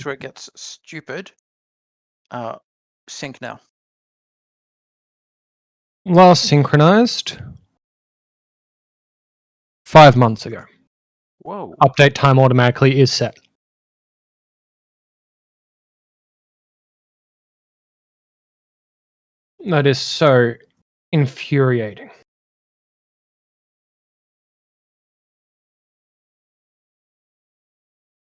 where it gets stupid. Sync now. Last synchronized 5 months ago. Whoa. Update time automatically is set. That is so infuriating.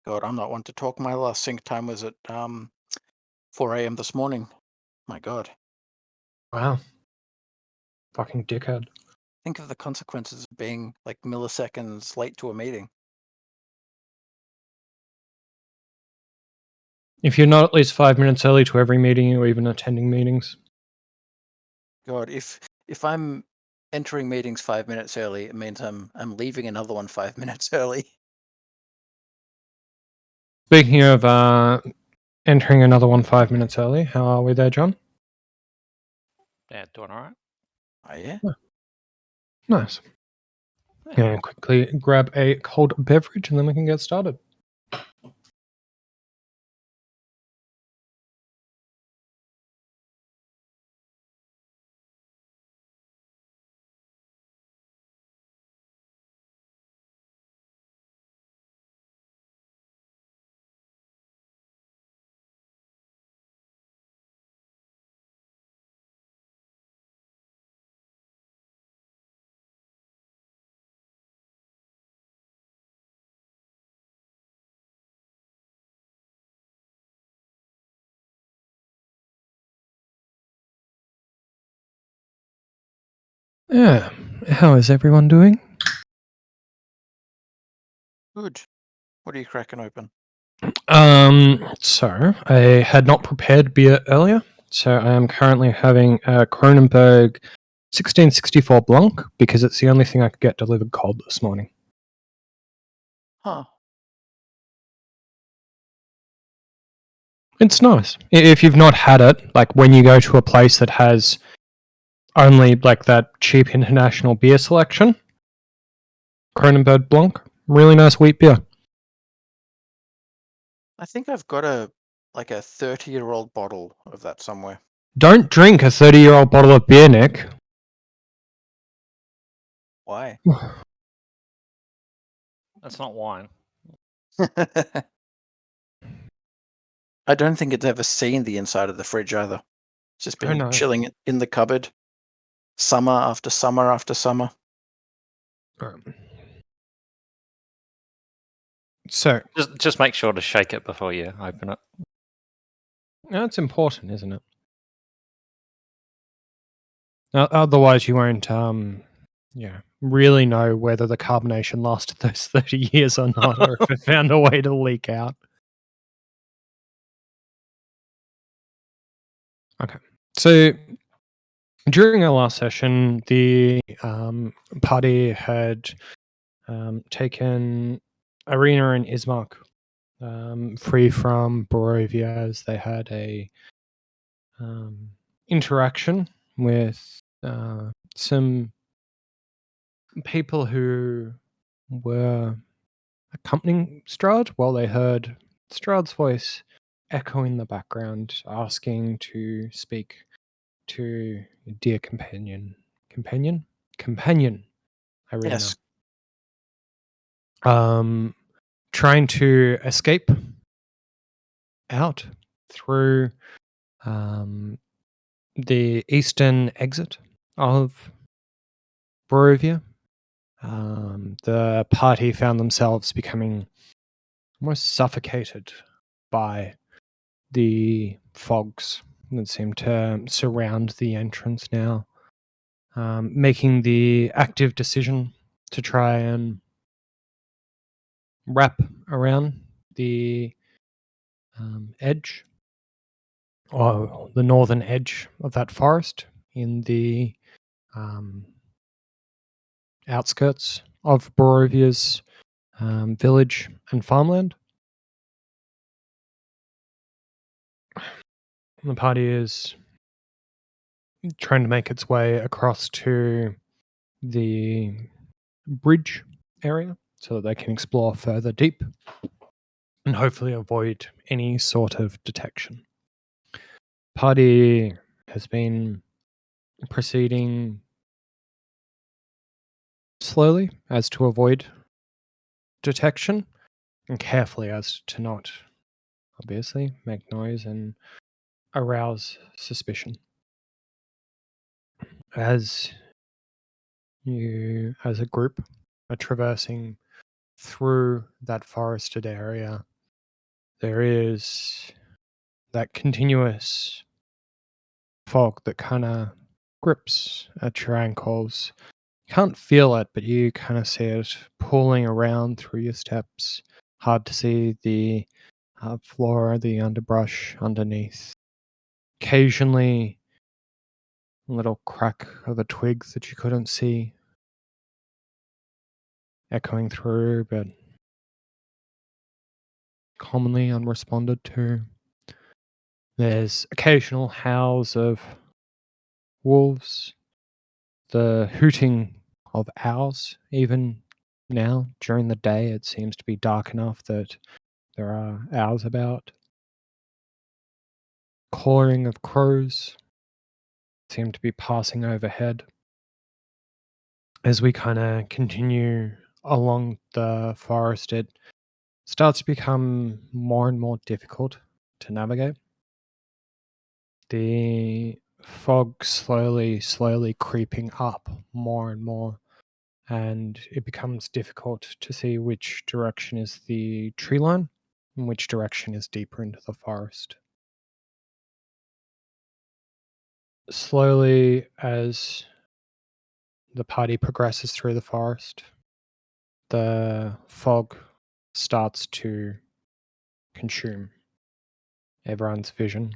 God, I'm not one to talk. My last sync time was at 4 a.m. this morning. My God. Wow. Fucking dickhead. Think of the consequences of being like milliseconds late to a meeting. If you're not at least 5 minutes early to every meeting or even attending meetings. God, if I'm entering meetings 5 minutes early, it means I'm leaving another one 5 minutes early. Speaking of entering another one 5 minutes early, how are we there, John? Yeah, doing all right. Oh yeah. Nice. Yeah, quickly grab a cold beverage and then we can get started. Yeah, how is everyone doing? Good. What are you cracking open? So I had not prepared beer earlier, so I am currently having a Kronenberg 1664 Blanc because it's the only thing I could get delivered cold this morning. Huh. It's nice. If you've not had it, like when you go to a place that has only like that cheap international beer selection, Kronenberg Blanc, really nice wheat beer. I think I've got a 30-year-old bottle of that somewhere. Don't drink a 30-year-old bottle of beer, Nick. Why? That's not wine. I don't think it's ever seen the inside of the fridge either. It's just been no. chilling in the cupboard, summer after summer after summer. So Just make sure to shake it before you open it. that's important, isn't it? Otherwise, you won't, really know whether the carbonation lasted those 30 years or not, or if it found a way to leak out. Okay, so during our last session, the party had taken Arena and Ismark free from Borovia as they had a interaction with some people who were accompanying Strahd while they heard Strahd's voice echo in the background, asking to speak to dear companion, Irina. Yes. Trying to escape out through the eastern exit of Borovia. The party found themselves becoming almost suffocated by the fogs that seem to surround the entrance now, making the active decision to try and wrap around the edge, or the northern edge of that forest in the outskirts of Borovia's village and farmland. The party is trying to make its way across to the bridge area so that they can explore further deep and hopefully avoid any sort of detection. Party has been proceeding slowly as to avoid detection and carefully as to not, obviously, make noise and arouse suspicion. As you, as a group, are traversing through that forested area, there is that continuous fog that kind of grips at your ankles. You can't feel it, but you kind of see it pulling around through your steps. Hard to see the floor, the underbrush underneath. Occasionally, a little crack of a twig that you couldn't see echoing through, but commonly unresponded to. There's occasional howls of wolves, the hooting of owls. Even now, during the day, it seems to be dark enough that there are owls about. Cawing of crows seem to be passing overhead. As we kind of continue along the forest, it starts to become more and more difficult to navigate. The fog slowly creeping up more and more, and it becomes difficult to see which direction is the tree line and which direction is deeper into the forest. Slowly, as the party progresses through the forest, the fog starts to consume everyone's vision.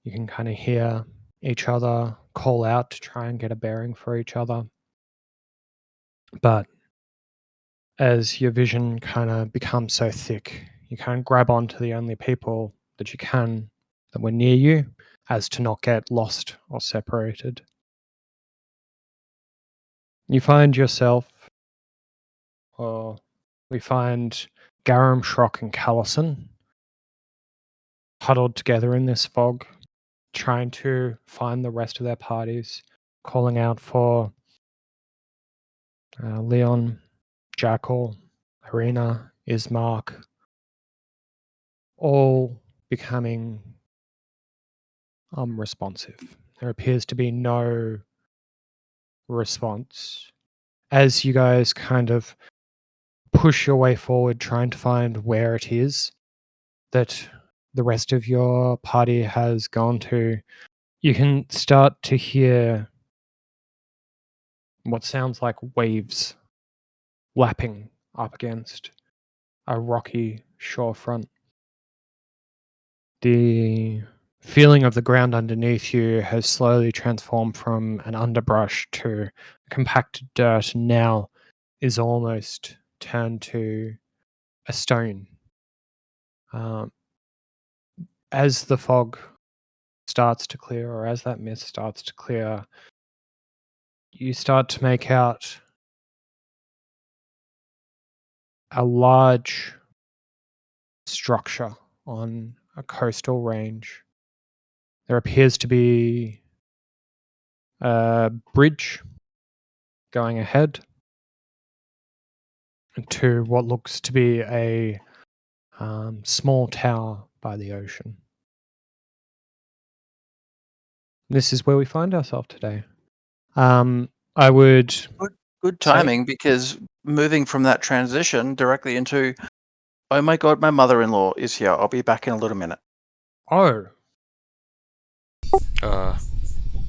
You can kind of hear each other call out to try and get a bearing for each other. But as your vision kind of becomes so thick, you can't grab onto the only people that you can that were near you as to not get lost or separated. You find yourself, or we find Garam, Shrock, and Callison huddled together in this fog, trying to find the rest of their parties, calling out for Leon, Jackal, Irina, Ismark, all becoming unresponsive. There appears to be no response. As you guys kind of push your way forward, trying to find where it is that the rest of your party has gone to, you can start to hear what sounds like waves lapping up against a rocky shorefront. The feeling of the ground underneath you has slowly transformed from an underbrush to compacted dirt, and now is almost turned to a stone. As the fog starts to clear, or as that mist starts to clear, you start to make out a large structure on a coastal range. There appears to be a bridge going ahead to what looks to be a small tower by the ocean. This is where we find ourselves today. I would Good say, timing, because moving from that transition directly into, oh my god, my mother-in-law is here. I'll be back in a little minute. oh,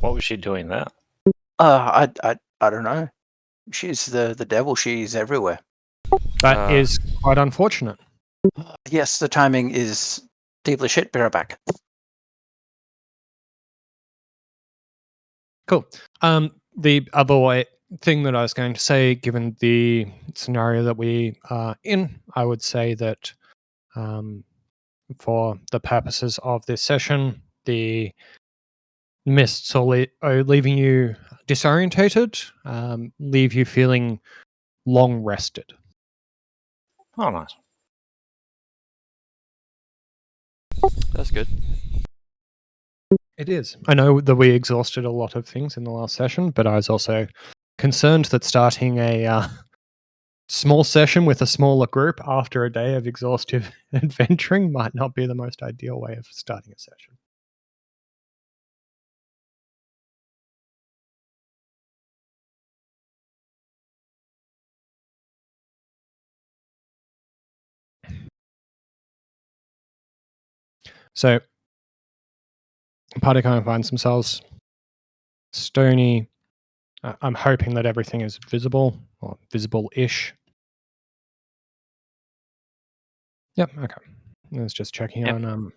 What was she doing there? I don't know. She's the devil. She's everywhere. that is quite unfortunate. Yes, the timing is deeply shit. Be right back. Cool. The other thing that I was going to say, given the scenario that we are in, I would say that for the purposes of this session, the mists are leaving you disorientated, leave you feeling long rested. Oh, nice. That's good. It is. I know that we exhausted a lot of things in the last session, but I was also concerned that starting a small session with a smaller group after a day of exhaustive adventuring might not be the most ideal way of starting a session. So, the party kind of finds themselves stony. I'm hoping that everything is visible or visible-ish. Yep. Okay. I was just checking Yep. on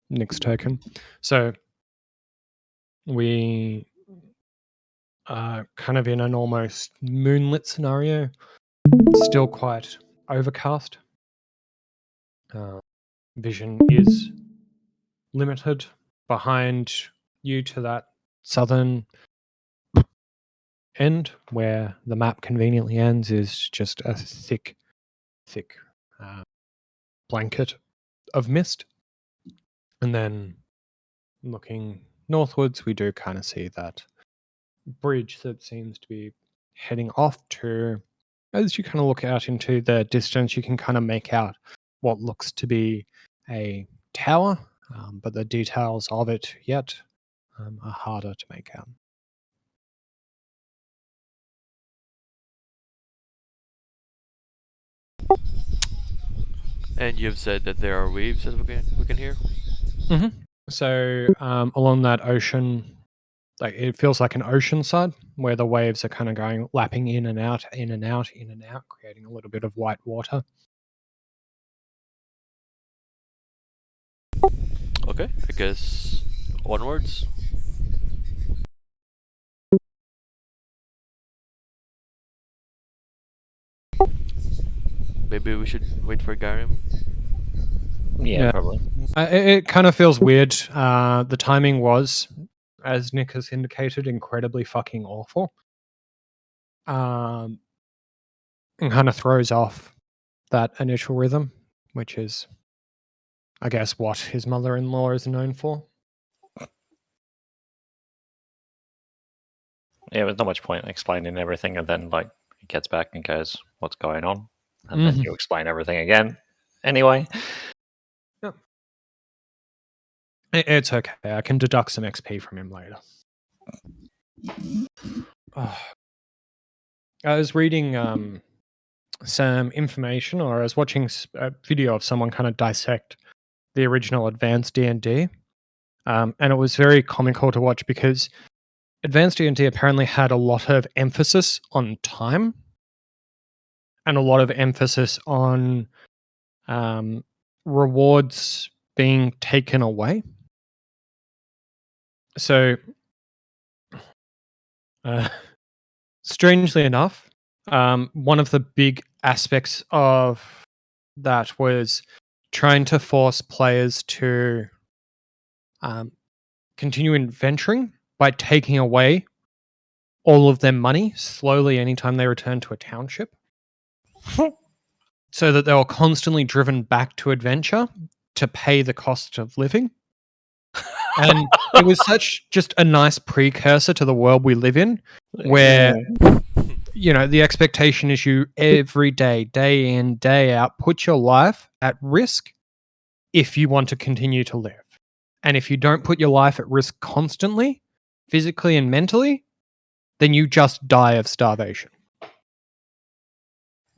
Nick's token. So we are kind of in an almost moonlit scenario. Still quite overcast. Vision is limited. Behind you to that southern end, where the map conveniently ends, is just a thick blanket of mist. And then looking northwards, we do kind of see that bridge that seems to be heading off to. As you kind of look out into the distance, you can kind of make out what looks to be a tower, but the details of it yet are harder to make out. And you've said that there are waves that we can hear? Mm-hmm. So along that ocean, like it feels like an ocean side where the waves are kind of going lapping in and out, in and out, in and out, creating a little bit of white water. Okay, I guess onwards. Maybe we should wait for Garim. Yeah, probably. It kind of feels weird. The timing was, as Nick has indicated, incredibly fucking awful. And kind of throws off that initial rhythm, which is, I guess, what his mother-in-law is known for. Yeah, there's not much point explaining everything, and then like he gets back and goes, "What's going on?" And then you explain everything again. Anyway, It's okay. I can deduct some XP from him later. I was reading some information, or I was watching a video of someone kind of dissect the original Advanced D&D, and it was very comical to watch because Advanced D&D apparently had a lot of emphasis on time and a lot of emphasis on rewards being taken away. So, strangely enough, one of the big aspects of that was trying to force players to continue adventuring by taking away all of their money slowly anytime they return to a township. So that they were constantly driven back to adventure to pay the cost of living. And it was such just a nice precursor to the world we live in, where you know the expectation is you every day, day in, day out, put your life at risk if you want to continue to live. And if you don't put your life at risk constantly, physically and mentally, then you just die of starvation.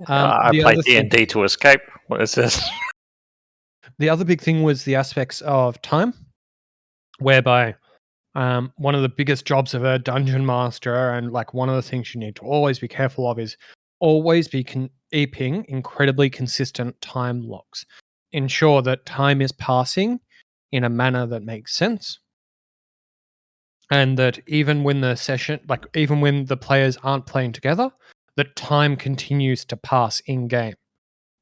I The play other thing- D&D to escape. What is this? The other big thing was the aspects of time, whereby one of the biggest jobs of a dungeon master, and like one of the things you need to always be careful of, is always be keeping incredibly consistent time logs. Ensure that time is passing in a manner that makes sense, and that even when the session, like even when the players aren't playing together, that time continues to pass in game,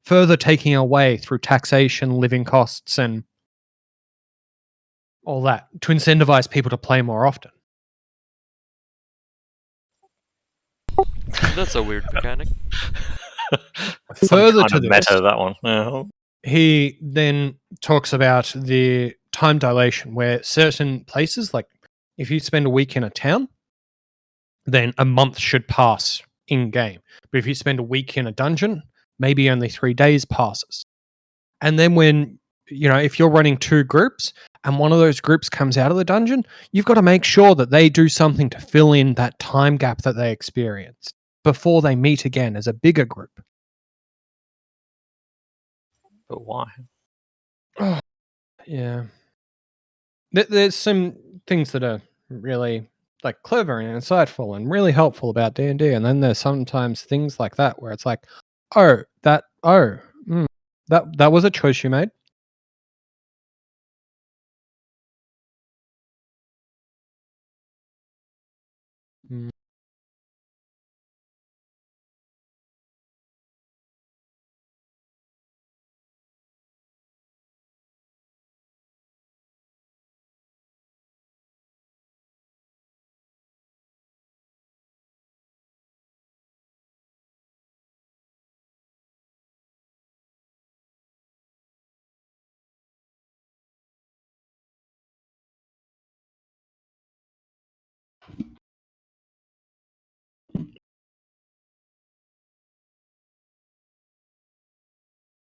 further taking away through taxation, living costs, and all that to incentivize people to play more often. That's a weird mechanic. Further Some to kind of this, meta, that one. Yeah. he then talks about the time dilation where certain places, like if you spend a week in a town, then a month should pass in game. But if you spend a week in a dungeon, maybe only 3 days passes. And then when, if you're running 2 groups and one of those groups comes out of the dungeon, you've got to make sure that they do something to fill in that time gap that they experienced before they meet again as a bigger group. But why? Oh, yeah. There's some things that are really like clever and insightful and really helpful about D&D, and then there's sometimes things like that where it's like, that was a choice you made. Mm.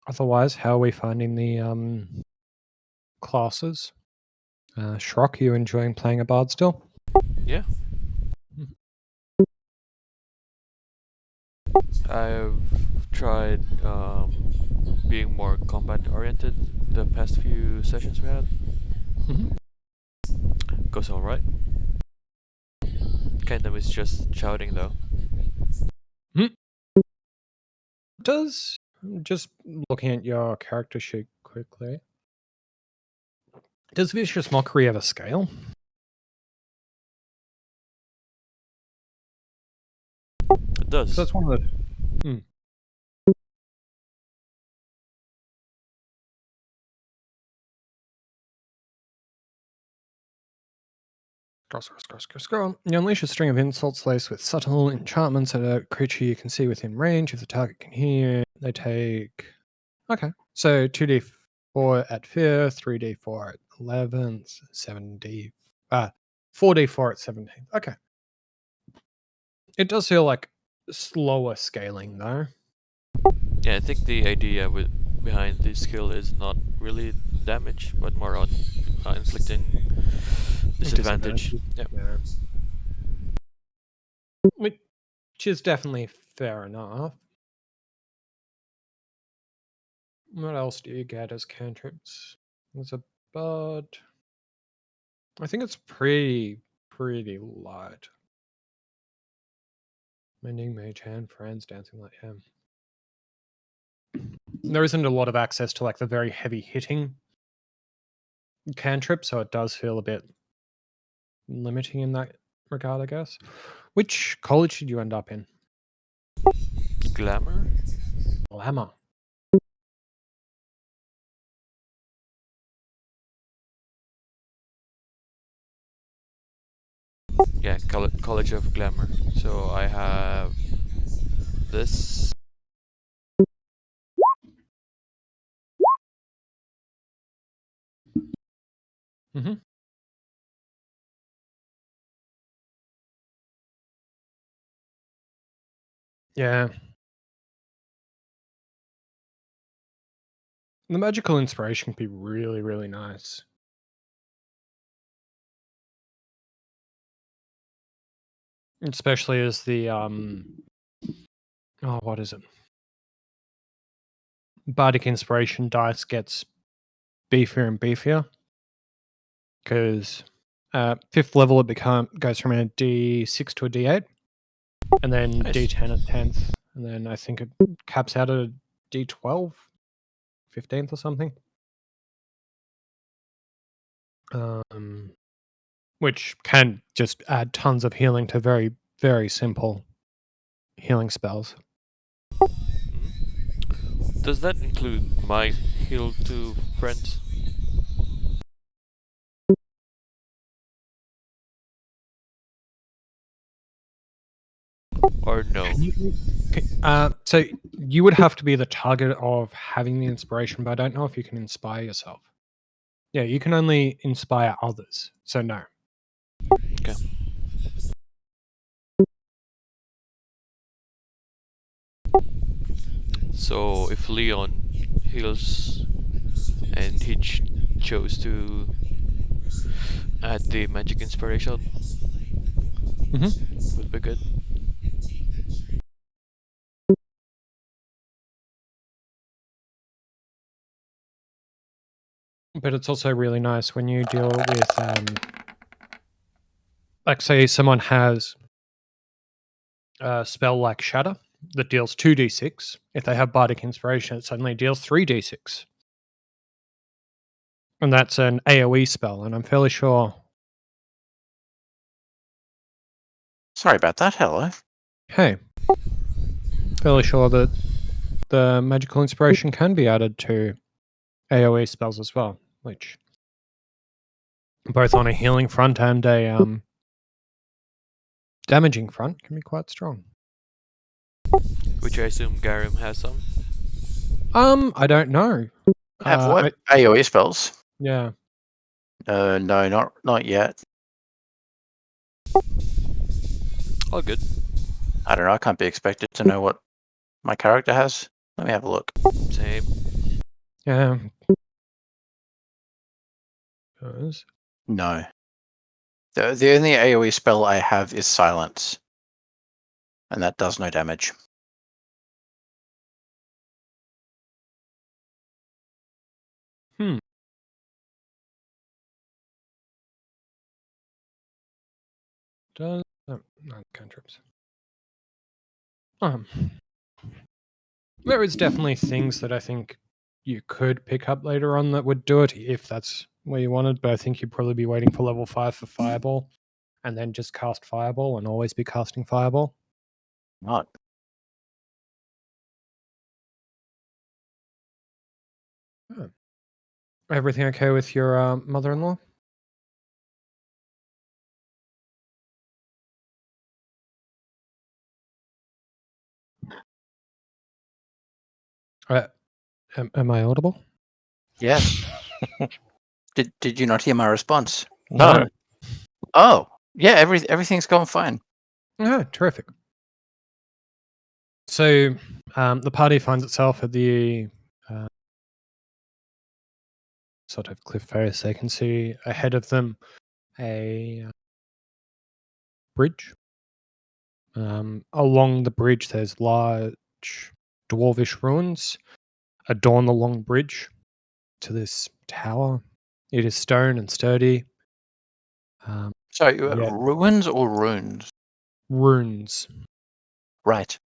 Otherwise, how are we finding the classes? Shrock, are you enjoying playing a bard still? Yeah. I've tried being more combat oriented the past few sessions we had. Goes alright. Kind of is just shouting though. Does just looking at your character sheet quickly, does Vicious Mockery have a scale? It does. That's one of the. Scroll. You unleash a string of insults laced with subtle enchantments at a creature you can see within range. If the target can hear, they take. Okay. So 2d4 at 5th, 3d4 at 11th, 4d4 at 17th. Okay. It does feel like slower scaling though. Yeah, I think the idea behind this skill is not really damage, but more on inflicting disadvantage. Yeah. Yeah. Which is definitely fair enough. What else do you get as cantrips? There's a bud. I think it's pretty light. Mending, Mage Hand, Friends, Dancing Light. Yeah. There isn't a lot of access to like the very heavy hitting cantrip, so it does feel a bit limiting in that regard, I guess. Which college did you end up in? Glamour? Glamour. Yeah, College of Glamour. So I have this. Mm-hmm. Yeah. The magical inspiration can be really, really nice. Especially as the what is it? Bardic inspiration dice gets beefier and beefier. Because 5th level it goes from a D6 to a D8. And then Nice. D10 at 10th. And then I think it caps out at a D12, 15th or something. Which can just add tons of healing to very, very simple healing spells. Does that include my heal to friends? or no? So you would have to be the target of having the inspiration, but I don't know if you can inspire yourself. Yeah, you can only inspire others. So no. Okay. So if Leon heals and he chose to add the magic inspiration, would be good. But it's also really nice when you deal with, like, say someone has a spell like Shatter that deals 2d6. If they have Bardic Inspiration, it suddenly deals 3d6. And that's an AoE spell, and I'm fairly sure. Sorry about that. Hello. Hey, fairly sure that the magical inspiration can be added to AoE spells as well, which both on a healing front and a damaging front can be quite strong. Which I assume Garum has some. I don't know. Have what? AoE spells? Yeah. No, not yet. All good. I don't know. I can't be expected to know what my character has. Let me have a look. Same. Yeah. No. The only AoE spell I have is Silence, and that does no damage. Hmm. Does no cantrips. There is definitely things that I think you could pick up later on that would do it if that's where you wanted, but I think you'd probably be waiting for level 5 for Fireball and then just cast Fireball and always be casting Fireball. Not. Oh. Everything okay with your mother-in-law? Am I audible? Yes. Did you not hear my response? No. Oh, yeah. Everything's going fine. Oh, terrific. So the party finds itself at the sort of cliff face. They can see ahead of them a bridge. Along the bridge, there's large dwarvish ruins adorn the long bridge to this tower. It is stone and sturdy. Sorry, Yeah, ruins or runes? runes. Right.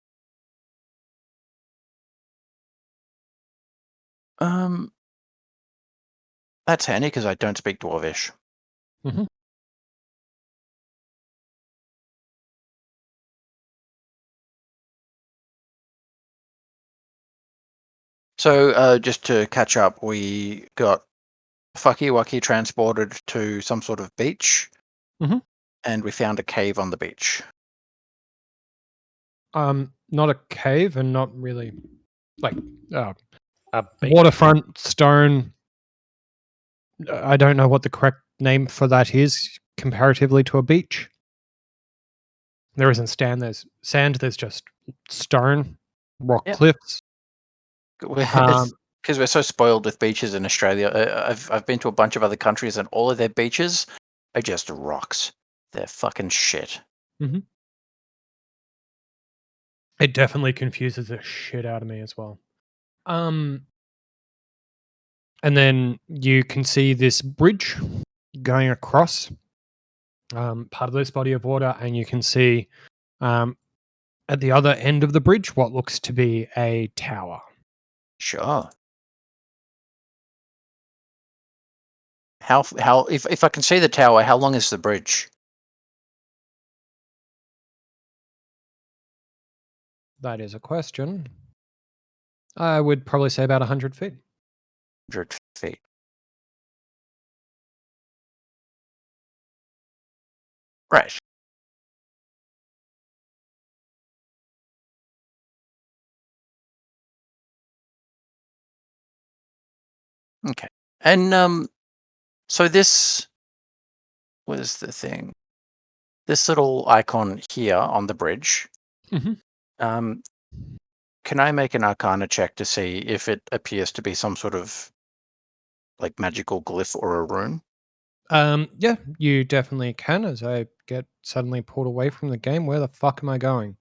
That's handy because I don't speak Dwarvish. Mm-hmm. So, just to catch up, we got Fucky transported to some sort of beach, Mhm. and we found a cave on the beach. Not a cave and not really like A beach. waterfront stone. I don't know what the correct name for that is comparatively to a beach. There isn't there's sand, there's just stone, rock Yep. cliffs. It's because we're so spoiled with beaches in Australia. I've been to a bunch of other countries, and all of their beaches are just rocks. They're fucking shit. It definitely confuses the shit out of me as well. And then you can see this bridge going across part of this body of water, and you can see at the other end of the bridge what looks to be a tower. Sure. If I can see the tower, how long is the bridge? That is a question. I would probably say about 100 feet. 100 feet. Right. Okay. And so this was the thing. This little icon here on the bridge. Mhm. Um, can I make an Arcana check to see if it appears to be some sort of like magical glyph or a rune? Yeah, you definitely can. As I get suddenly pulled away from the game, where the fuck am I going?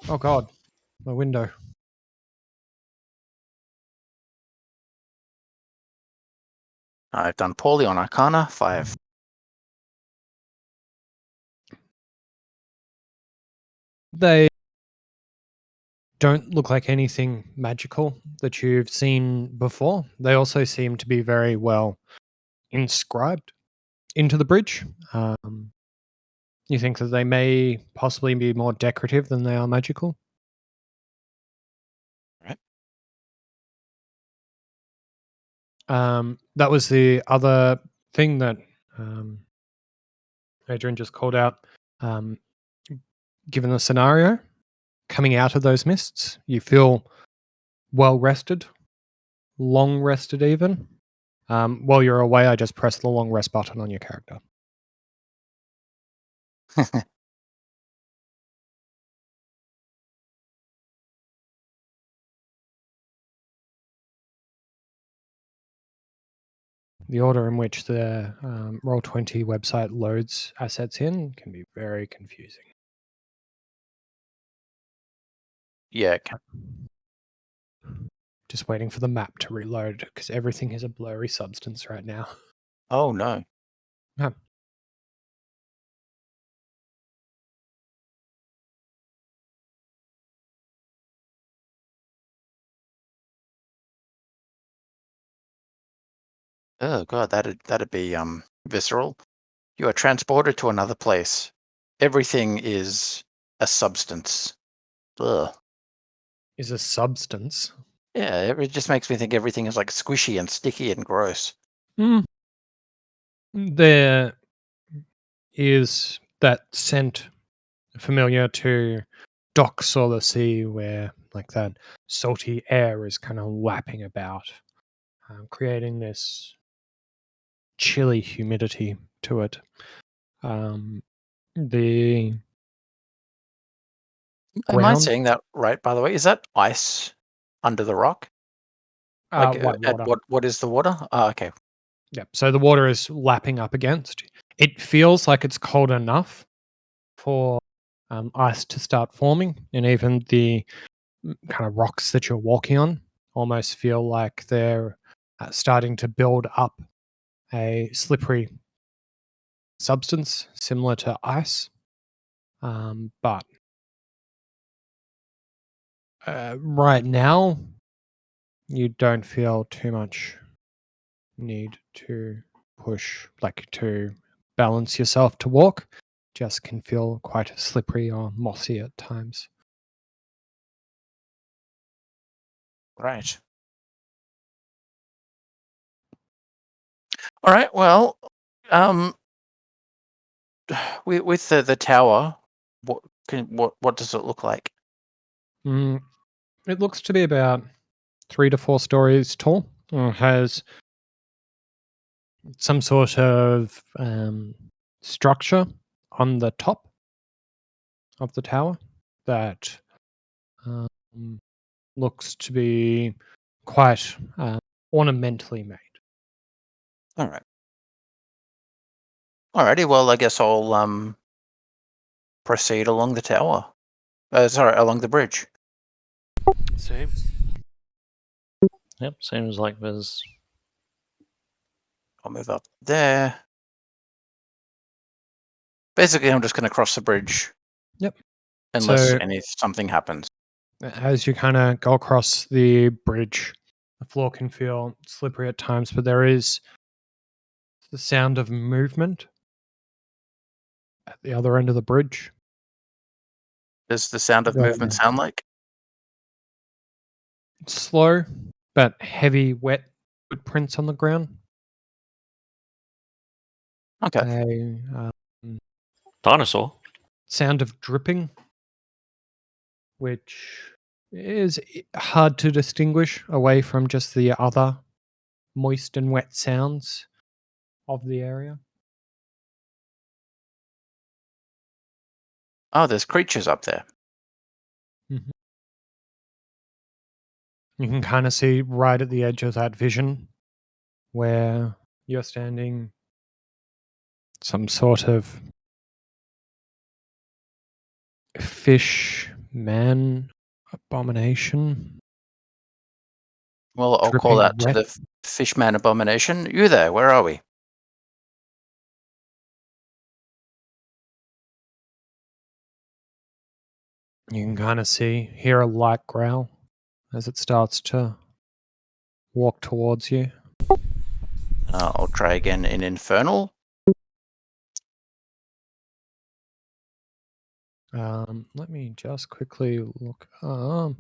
Oh god, my window. I've done poorly on Arcana. 5. They don't look like anything magical that you've seen before. They also seem to be very well inscribed into the bridge. You think that they may possibly be more decorative than they are magical? Right. That was the other thing that Adrian just called out. Um, Given the scenario, coming out of those mists, you feel well rested, long rested even. While you're away, I just press the long rest button on your character. The order in which the Roll20 website loads assets in can be very confusing. Yeah. Just waiting for the map to reload because everything is a blurry substance right now. Oh no. Yeah. Oh god, that'd be visceral. You are transported to another place. Everything is a substance. Ugh. Is a substance. Yeah, it just makes me think everything is like squishy and sticky and gross. Mm. There is that scent familiar to docks or the sea where like that salty air is kind of lapping about, creating this chilly humidity to it. The Am I ground, saying that right, by the way? Is that ice under the rock? Like, white at water. what is the water? Oh, okay. Yeah. So the water is lapping up against. It feels like it's cold enough for ice to start forming, and even the kind of rocks that you're walking on almost feel like they're starting to build up a slippery substance similar to ice. But right now, you don't feel too much need to push, like to balance yourself to walk. Just can feel quite slippery or mossy at times. Right. All right. Well, um, with the tower, what does it look like? Mm, it looks to be about 3 to 4 stories tall. Has some sort of structure on the top of the tower that um, looks to be quite ornamentally made. All right. Alrighty. Well, I guess I'll proceed along the tower. Sorry, along the bridge. Same. Yep, seems like there's I'll move up there. Basically, I'm just going to cross the bridge. Yep. Unless So something happens. as you kind of go across the bridge, the floor can feel slippery at times, but there is the sound of movement at the other end of the bridge. Does the sound of movement sound like? Slow, but heavy, wet footprints on the ground. Okay. A dinosaur. sound of dripping, which is hard to distinguish away from just the other moist and wet sounds of the area. Oh, there's creatures up there. Mm-hmm. You can kind of see right at the edge of that vision where you're standing some sort of fish man abomination. Well, I'll call Dripping out to wet. the fishman abomination. You there? Where are we? You can kind of hear a light growl as it starts to walk towards you. I'll try again in Infernal. Let me just quickly look up.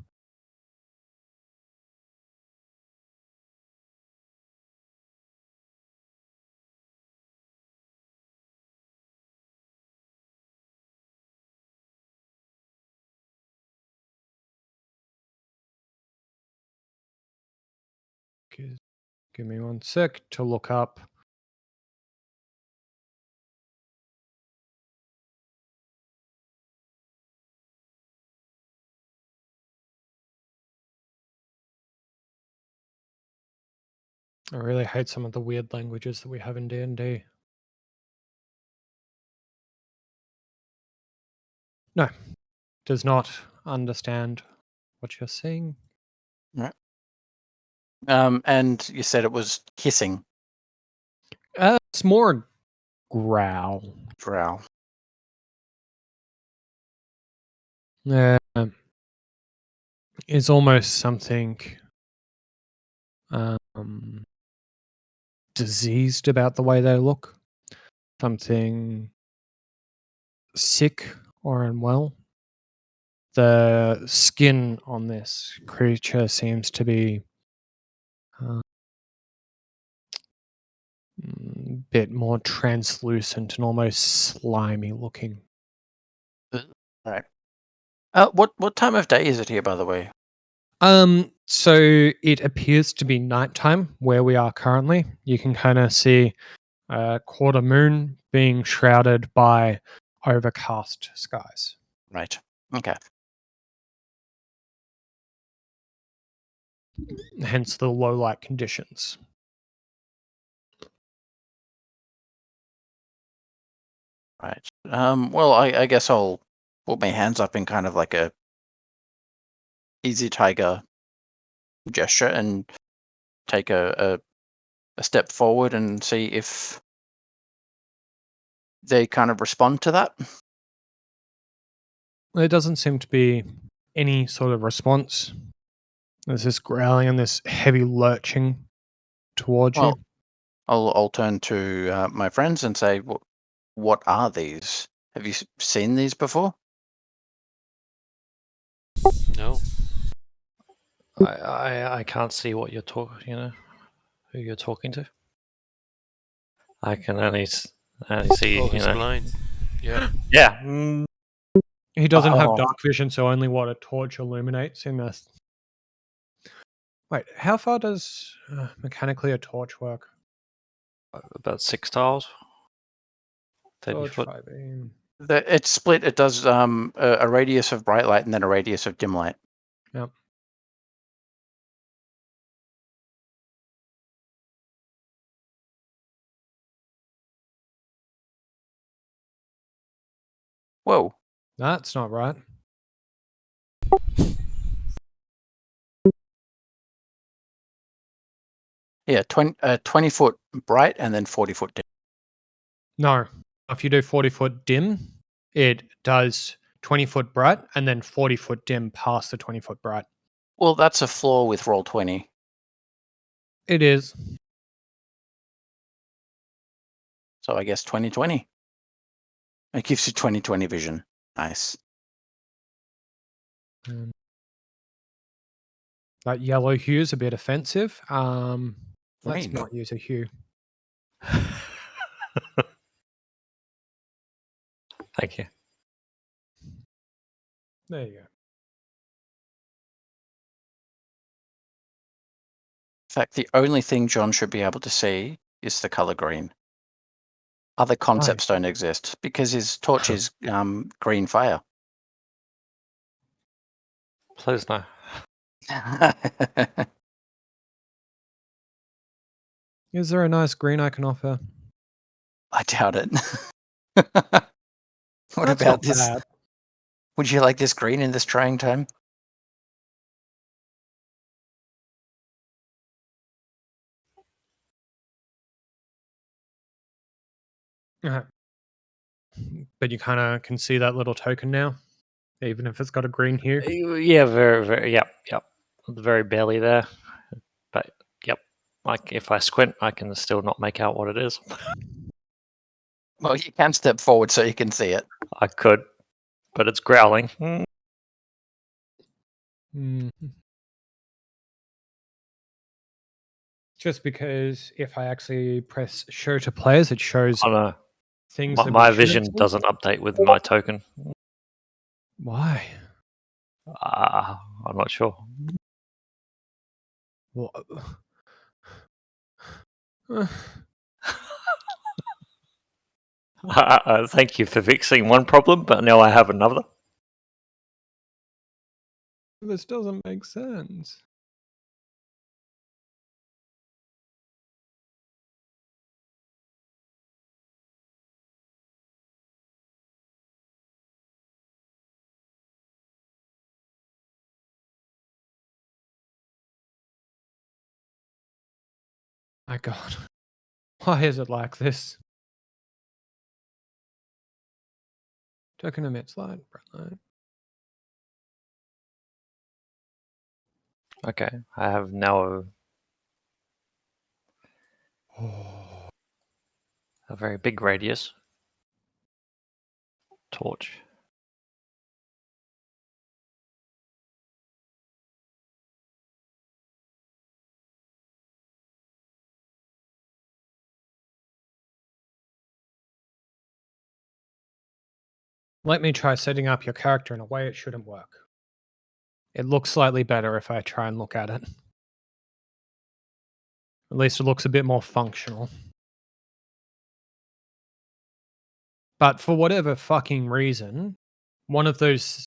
Give me 1 sec to look up. I really hate some of the weird languages that we have in D&D. No, does not understand what you're seeing. Right. And you said it was hissing. It's more growl. Growl. It's almost something diseased about the way they look. Something sick or unwell. The skin on this creature seems to be a bit more translucent and almost slimy looking. Right. What time of day is it here, by the way? So it appears to be nighttime where we are currently. You can kind of see a quarter moon being shrouded by overcast skies. Right. Okay. Hence the low light conditions. Right. Well, I guess I'll put my hands up in kind of like a easy tiger gesture and take a step forward and see if they kind of respond to that. There doesn't seem to be any sort of response. There's this growling and this heavy lurching towards you. I'll turn to my friends and say, what are these? Have you seen these before? No. I can't see what you're talking. Who you're talking to. I can only see. Oh, he's blind. Yeah. Yeah. He doesn't have Oh. dark vision, so only what a torch illuminates in this. Wait, how far does mechanically a torch work? About 6 tiles. 30 Torch, foot. 5 beam. It's split. It does a radius of bright light and then a radius of dim light. Yep. Whoa. That's not right. Yeah, 20 foot bright and then 40 foot dim. No. If you do 40-foot dim, it does 20-foot bright and then 40-foot dim past the 20-foot bright. Well, that's a floor with roll 20. It is. So I guess 20/20. It gives you 20/20 vision. Nice. That yellow hue is a bit offensive. Let's Green. not use a hue. Thank you. There you go. fact, the only thing John should be able to see is the color green. Other concepts don't exist because his torch is green fire. Please no. Is there a nice green I can offer? I doubt it. What That's about not this? bad. Would you like this green in this trying time? But you kind of can see that little token now, even if it's got a green hue. Yeah, very, very. Yep. Very barely there, but yep. Like if I squint, I can still not make out what it is. Well, you can step forward so you can see it. I could, but it's growling. Just because if I actually press show to players, it shows Oh no, things that my we shouldn't vision see. doesn't update with my token. Why? I'm not sure. Well, Thank you for fixing one problem, but now I have another. this doesn't make sense. My God, why is it like this? Token emits light, bright light. Okay, I have now a very big radius torch. Let me try setting up your character in a way it shouldn't work. It looks slightly better if I try and look at it. At least it looks a bit more functional. But for whatever fucking reason, one of those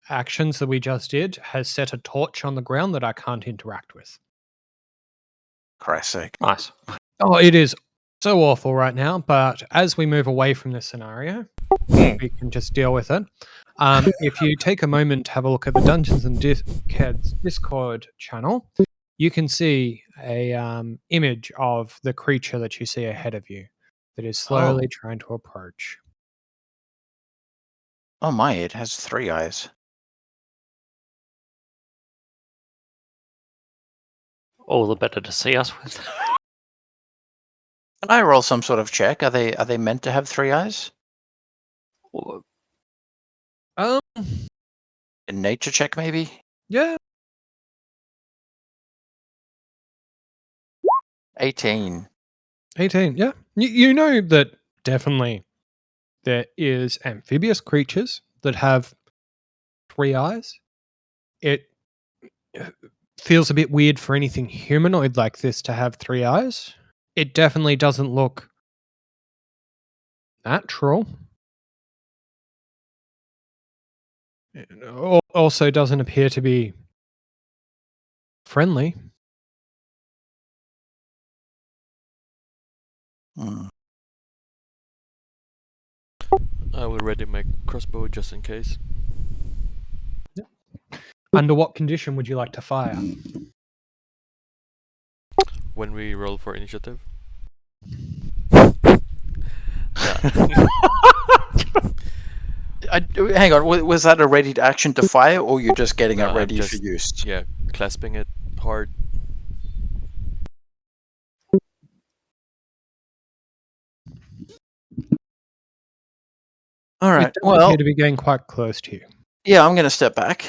actions that we just did has set a torch on the ground that I can't interact with. Christ's sake. Nice. Oh, it is so awful right now, but as we move away from this scenario, we can just deal with it. If you take a moment to have a look at the Dungeons and Dickheads Discord channel, you can see a image of the creature that you see ahead of you that is slowly trying to approach. Oh my, it has 3 eyes. All the better to see us with. Can I roll some sort of check? Are they meant to have 3 eyes? Um, A nature check, maybe? yeah, 18. 18. Yeah, you know that definitely there is amphibious creatures that have 3 eyes. It feels a bit weird for anything humanoid like this to have 3 eyes. It definitely doesn't look natural. It also doesn't appear to be friendly. Hmm. I will ready my crossbow just in case. Under what condition would you like to fire? When we roll for initiative. Hang on, was that a ready action to fire, or you're just getting No, it I'm ready for just- use? Yeah, clasping it hard. All It right. does Well, appear to be getting quite close to you. yeah, I'm going to step back.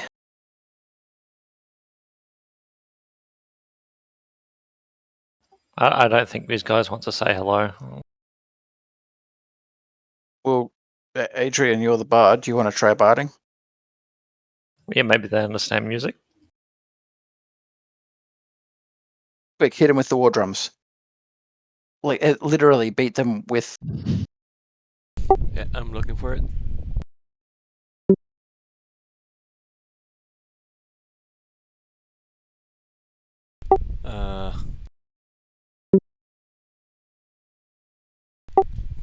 I don't think these guys want to say hello. Well, Adrian, you're the bard. Do you want to try barding? Yeah, maybe they understand music. Quick, hit him with the war drums. Like, it literally beat them with... Yeah, I'm looking for it.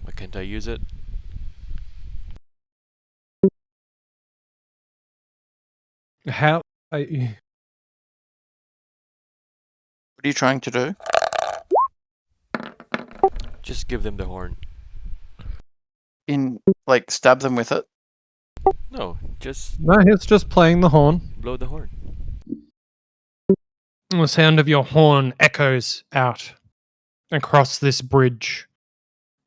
Why can't I use it? How? What are you trying to do? Just give them the horn. Like, stab them with it? No, just No, he's just playing the horn. blow the horn. The sound of your horn echoes out across this bridge,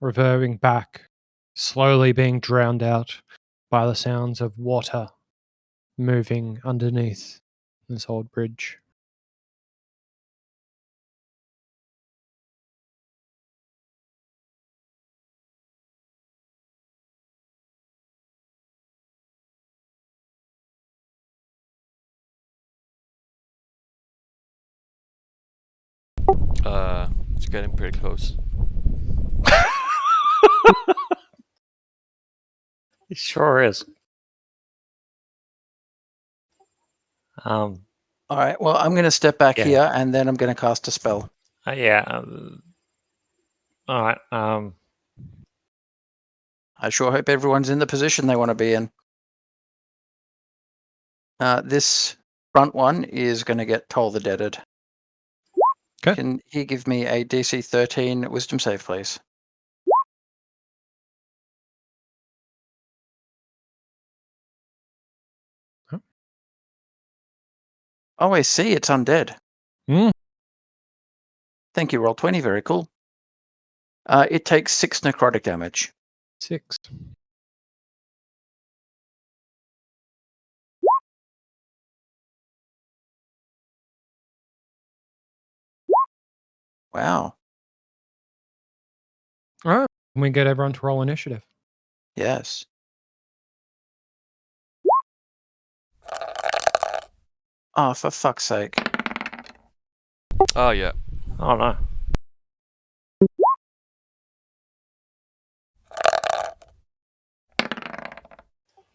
reverbing back, slowly being drowned out by the sounds of water moving underneath this old bridge. It's getting pretty close. It sure is. All right, well, I'm going to step back Yeah. here, and then I'm going to cast a spell. Yeah. All right. I sure hope everyone's in the position they want to be in. This front one is going to get Toll the Deaded. Okay. Can he give me a DC 13 Wisdom save, please? Huh? Oh, I see. It's undead. Mm. Thank you, roll 20. Very cool. It takes 6 necrotic damage. 6. Wow. All right. Can we get everyone to roll initiative? Yes. Oh, for fuck's sake. Oh yeah. Oh no.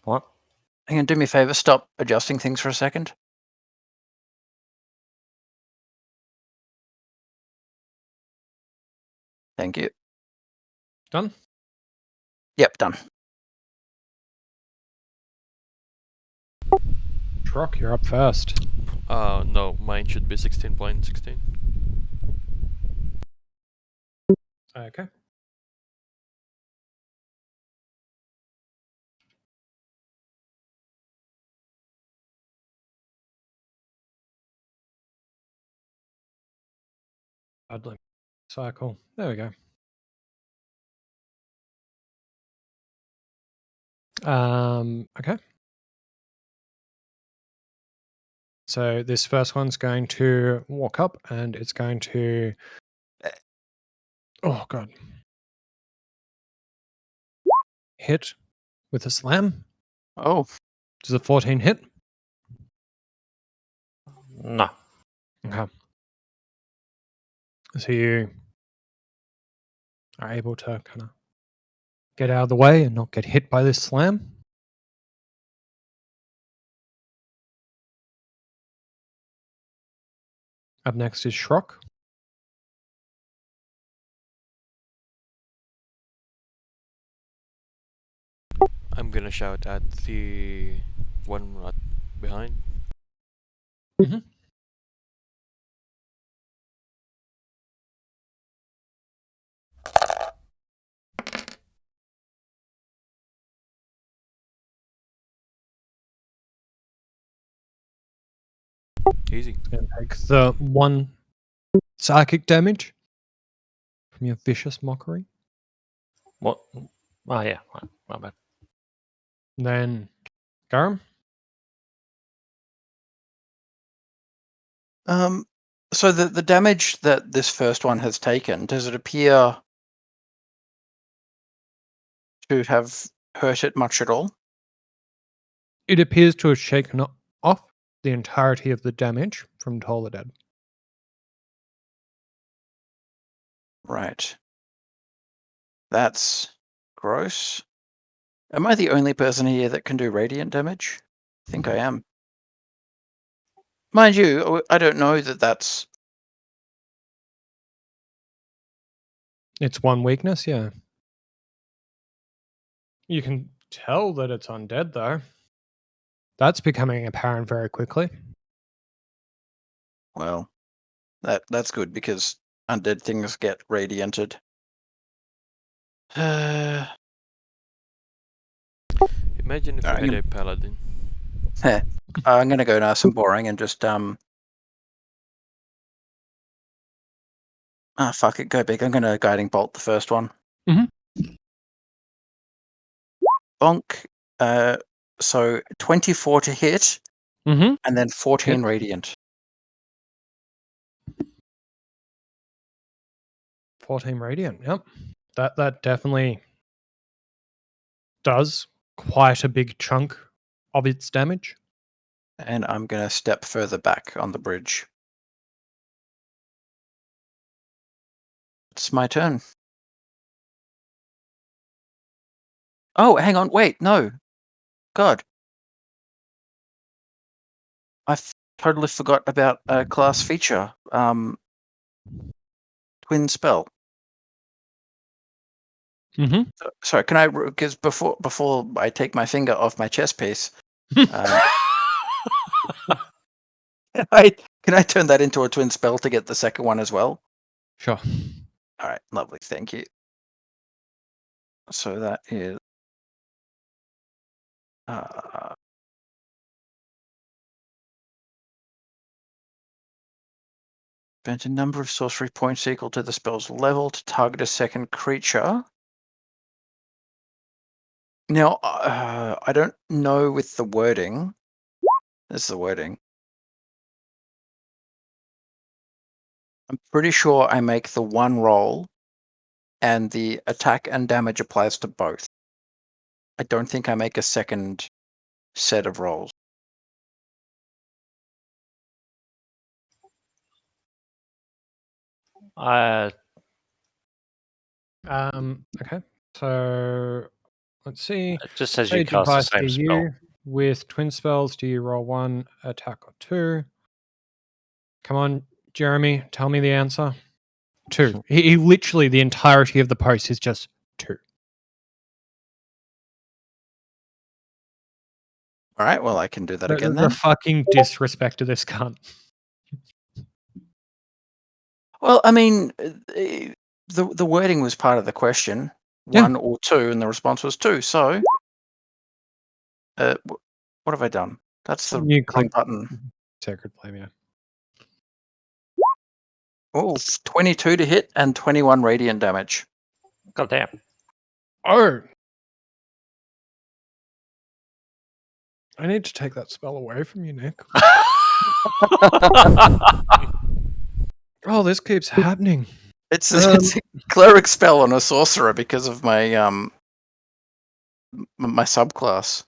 What? Hang on, do me a favor. Stop adjusting things for a second. Thank you. Done? Yep, done. Trock, you're up first. No, mine should be 16.16. Okay. Oddly. Cycle. There we go. Okay. So this first one's going to walk up and it's going to. Oh, God. Hit with a slam. Oh, Does a 14 hit? No. Okay. So you are able to kind of get out of the way and not get hit by this slam. Up next is Shrock. I'm gonna shout at the one right behind. Mm-hmm. Easy. It's going to take the 1 psychic damage from your vicious mockery. What? Oh yeah. Right. My bad. Then Garum. So the damage that this first one has taken, does it appear to have hurt it much at all? It appears to have shaken off the entirety of the damage from Toll the Dead. Right. That's gross. Am I the only person here that can do radiant damage? I think I am. Mind you, I don't know that that's... It's one weakness, yeah. You can tell that it's undead, though. That's becoming apparent very quickly. Well, that's good because undead things get radianted. Imagine if you had a paladin. I'm gonna go nice and boring and just fuck it, go big. I'm gonna guiding bolt the first one. Mhm. Bonk. So 24 to hit, Mm-hmm. and then 14 Hit. radiant. 14 radiant, yep. That definitely does quite a big chunk of its damage. And I'm gonna step further back on the bridge. It's my turn. Oh, hang on, wait, no. God. Totally forgot about a class feature. Twin spell. Mm-hmm. Sorry, can I? Because before I take my finger off my chess piece, can I turn that into a twin spell to get the second one as well? Sure. All right, lovely, thank you. So that is spend a number of sorcery points equal to the spell's level to target a second creature. Now, I don't know with the wording. This is the wording. I'm pretty sure I make the one roll, and the attack and damage applies to both. I don't think I make a second set of rolls. Okay. So let's see. It just says you Sage cast the advice same to spell. you. With twin spells, do you roll 1 attack or 2? Come on, Jeremy, tell me the answer. 2. He literally, the entirety of the post is just 2. All right, well, I can do that again The then. fucking disrespect to this cunt. Well, I mean, the wording was part of the question. Yeah. 1 or 2, and the response was 2. So, what have I done? That's the You wrong click button. Sacred Flame, yeah. Oh, 22 to hit and 21 radiant damage. God damn. Oh! I need to take that spell away from you, Nick. Oh, this keeps happening. It's a cleric spell on a sorcerer because of my my subclass.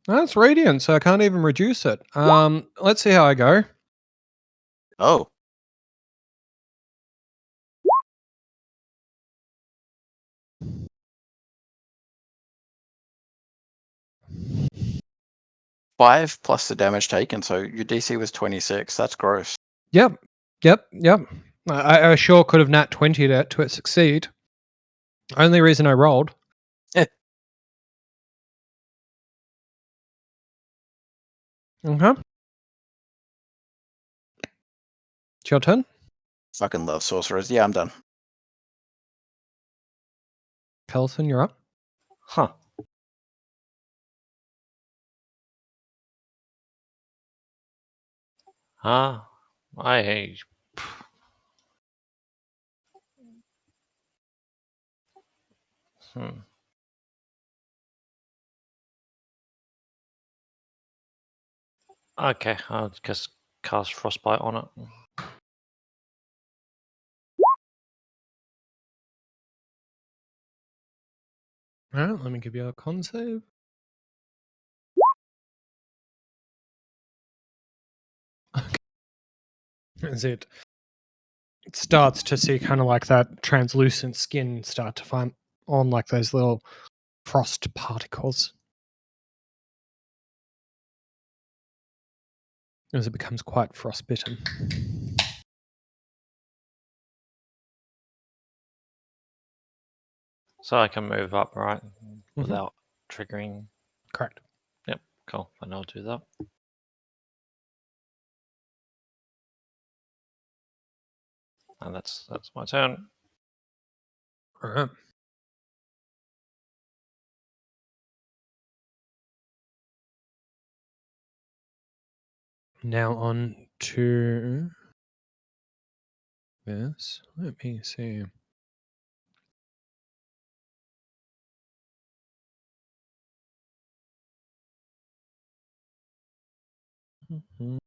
That's radiant, so I can't even reduce it. Let's see how I go. Oh. Five plus the damage taken, so your DC was 26. That's gross. Yep. I sure could have nat 20'd it to succeed. Only reason I rolled. Okay. It's your turn. Fucking love sorcerers. Yeah, I'm done. Kelson, you're up. Huh. I. Hmm. Okay, I'll just cast Frostbite on it. Alright, let me give you a con save. Okay. That's it. it starts to see kind of like that translucent skin start to find on like those little frost particles as it becomes quite frostbitten. So I can move up, right? Without triggering. Correct. Yep, cool. And I'll do that. And that's my turn. All right. Now on to this. Let me see. Mhm.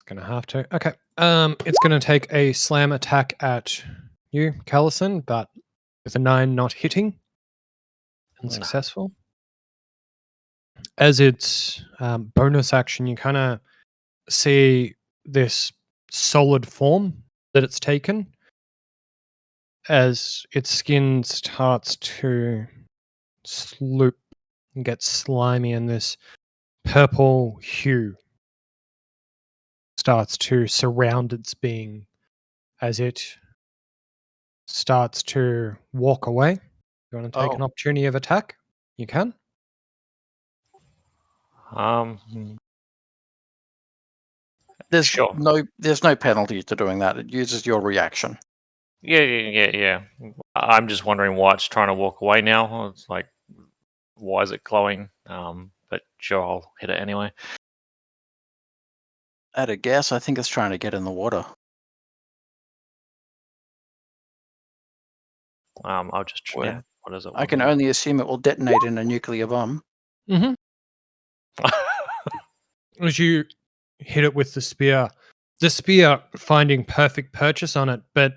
Gonna have to. Okay. It's gonna take a slam attack at you, Callison, but with a 9 not hitting. Unsuccessful. As its bonus action, you kind of see this solid form that it's taken as its skin starts to sloop and get slimy, and this purple hue starts to surround its being as it starts to walk away. You want to take an opportunity of attack? You can. There's Sure. there's no penalty to doing that. It uses your reaction. Yeah. I'm just wondering why it's trying to walk away now. It's like, why is it glowing? But sure, I'll hit it anyway. At a guess, I think it's trying to get in the water. I'll just Well, yeah. What is it? I can only assume it will detonate in a nuclear bomb. Mm-hmm. As you hit it with the spear finding perfect purchase on it, but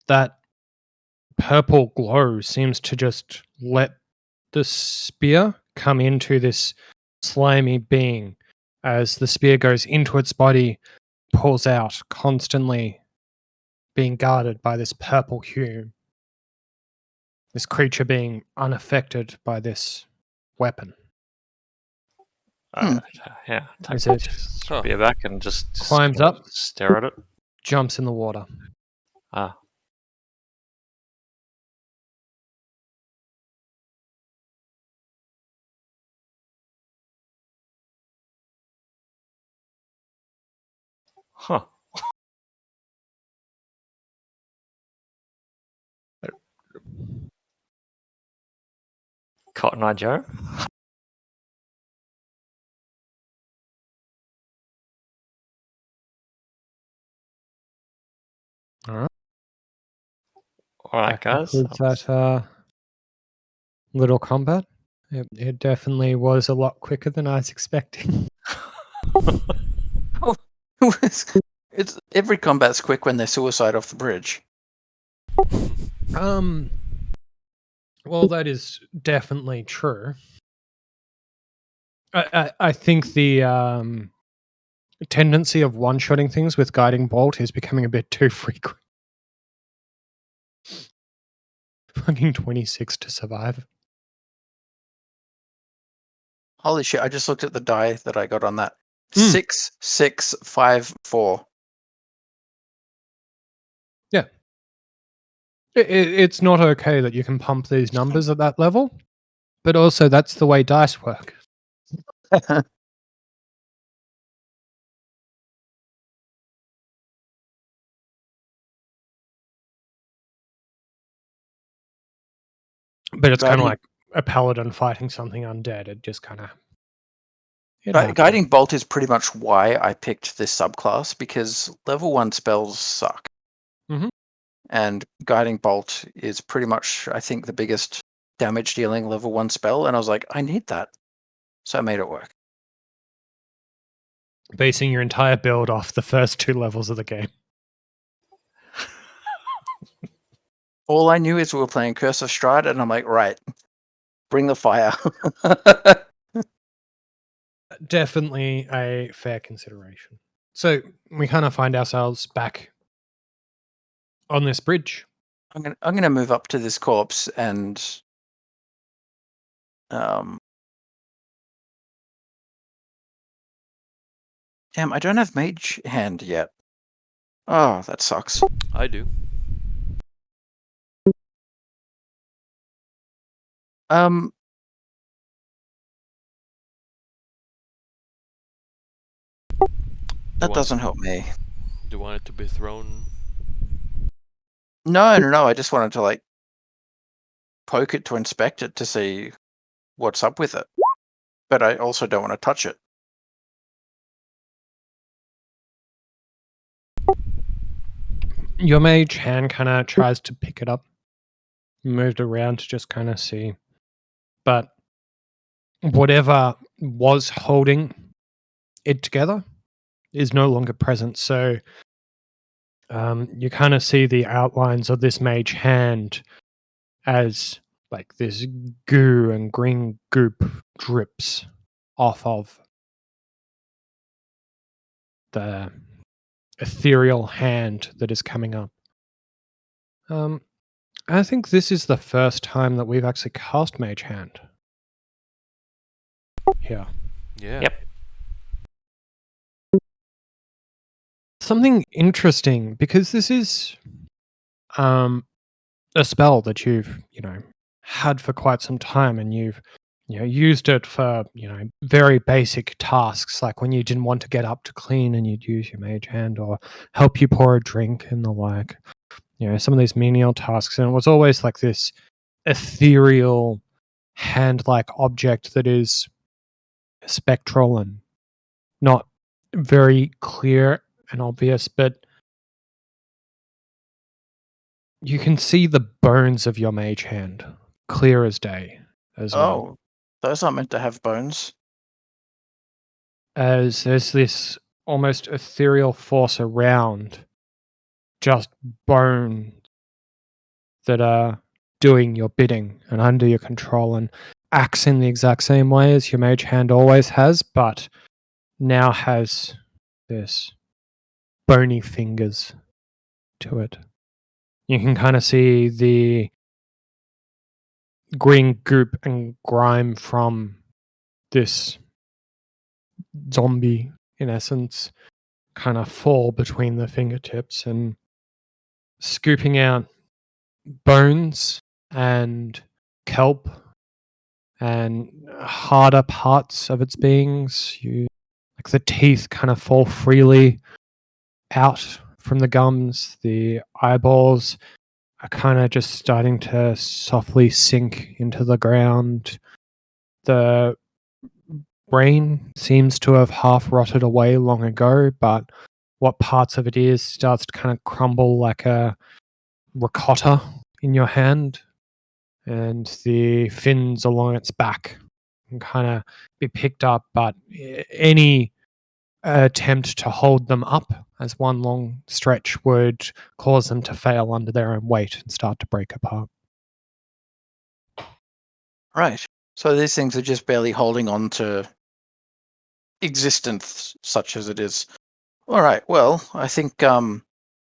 that purple glow seems to just let the spear come into this slimy being as the spear goes into its body, pulls out, constantly being guarded by this purple hue. This creature being unaffected by this weapon. Yeah, take As my it spear back and just climbs up, stare at it. jumps in the water. Ah. Huh. Cotton Eye Joe? Alright. Alright, guys. Concludes that little combat. It definitely was a lot quicker than I was expecting. It's every combat's quick when they suicide off the bridge. Well, that is definitely true. I think the tendency of one-shotting things with guiding bolt is becoming a bit too frequent. Fucking 26 to survive. Holy shit! I just looked at the die that I got on that. 6, 6, 5, 4. Yeah. It's not okay that you can pump these numbers at that level, but also that's the way dice work. But it's kind of like a paladin fighting something undead. It just kind of... Guiding bolt is pretty much why I picked this subclass, because level 1 spells suck. Mhm. And guiding bolt is pretty much, I think, the biggest damage dealing level 1 spell, and I was like, I need that. So I made it work. Basing your entire build off the first 2 levels of the game. All I knew is we were playing Curse of Strahd, and I'm like, right, bring the fire. Definitely a fair consideration. So we kind of find ourselves back on this bridge. I'm gonna move up to this corpse and damn, I don't have mage hand yet. Oh, that sucks. I do. That doesn't help me. Do you want it to be thrown? No. I just wanted to like poke it to inspect it to see what's up with it. But I also don't want to touch it. Your mage hand kind of tries to pick it up, moved around to just kind of see. But whatever was holding it together is no longer present. So you kind of see the outlines of this mage hand as like this goo and green goop drips off of the ethereal hand that is coming up. I think this is the first time that we've actually cast Mage Hand. Here. Yeah. Yep. Something interesting, because this is a spell that you've, had for quite some time, and you've used it for, very basic tasks, like when you didn't want to get up to clean and you'd use your mage hand, or help you pour a drink and the like. Some of these menial tasks, and it was always like this ethereal hand-like object that is spectral and not very clear and obvious, but you can see the bones of your mage hand clear as day as well. Oh, those aren't meant to have bones. As there's this almost ethereal force around, just bone that are doing your bidding and under your control and acts in the exact same way as your mage hand always has, but now has this bony fingers to it. You can kind of see the green goop and grime from this zombie, in essence, kind of fall between the fingertips and scooping out bones and kelp and harder parts of its beings. Like the teeth kind of fall freely out from the gums. The eyeballs are kind of just starting to softly sink into the ground. The brain seems to have half rotted away long ago, but what parts of it is starts to kind of crumble like a ricotta in your hand. And the fins along its back can kind of be picked up, but any attempt to hold them up as one long stretch would cause them to fail under their own weight and start to break apart. Right. So these things are just barely holding on to existence, such as it is. All right. Well, I think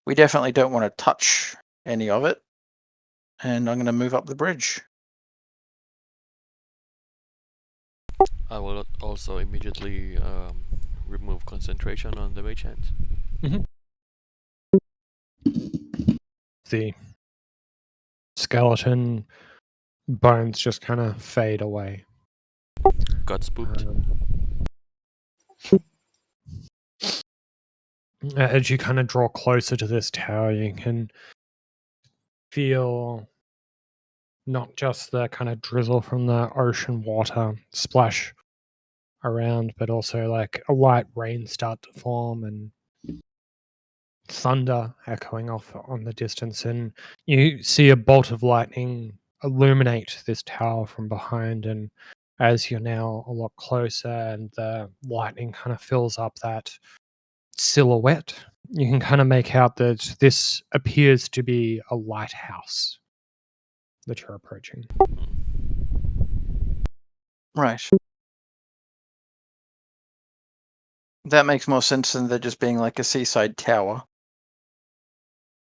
we definitely don't want to touch any of it, and I'm going to move up the bridge. I will also immediately remove concentration on the mage hand. The skeleton bones just kind of fade away. Got spooked. As you kind of draw closer to this tower, you can feel not just the kind of drizzle from the ocean water splash around, but also like a light rain start to form and thunder echoing off on the distance. And you see a bolt of lightning illuminate this tower from behind. And as you're now a lot closer and the lightning kind of fills up that silhouette, you can kind of make out that this appears to be a lighthouse that you're approaching. Right. That makes more sense than there just being like a seaside tower.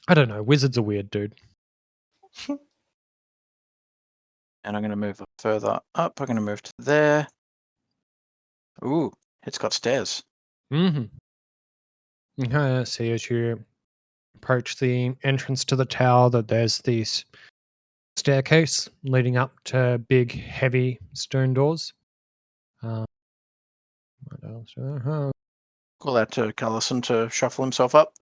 I don't know. Wizards are weird, dude. And I'm going to move further up. I'm going to move to there. Ooh, it's got stairs. Mm-hmm. See, as you approach the entrance to the tower, that there's this staircase leading up to big, heavy stone doors. What else? Call out to Callison to shuffle himself up.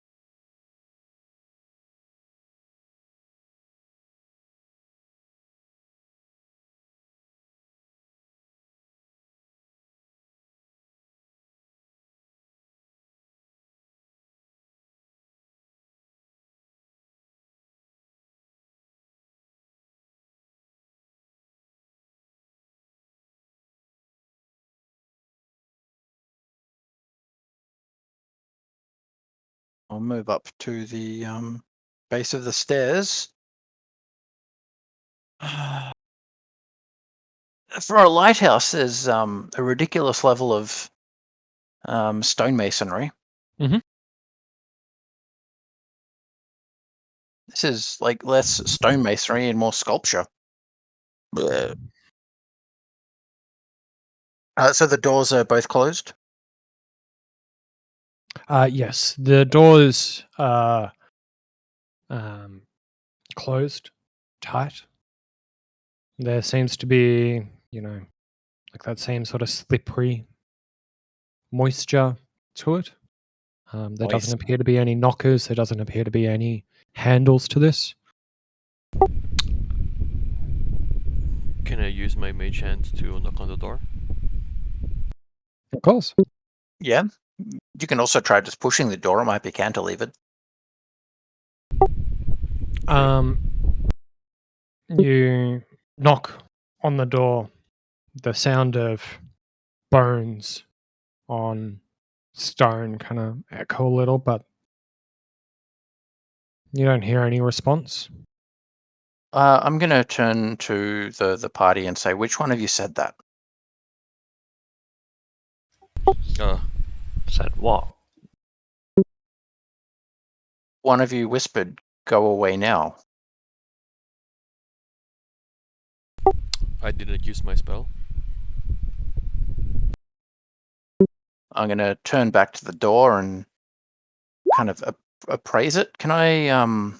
I'll move up to the base of the stairs. For a lighthouse, there's a ridiculous level of stonemasonry. Mhm. This is like less stonemasonry and more sculpture. So the doors are both closed? Yes, the doors are closed tight. There seems to be, like that same sort of slippery moisture to it. There doesn't Moist. appear to be any knockers. There doesn't appear to be any handles to this. Can I use my mage hand to knock on the door? Of course. Yeah. You can also try just pushing the door. It might be cantilevered. You knock on the door. The sound of bones on stone kind of echo a little, but you don't hear any response. I'm going to turn to the party and say, which one of you said that? Said what? One of you whispered, "Go away now." I didn't use my spell. I'm going to turn back to the door and kind of appraise it. Can I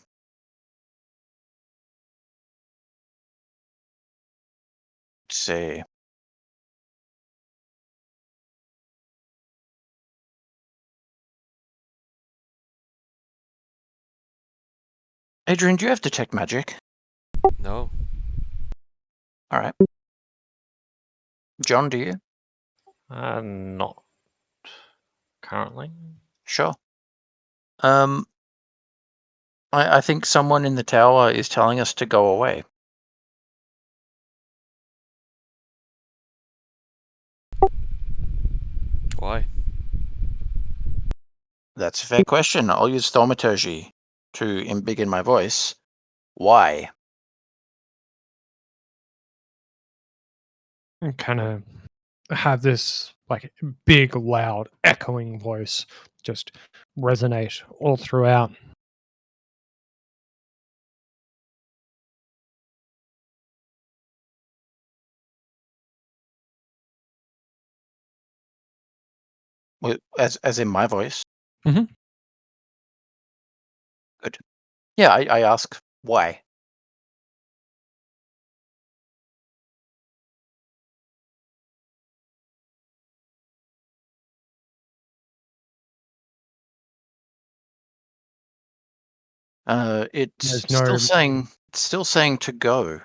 see? Adrian, do you have detect magic? No. All right. John, do you? Not currently. Sure. I think someone in the tower is telling us to go away. Why? That's a fair question. I'll use thaumaturgy to embiggen my voice. Why? And kind of have this like big, loud, echoing voice just resonate all throughout. As in my voice? Mhm. Good. Yeah, I ask why. It's There's no still saying to go.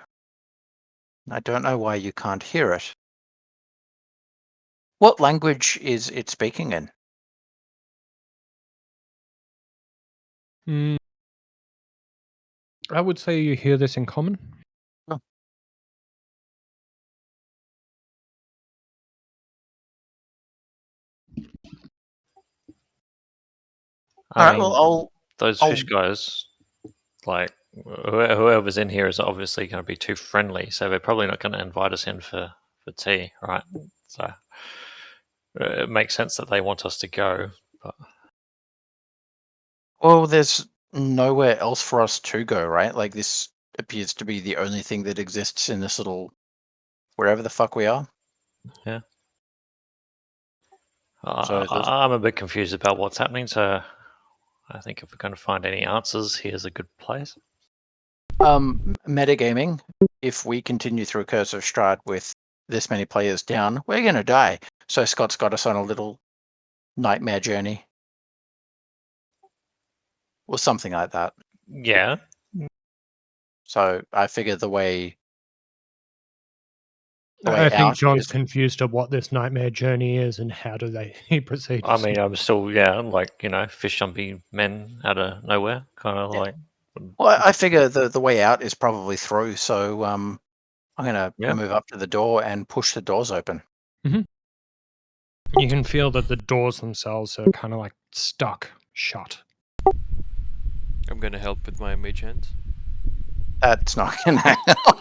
I don't know why you can't hear it. What language is it speaking in? Mm, I would say you hear this in common. Oh. I All right. mean, Well, those I'll fish guys, like whoever's in here, is obviously going to be too friendly, so they're probably not going to invite us in for for tea, right? So it makes sense that they want us to go. But Well, there's nowhere else for us to go, right? Like this appears to be the only thing that exists in this little wherever the fuck we are. yeah, So I'm a bit confused about what's happening. So I think if we're going to find any answers, here's a good place. Metagaming, if we continue through Curse of Strahd with this many players down, we're gonna die. So Scott's got us on a little nightmare journey. Or something like that. Yeah. So I figure the way I think out John's is confused of what this nightmare journey is and how do they proceed. I mean, I'm still, like, fish jumpy men out of nowhere, kind of Yeah. like. well, I figure the way out is probably through, so I'm gonna Yeah. move up to the door and push the doors open. You can feel that the doors themselves are kind of like stuck shut. I'm gonna help with my mage hands. That's not gonna help.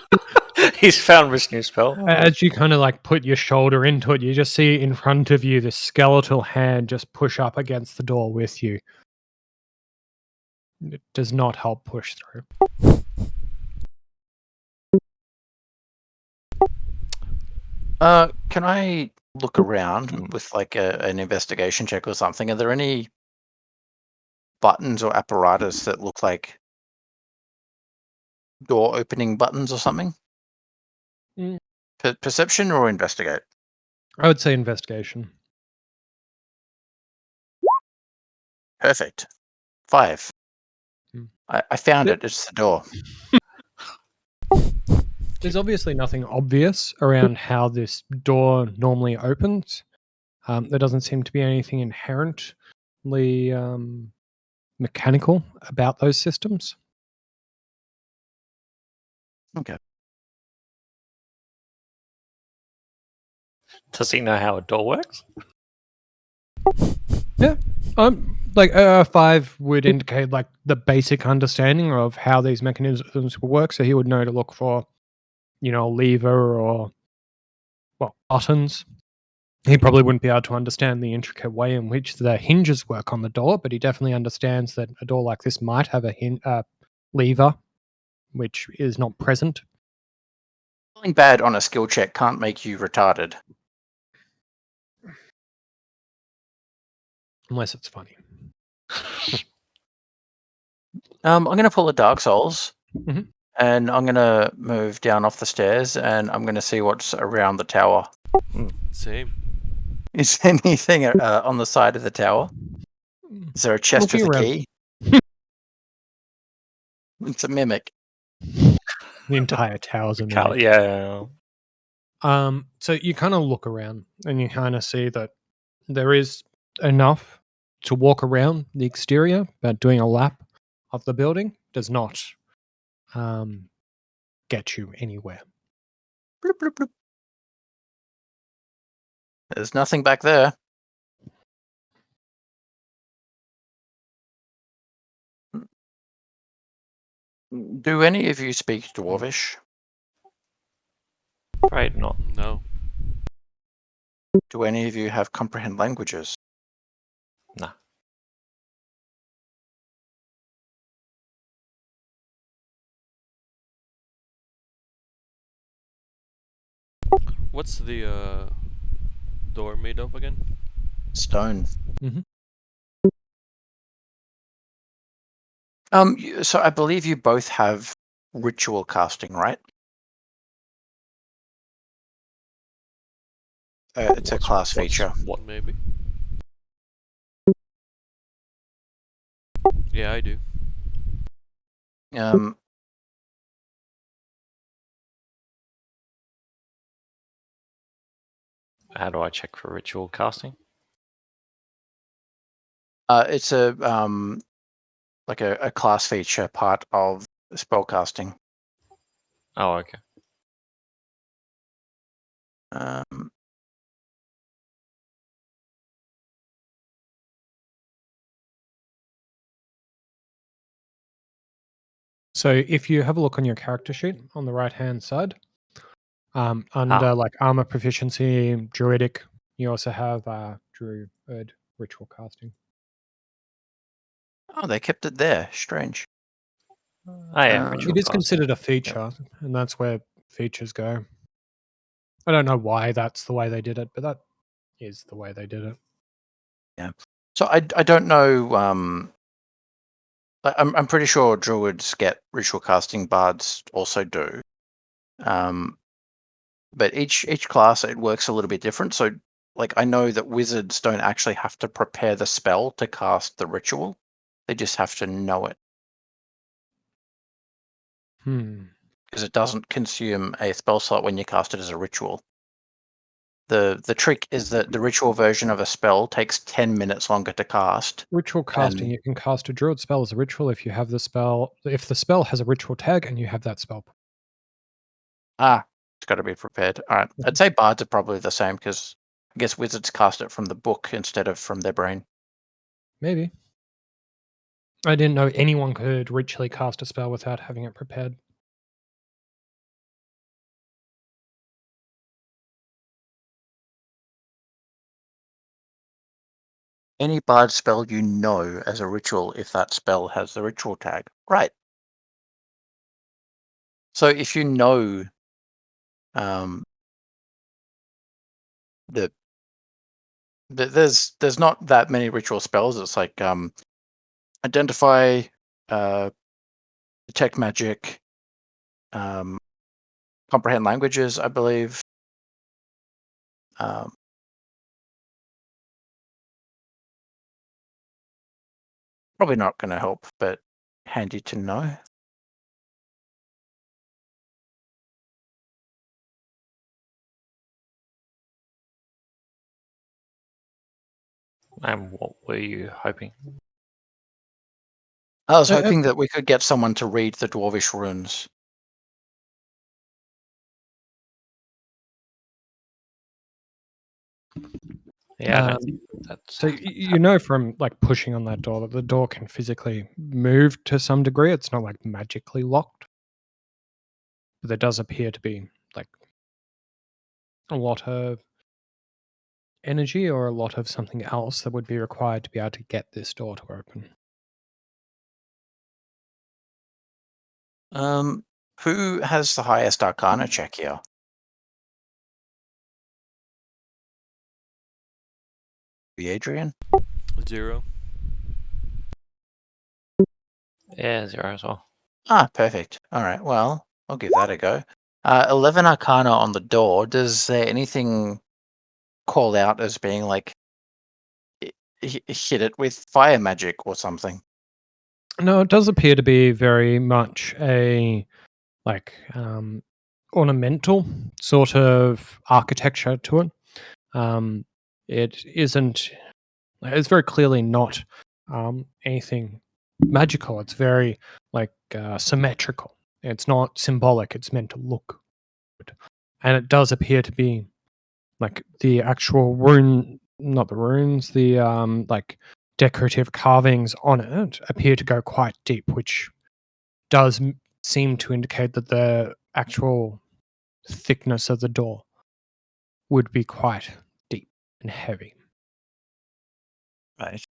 He's found this new spell. As you kind of like put your shoulder into it, you just see in front of you this skeletal hand just push up against the door with you. It does not help push through. Can I look around with like an investigation check or something? Are there any buttons or apparatus that look like door opening buttons or something? Mm. Perception or investigate? I would say investigation. Perfect. 5. Hmm. I found Yep. it. It's the door. There's obviously nothing obvious around how this door normally opens. There doesn't seem to be anything inherently mechanical about those systems. Okay. Does he know how a door works? Like 5 would indicate like the basic understanding of how these mechanisms will work, so he would know to look for, a lever or buttons. He probably wouldn't be able to understand the intricate way in which the hinges work on the door, but he definitely understands that a door like this might have a lever, which is not present. Feeling bad on a skill check can't make you retarded. Unless it's funny. I'm gonna pull a Dark Souls, Mhm. and I'm gonna move down off the stairs, and I'm gonna see what's around the tower. Same. Is anything on the side of the tower? Is there a chest Looking with a around. key? It's a mimic. The entire tower's a mimic. Yeah. So you kind of look around and you kind of see that there is enough to walk around the exterior, but doing a lap of the building does not get you anywhere. Bloop, bloop, bloop. There's nothing back there. Do any of you speak Dwarvish? Right, not. No. Do any of you have comprehend languages? Nah. What's the door made of again? Stone. Mhm. So I believe you both have ritual casting, right? It's a class feature. What? Maybe. Yeah, I do. Um, How do I check for ritual casting? it's a like a class feature part of spellcasting. Oh, okay. Um, So if you have a look on your character sheet on the right hand side, Under like armor proficiency, druidic, you also have druid ritual casting. Oh, they kept it there. Strange. It is considered a feature, and that's where features go. I don't know why that's the way they did it, but that is the way they did it. Yeah. So I don't know. I'm pretty sure druids get ritual casting. Bards also do. But each class it works a little bit different. So like I know that wizards don't actually have to prepare the spell to cast the ritual. They just have to know it. Because it doesn't consume a spell slot when you cast it as a ritual. The trick is that the ritual version of a spell takes 10 minutes longer to cast. Ritual casting, you can cast a druid spell as a ritual if you have the spell. If the spell has a ritual tag and you have that spell. It's got to be prepared. All right. I'd say bards are probably the same because I guess wizards cast it from the book instead of from their brain. Maybe. I didn't know anyone could ritually cast a spell without having it prepared. Any bard spell you know as a ritual if that spell has the ritual tag. Right. So if you know there's not that many ritual spells. It's like identify, detect magic, comprehend languages, I believe. Probably not going to help, but handy to know. And what were you hoping? I was hoping that we could get someone to read the Dwarvish runes. Yeah, I don't think that's so you know from like pushing on that door that the door can physically move to some degree. It's not like magically locked, but there does appear to be like a lot of energy or a lot of something else that would be required to be able to get this door to open. Who has the highest Arcana check here? The Adrian? 0. Yeah, 0 as well. Perfect. All right. Well, I'll give that a go. 11 Arcana on the door. Does there anything call out as being like hit it with fire magic or something? No, it does appear to be very much a like ornamental sort of architecture to it. It isn't. It's very clearly not anything magical. It's very like symmetrical. It's not symbolic. It's meant to look good, and it does appear to be like the actual rune, not the runes, the like decorative carvings on it appear to go quite deep, which does seem to indicate that the actual thickness of the door would be quite deep and heavy. Right.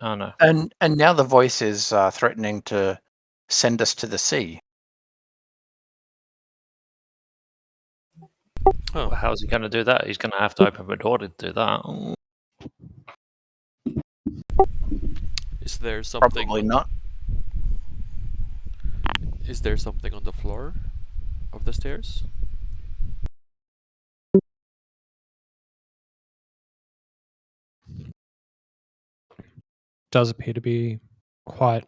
Oh no. And now the voice is threatening to send us to the sea. Well, how's he going to do that? He's going to have to open the door to do that. Is there something? Probably not. Is there something on the floor of the stairs? Does appear to be quite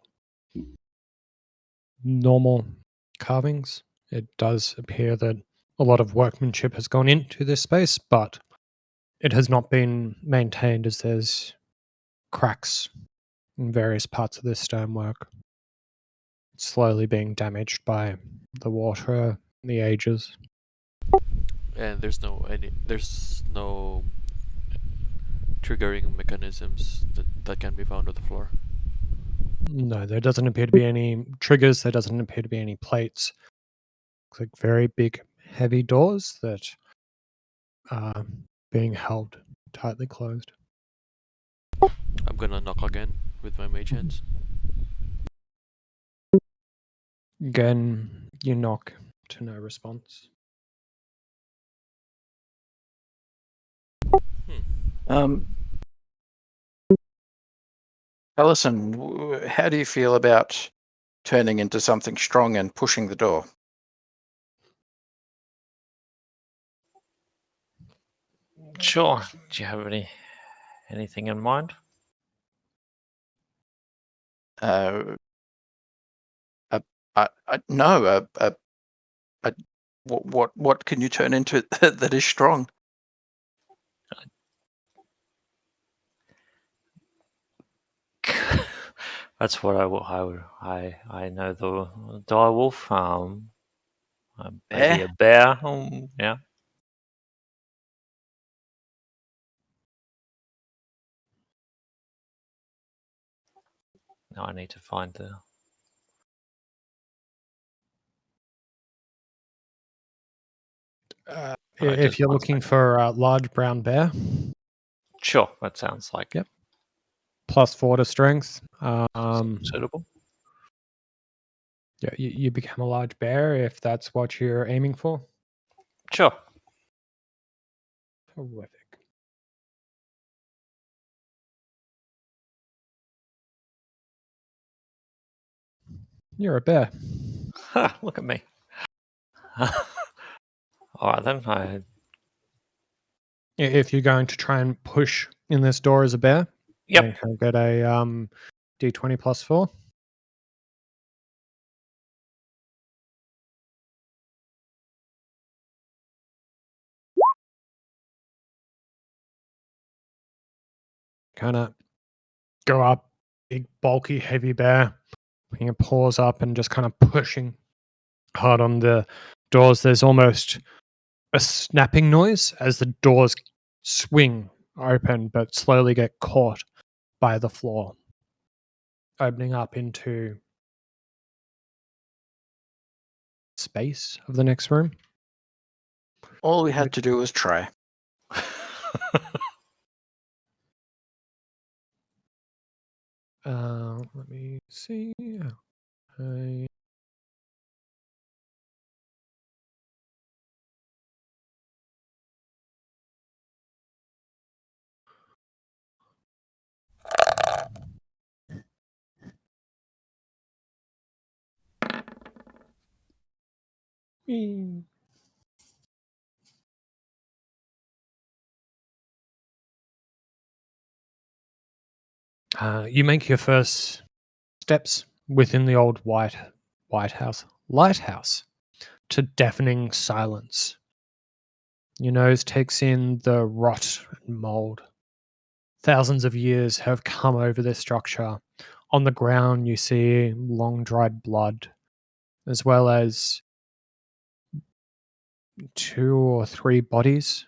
normal carvings. It does appear that a lot of workmanship has gone into this space, but it has not been maintained as there's cracks in various parts of this stonework. It's slowly being damaged by the water, the ages. And there's no triggering mechanisms that can be found on the floor. No, there doesn't appear to be any triggers. There doesn't appear to be any plates. Looks like very big, heavy doors that are being held tightly closed. I'm gonna knock again with my mage hands. Again, you knock to no response. Um, Allison, how do you feel about turning into something strong and pushing the door? Sure. Do you have anything in mind? Uh, no. What can you turn into that is strong? That's what I know the direwolf. Maybe Bear? a bear. Yeah. Now I need to find the. If Just you're one looking second. for a large brown bear, Sure, that sounds like Yep. +4 to strength. suitable. Yeah, you become a large bear if that's what you're aiming for. Sure. Terrific. You're a bear. Ha, look at me. All right then. If you're going to try and push in this door as a bear, Yep. I'll get a d20 +4. Kind of go up, big, bulky, heavy bear, putting your paws up and just kind of pushing hard on the doors. There's almost a snapping noise as the doors swing open, but slowly get caught by the floor, opening up into space of the next room. All we had to do was try. Let me see. I- you make your first steps within the old lighthouse to deafening silence. Your nose takes in the rot and mold. Thousands of years have come over this structure. On the ground, you see long dried blood, as well as 2 or 3 bodies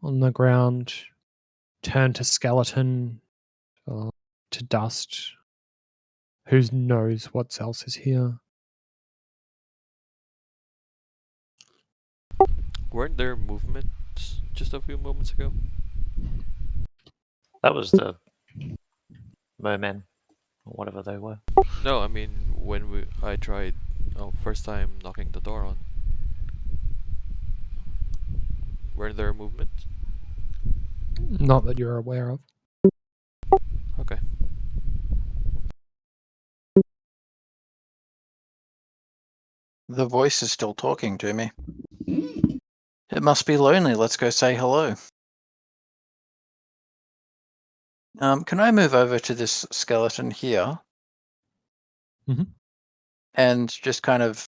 on the ground, turned to skeleton or to dust. Who knows what else is here? Weren't there movements just a few moments ago? That was the mermen, or whatever they were. No, I mean when I tried first time knocking the door on. Weren't there movements? Not that you're aware of. Okay. The voice is still talking to me. It must be lonely. Let's go say hello. Can I move over to this skeleton here Mhm. and just kind of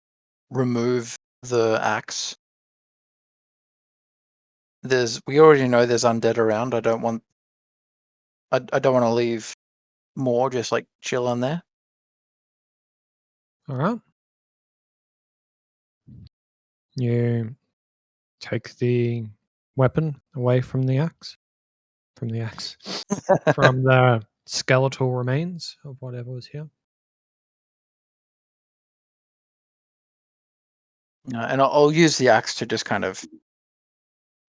remove the axe? We already know there's undead around. I don't want to leave more just like chill in there. All right. You take the weapon away from the axe. From the skeletal remains of whatever was here. And I'll use the axe to just kind of,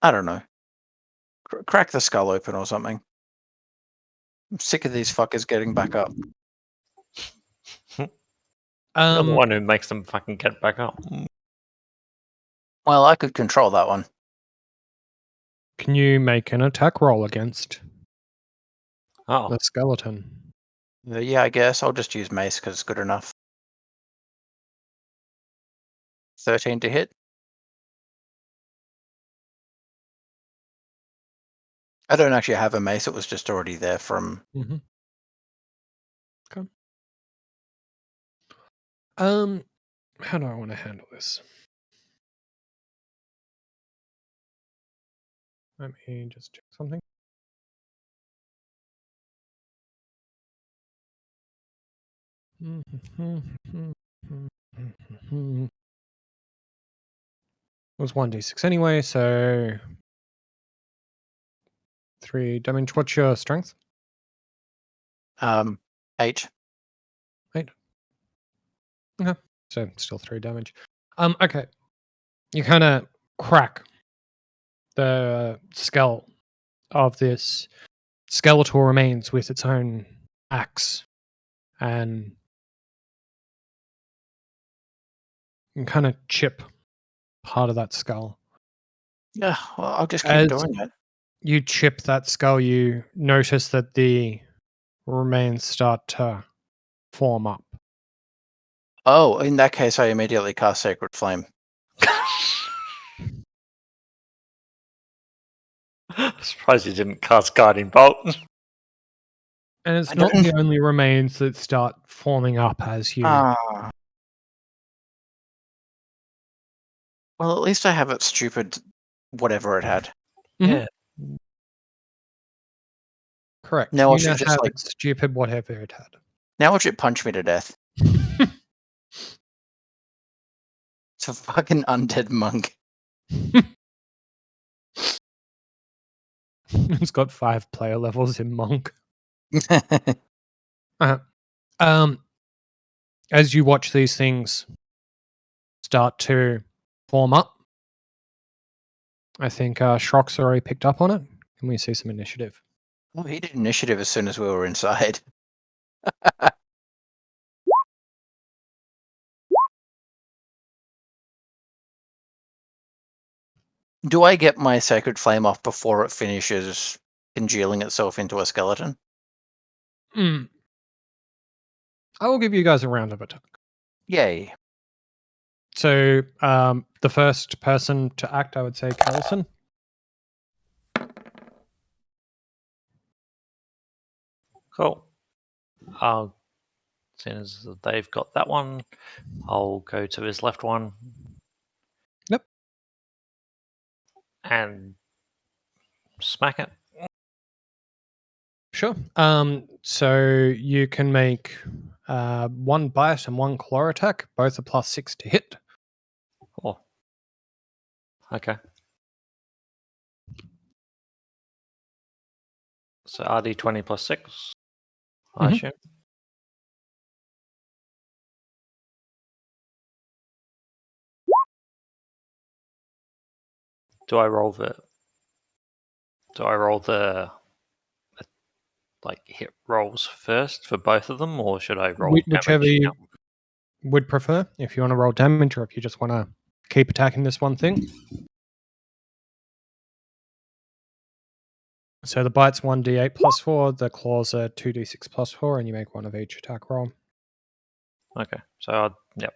I don't know, crack the skull open or something. I'm sick of these fuckers getting back up. You're the one who makes them fucking get back up. Well, I could control that one. Can you make an attack roll against Oh, the skeleton? Yeah, I guess I'll just use mace because it's good enough. 13 to hit. I don't actually have a mace. It was just already there from. Mm-hmm. Okay. How do I want to handle this? Let me just check something. It was 1d6 anyway, so 3 damage. What's your strength? 8. 8. Okay, so still 3 damage. Okay. You kind of crack the skull of this skeletal remains with its own axe, and kind of chip part of that skull. Yeah, well, I'll just keep As doing it. you chip that skull, you notice that the remains start to form up. Oh, in that case, I immediately cast Sacred Flame. surprised you didn't cast Guiding Bolt. And it's I not don't- the only remains that start forming up as you. Ah. Well, at least I have it stupid, whatever it had. Mhm. Yeah. Correct. Now I You now should just have like. it stupid whatever it had. Now it should punch me to death. It's a fucking undead monk. It's got 5 player levels in Monk. As you watch these things start to form up, I think Shrock's already picked up on it. Can we see some initiative? Oh, he did initiative as soon as we were inside. Do I get my Sacred Flame off before it finishes congealing itself into a skeleton? I will give you guys a round of attack. Yay. So the first person to act, I would say, Carlson. Cool. Seeing as they've got that one, I'll go to his left one. Yep. And smack it. Sure. So you can make 1 bite and 1 claw attack. Both are +6 to hit. Oh. Okay. So RD20 plus 6, I Mhm. assume. Do I roll the like hit rolls first for both of them, or should I roll Whichever damage? you would prefer, if you want to roll damage or if you just want to keep attacking this one thing. So the bite's 1d8 plus 4, the claws are 2d6 plus 4, and you make 1 of each attack roll. Okay, so yep.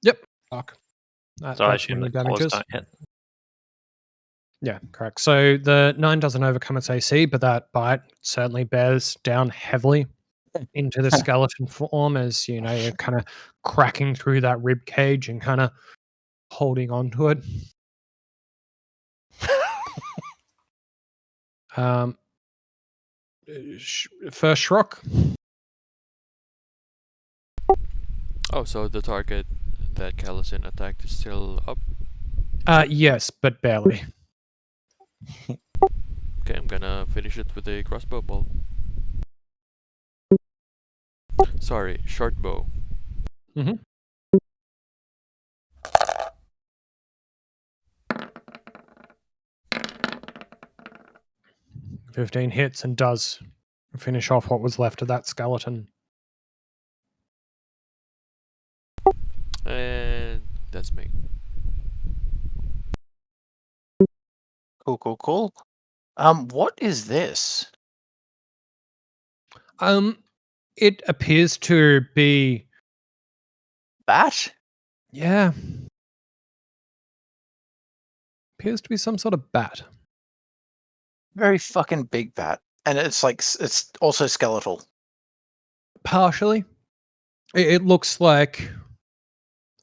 Yep. Fuck. So I That's assume when the your claws damages. don't hit. Yeah, correct. So the 9 doesn't overcome its AC, but that bite certainly bears down heavily into the skeleton form as you know you're kind of cracking through that rib cage and kind of holding onto it. First Shrock. Oh, so the target that Callison attacked is still up? Yes, but barely. Okay, I'm gonna finish it with a crossbow bolt. Sorry, short bow. Mm-hmm. 15 hits and does finish off what was left of that skeleton. And that's me. Cool. What is this? It appears to be, Bat? yeah, appears to be some sort of bat. Very fucking big bat. And it's like, it's also skeletal. Partially. It looks like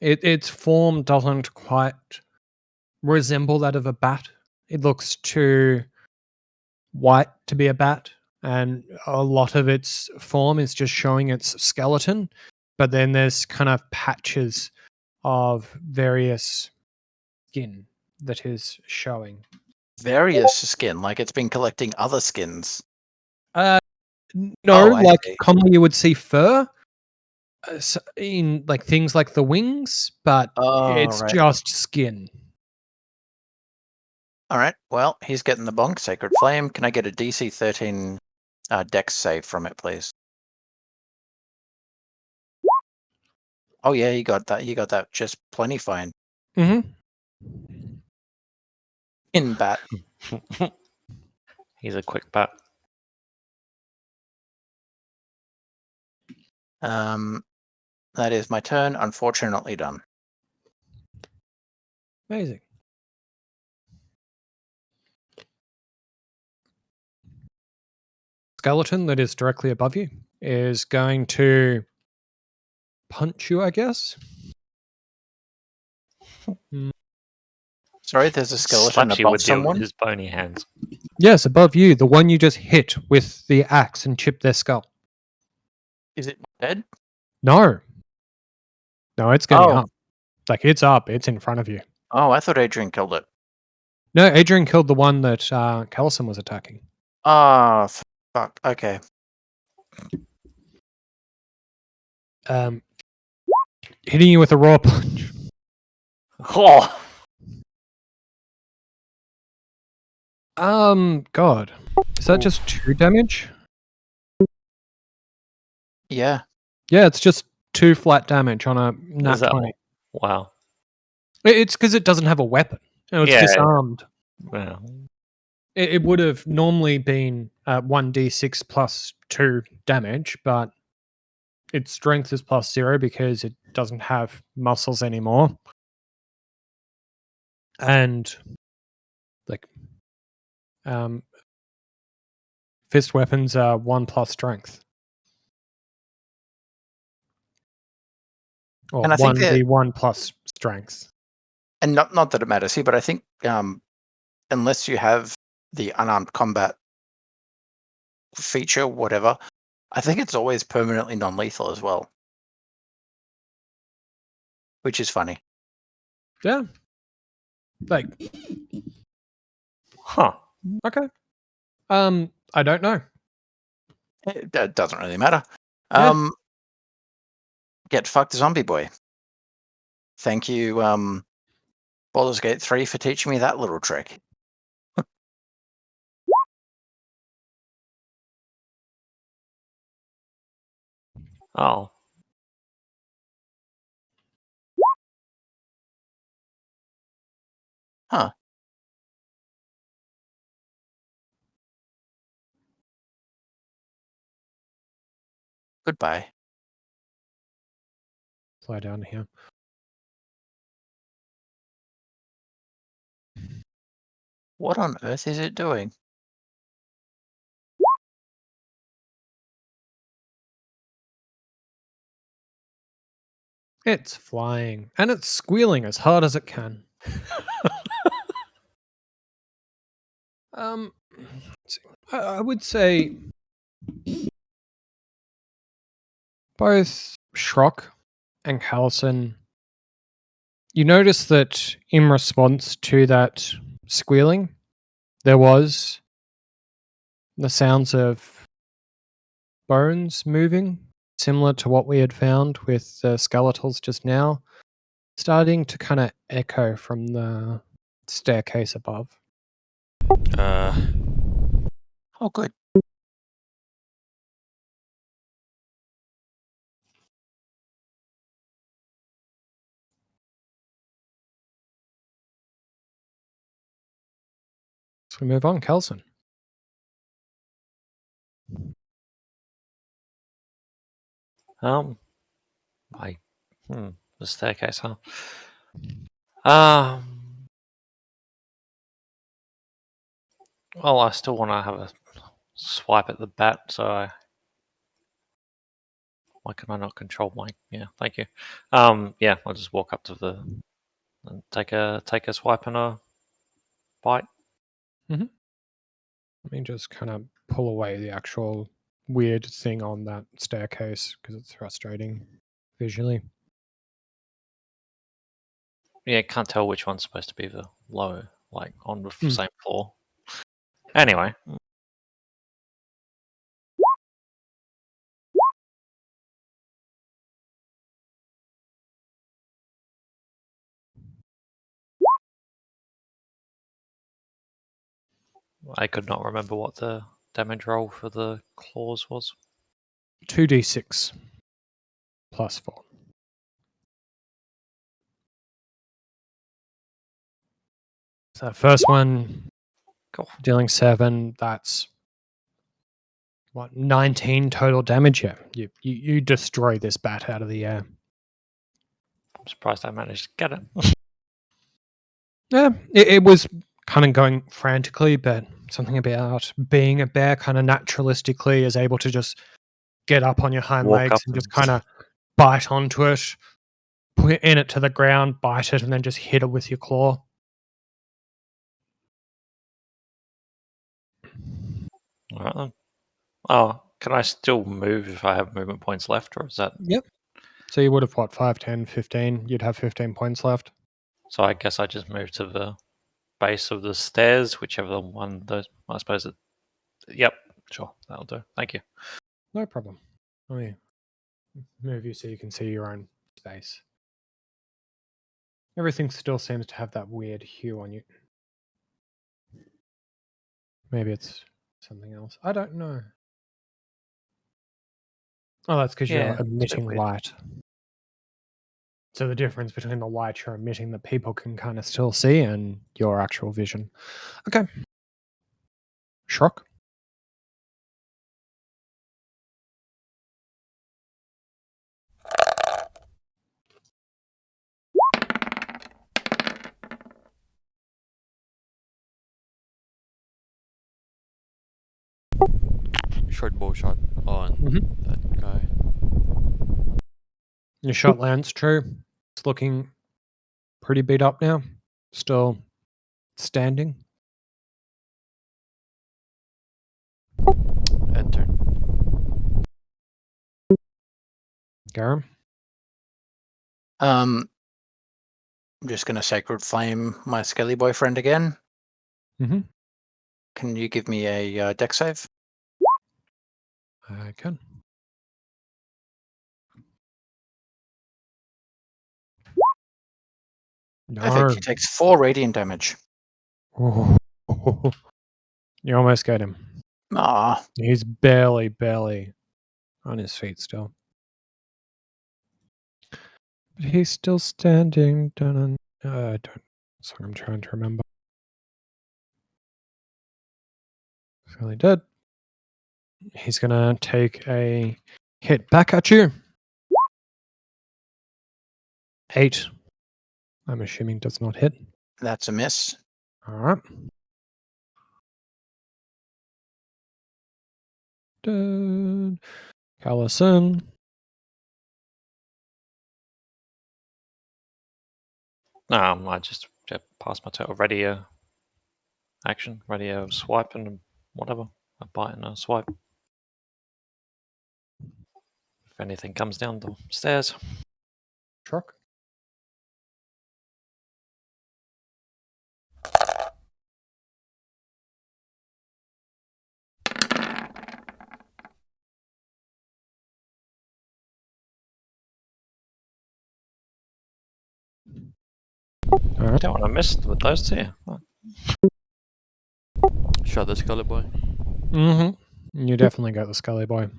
its form doesn't quite resemble that of a bat. It looks too white to be a bat, and a lot of its form is just showing its skeleton. But then there's kind of patches of various skin that is showing. Various skin, like it's been collecting other skins. No, Oh, I like see. commonly you would see fur in like things like the wings, but Oh, it's right. just skin. All right. Well, he's getting the bonk. Sacred Flame. Can I get a DC 13 Dex save from it, please? Oh yeah, you got that. You got that. Just plenty fine. Mm-hmm. In bat. He's a quick bat. That is my turn. Unfortunately done. Amazing. Skeleton that is directly above you is going to punch you, I guess. Sorry, there's a skeleton Slaps you above with someone. his bony hands. Yes, above you, the one you just hit with the axe and chipped their skull. Is it dead? No. No, it's getting Oh. up. Like, it's up. It's in front of you. Oh, I thought Adrian killed it. No, Adrian killed the one that Callison was attacking. Ah, fuck. Okay. Hitting you with a raw punch. Oh, God. Is that just 2 damage? Yeah. Yeah, it's just 2 flat damage on a nat Is that- 20. wow. It's because it doesn't have a weapon. It's Yeah. disarmed. Wow. It would have normally been 1d6 plus 2 damage, but its strength is plus 0 because it doesn't have muscles anymore. And like fist weapons are 1 plus strength. Or And I think that, 1d1 plus strength. and not that it matters here, but I think unless you have the unarmed combat feature, whatever, I think it's always permanently non-lethal as well, which is funny. Yeah. Like, Huh. okay. I don't know. It doesn't really matter. Yeah. Get fucked, zombie boy. Thank you, Baldur's Gate 3 for teaching me that little trick. Oh. Huh. Goodbye. Slide down here. What on earth is it doing? It's flying. And it's squealing as hard as it can. Let's see. I would say both Schrock and Callison, you notice that in response to that squealing, there was the sounds of bones moving, similar to what we had found with the skeletals just now, starting to kind of echo from the staircase above. Oh, good. So we move on, Kelson. I the staircase, huh? Um, well, I still want to have a swipe at the bat, so why can I not control my? Yeah, thank you. Yeah, I'll just walk up to the and take a swipe and a bite. Let me just kind of pull away the actual weird thing on that staircase because it's frustrating visually. Yeah, can't tell which one's supposed to be the low, like on the Mm. same floor. Anyway, I could not remember what the damage roll for the claws was. 2d6 plus 4. So first one, Cool. dealing 7, that's what, 19 total damage? Yeah, you destroy this bat out of the air. I'm surprised I managed to get it. Yeah, it was kind of going frantically, but something about being a bear kind of naturalistically is able to just get up on your hind Walk legs up and just and kind of bite onto it, put it to the ground, bite it, and then just hit it with your claw. All right then. Oh, can I still move if I have movement points left, or is that? Yep. So you would have, what, 5, 10, 15? You'd have 15 points left. So I guess I just move to the base of the stairs, whichever one. Those, I suppose it. Yep, sure, that'll do. Thank you. No problem. Let me move you so you can see your own space. Everything still seems to have that weird hue on you. Maybe it's something else. I don't know. Oh, that's because you're Yeah, it's a bit emitting weird. light. So the difference between the light you're emitting that people can kind of still see and your actual vision. Okay. Shock. Short bow shot on that guy. Your shot lands true. It's looking pretty beat up now. Still standing. Enter. Garum. I'm just gonna sacred flame my skelly boyfriend again. Mm-hmm. Can you give me a deck save? I can. Perfect. No. He takes 4 radiant damage. Oh. You almost got him. Ah, He's barely on his feet still. But he's still standing. Don't. Sorry, I'm trying to remember. Really dead. He's gonna take a hit back at you. 8. I'm assuming does not hit. that's a miss. All right. Dead. Callison. I just pass my turn. Ready a action, ready a swipe and whatever. A bite and a swipe. If anything comes down the stairs. Truck. All right. Don't want to miss with those two. Shot the Scully boy. Mm-hmm. You definitely got the Scully boy.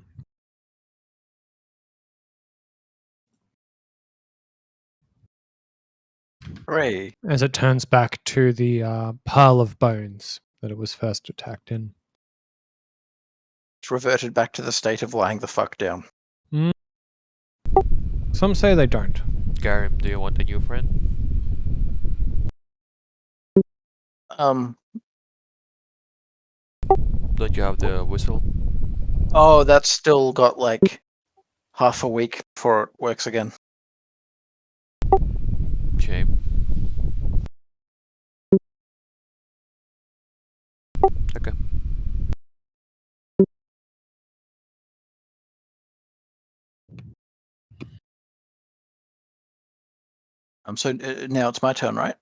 Hooray. As it turns back to the pile of bones that it was first attacked in. It's reverted back to the state of lying the fuck down. Some say they don't. Garim, do you want a new friend? Don't you have the whistle? Oh, that's still got like half a week before it works again. Shame. Okay. So now it's my turn, right?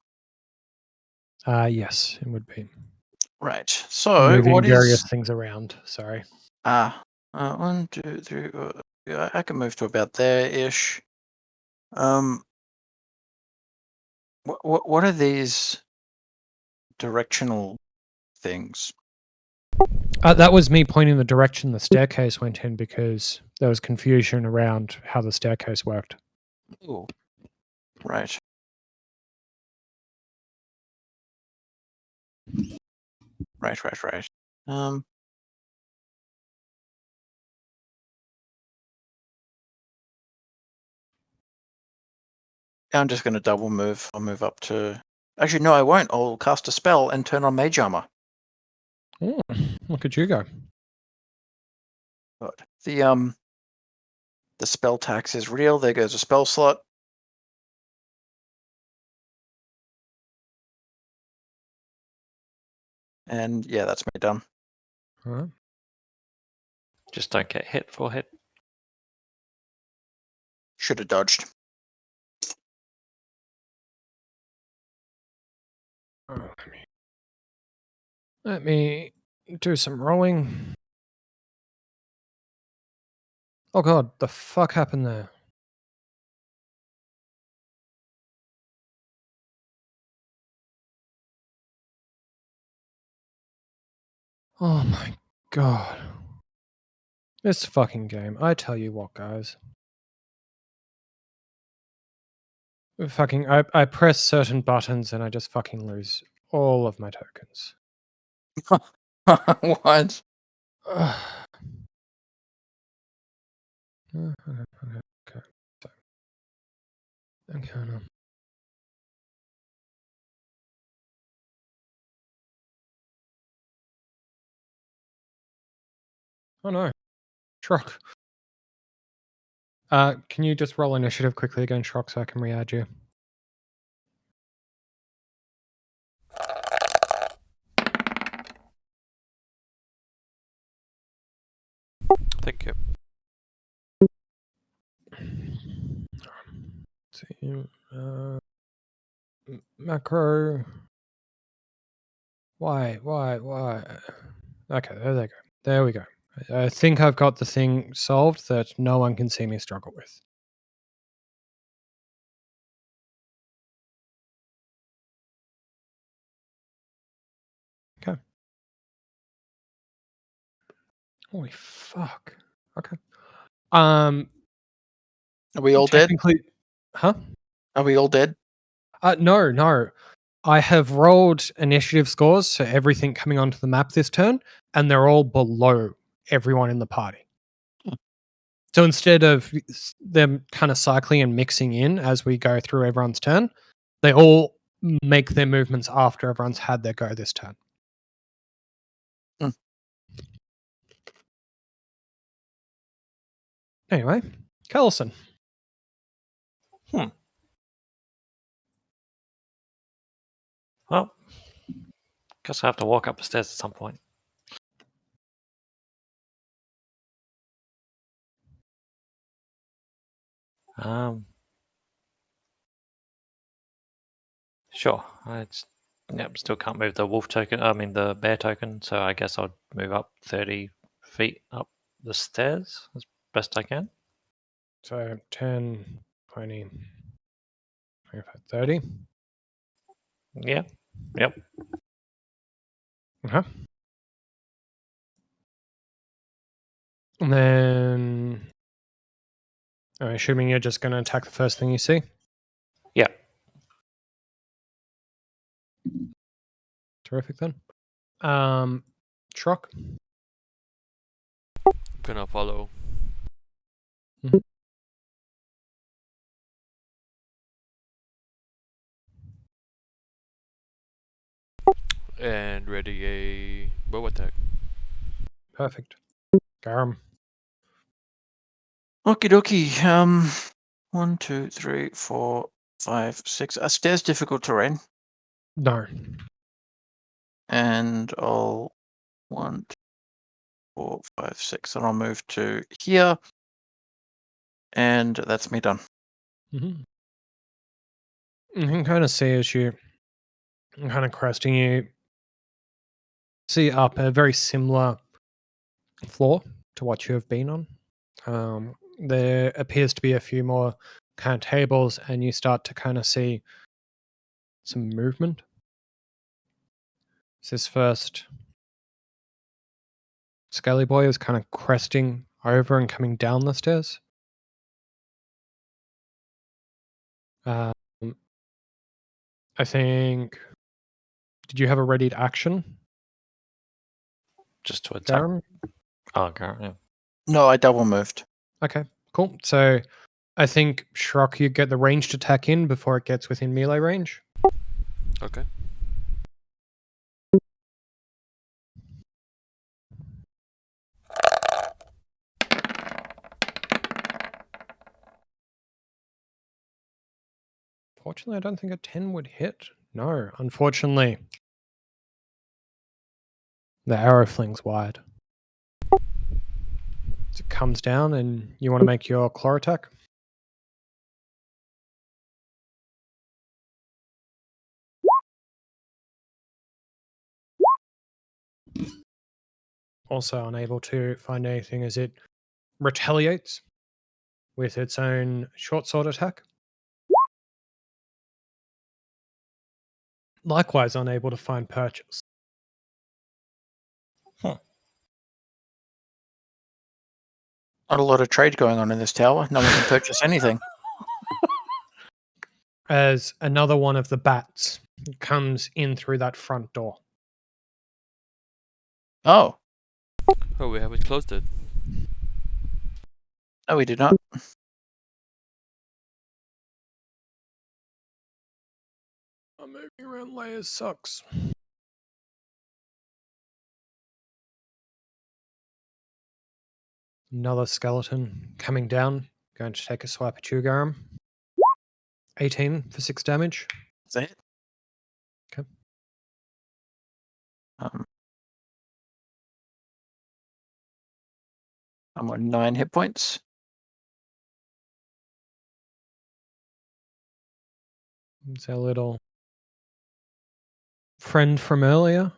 Yes, it would be. Right. So Moving what various is things around. Sorry. 1, 2, 3? Yeah, I can move to about there-ish. What are these directional things? That was me pointing the direction the staircase went in because there was confusion around how the staircase worked. Ooh. Right. Right. I'm just going to double move. I'll move up to... Actually, no, I won't. I'll cast a spell and turn on Mage Armor. Oh, look at you go. Good. The spell tax is real. There goes a spell slot. And yeah, that's me done. All right. Just don't get hit for hit. Should have dodged. Oh, let me do some rolling. Oh god, the fuck happened there? Oh my god. This fucking game. I tell you what, guys. Fucking, I press certain buttons and I just fucking lose all of my tokens. What? Ugh. Okay. Okay, no. Oh no. Shrock. Can you just roll initiative quickly again, Shrock, so I can re-add you? Thank you. See, macro. Why? Okay, there they go. There we go. I think I've got the thing solved that no one can see me struggle with. Okay. Holy fuck. Okay. Are we all dead? Technically, huh? Are we all dead? No. I have rolled initiative scores, so everything coming onto the map this turn, and they're all below everyone in the party. Hmm. So instead of them kind of cycling and mixing in as we go through everyone's turn, they all make their movements after everyone's had their go this turn. Hmm. Anyway, Carlson. Well, guess I have to walk up the stairs at some point. Sure. Still can't move the wolf token. I mean the bear token. So I guess I'll move up 30 feet up the stairs as best I can. So 10, 20, 25, 30. Yeah. Yep. Okay. And then, I'm assuming you're just going to attack the first thing you see. Yeah. Terrific then. Truck. Gonna follow. Mhm. And ready a bow attack. Perfect. Garum. Okie dokie. 1, 2, 3, 4, 5, 6. Stairs difficult terrain, No. and I'll 1, 2, 4, 5, 6, and I'll move to here, and that's me done. Mm-hmm. You can kind of see as you kind of cresting, you see up a very similar floor to what you have been on. There appears to be a few more kind of tables, and you start to kind of see some movement. This first Scaly Boy is kind of cresting over and coming down the stairs. Um, I think. Did you have a readied action, Just to attack. Garum? Oh, Garum. Yeah. No, I double moved. Okay, cool. So I think Shrock, you get the ranged attack in before it gets within melee range. Okay. Fortunately, I don't think a 10 would hit. No, unfortunately. The arrow flings wide. It comes down, and you want to make your claw attack. Also unable to find anything as it retaliates with its own short sword attack. Likewise unable to find purchase. Not a lot of trade going on in this tower. No one can purchase anything. As another one of the bats comes in through that front door. Oh, Oh, we haven't closed it. no, we did not. Moving around layers sucks. Another skeleton coming down. Going to take a swipe at you, Garum. 18 for 6 damage. Is that it? Okay. I'm on 9 hit points. It's our little friend from earlier.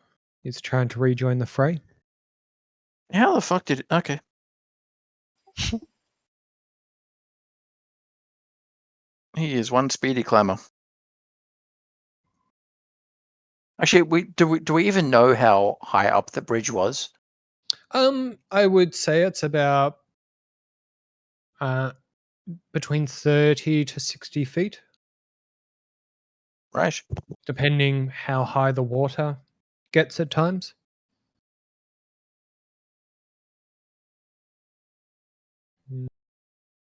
He's trying to rejoin the fray. How the fuck did it? Okay. He is one speedy climber. Actually, do we even know how high up the bridge was? I would say it's about between 30 to 60 feet, Right. depending how high the water gets at times.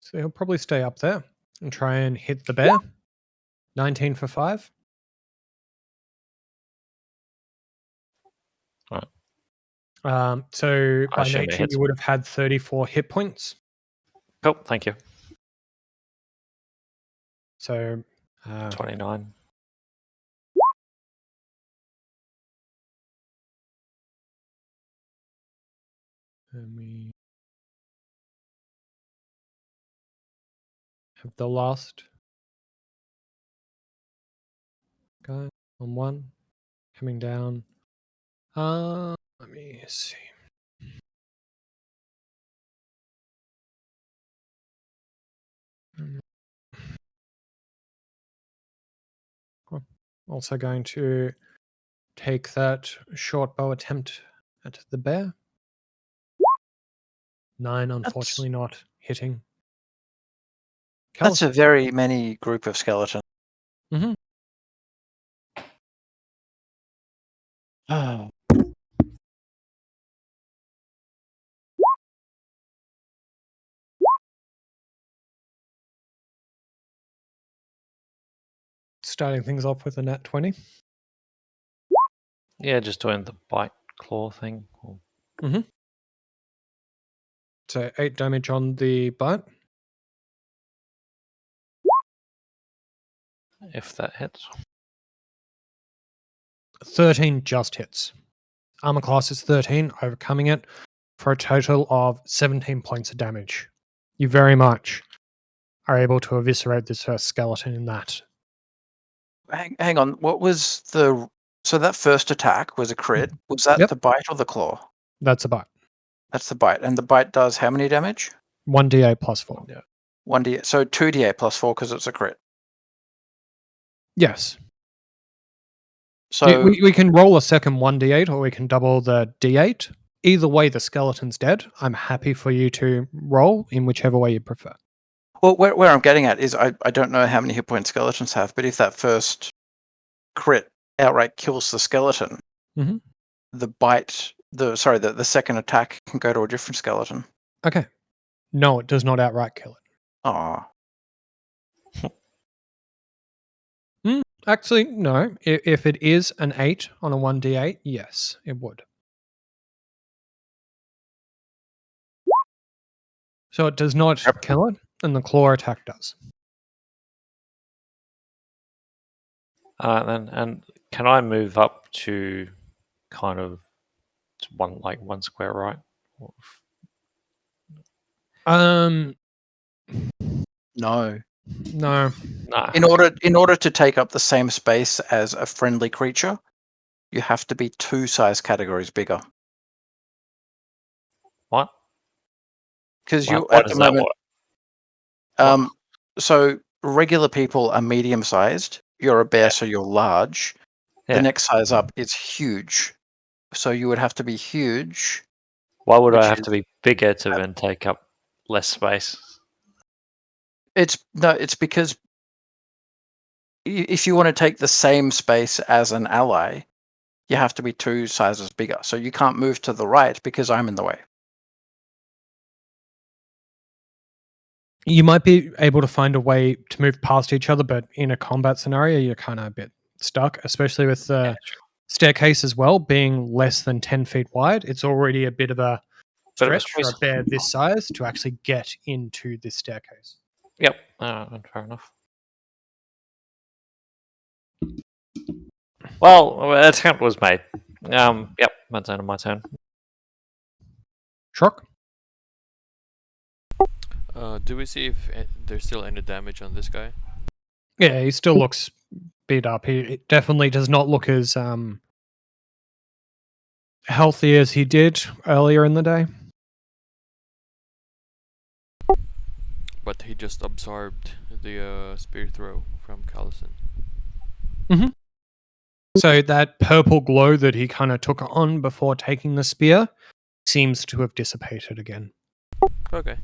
So he'll probably stay up there and try and hit the bear. 19 for 5. So I by assume it nature, hits. you would have had 34 hit points. Cool. Thank you. So 29. let me have the last guy on one coming down. Let me see. Also going to take that short bow attempt at the bear. 9, unfortunately, not hitting. That's a Callison. very many group of skeletons. Mhm. Oh. Starting things off with a nat 20. Yeah, just doing the bite claw thing. So 8 damage on the bite. If that hits. 13 just hits. Armor class is 13, overcoming it for a total of 17 points of damage. You very much are able to eviscerate this first skeleton in that. Hang on. What was the... So that first attack was a crit. Was that Yep. the bite or the claw? That's a bite. That's the bite. And the bite does how many damage? 1d8 plus 4. Yeah. 1d8. So 2d8 plus 4 because it's a crit. Yes. So We can roll a second 1d8 or we can double the d8. Either way, the skeleton's dead. I'm happy for you to roll in whichever way you prefer. well, where I'm getting at is I don't know how many hit points skeletons have, but if that first crit outright kills the skeleton, Mhm. the bite, the second attack can go to a different skeleton. Okay. No, it does not outright kill it. Oh, Actually, no. If it is an 8 on a 1d8, yes, it would. So it does not Yep. kill it, and the claw attack does. And can I move up to kind of one square right? Um, no. no. Nah. In order to take up the same space as a friendly creature, you have to be 2 size categories bigger. What? Because you Why at the does that moment, work? so regular people are medium sized. You're a bear, Yeah. so you're large. The Yeah. next size up is huge. So you would have to be huge, Why would I which have is to be bigger to then take up less space? it's because if you want to take the same space as an ally, you have to be 2 sizes bigger. So you can't move to the right because I'm in the way. You might be able to find a way to move past each other, but in a combat scenario, you're kind of a bit stuck, especially with the staircase as well being less than 10 feet wide. It's already a bit of a Bit of a stretch for a squeeze. bear this size to actually get into this staircase. Yep. Fair enough. Well, attempt was made. Yep. That's end of my turn. Shock? Do we see if there's still any damage on this guy? Yeah, he still looks beat up. He definitely does not look as healthy as he did earlier in the day. But he just absorbed the spear throw from Callison. So that purple glow that he kind of took on before taking the spear seems to have dissipated again. Okay.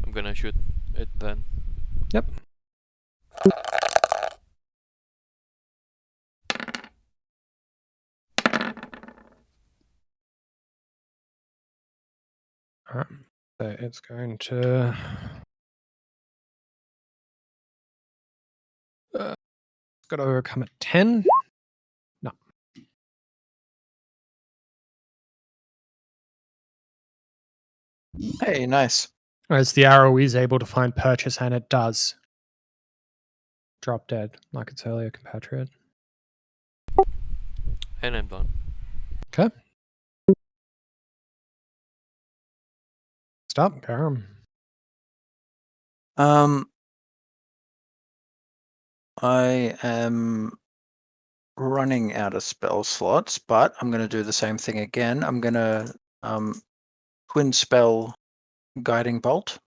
I'm gonna shoot it then. Yep. Alright. So it's going to. It's got to overcome at 10. No. Hey, nice. As the arrow is able to find purchase, and it does drop dead, like its earlier compatriot. And I'm done. Okay. Stop, Garum. I am running out of spell slots, but I'm going to do the same thing again. I'm going to twin spell Guiding Bolt.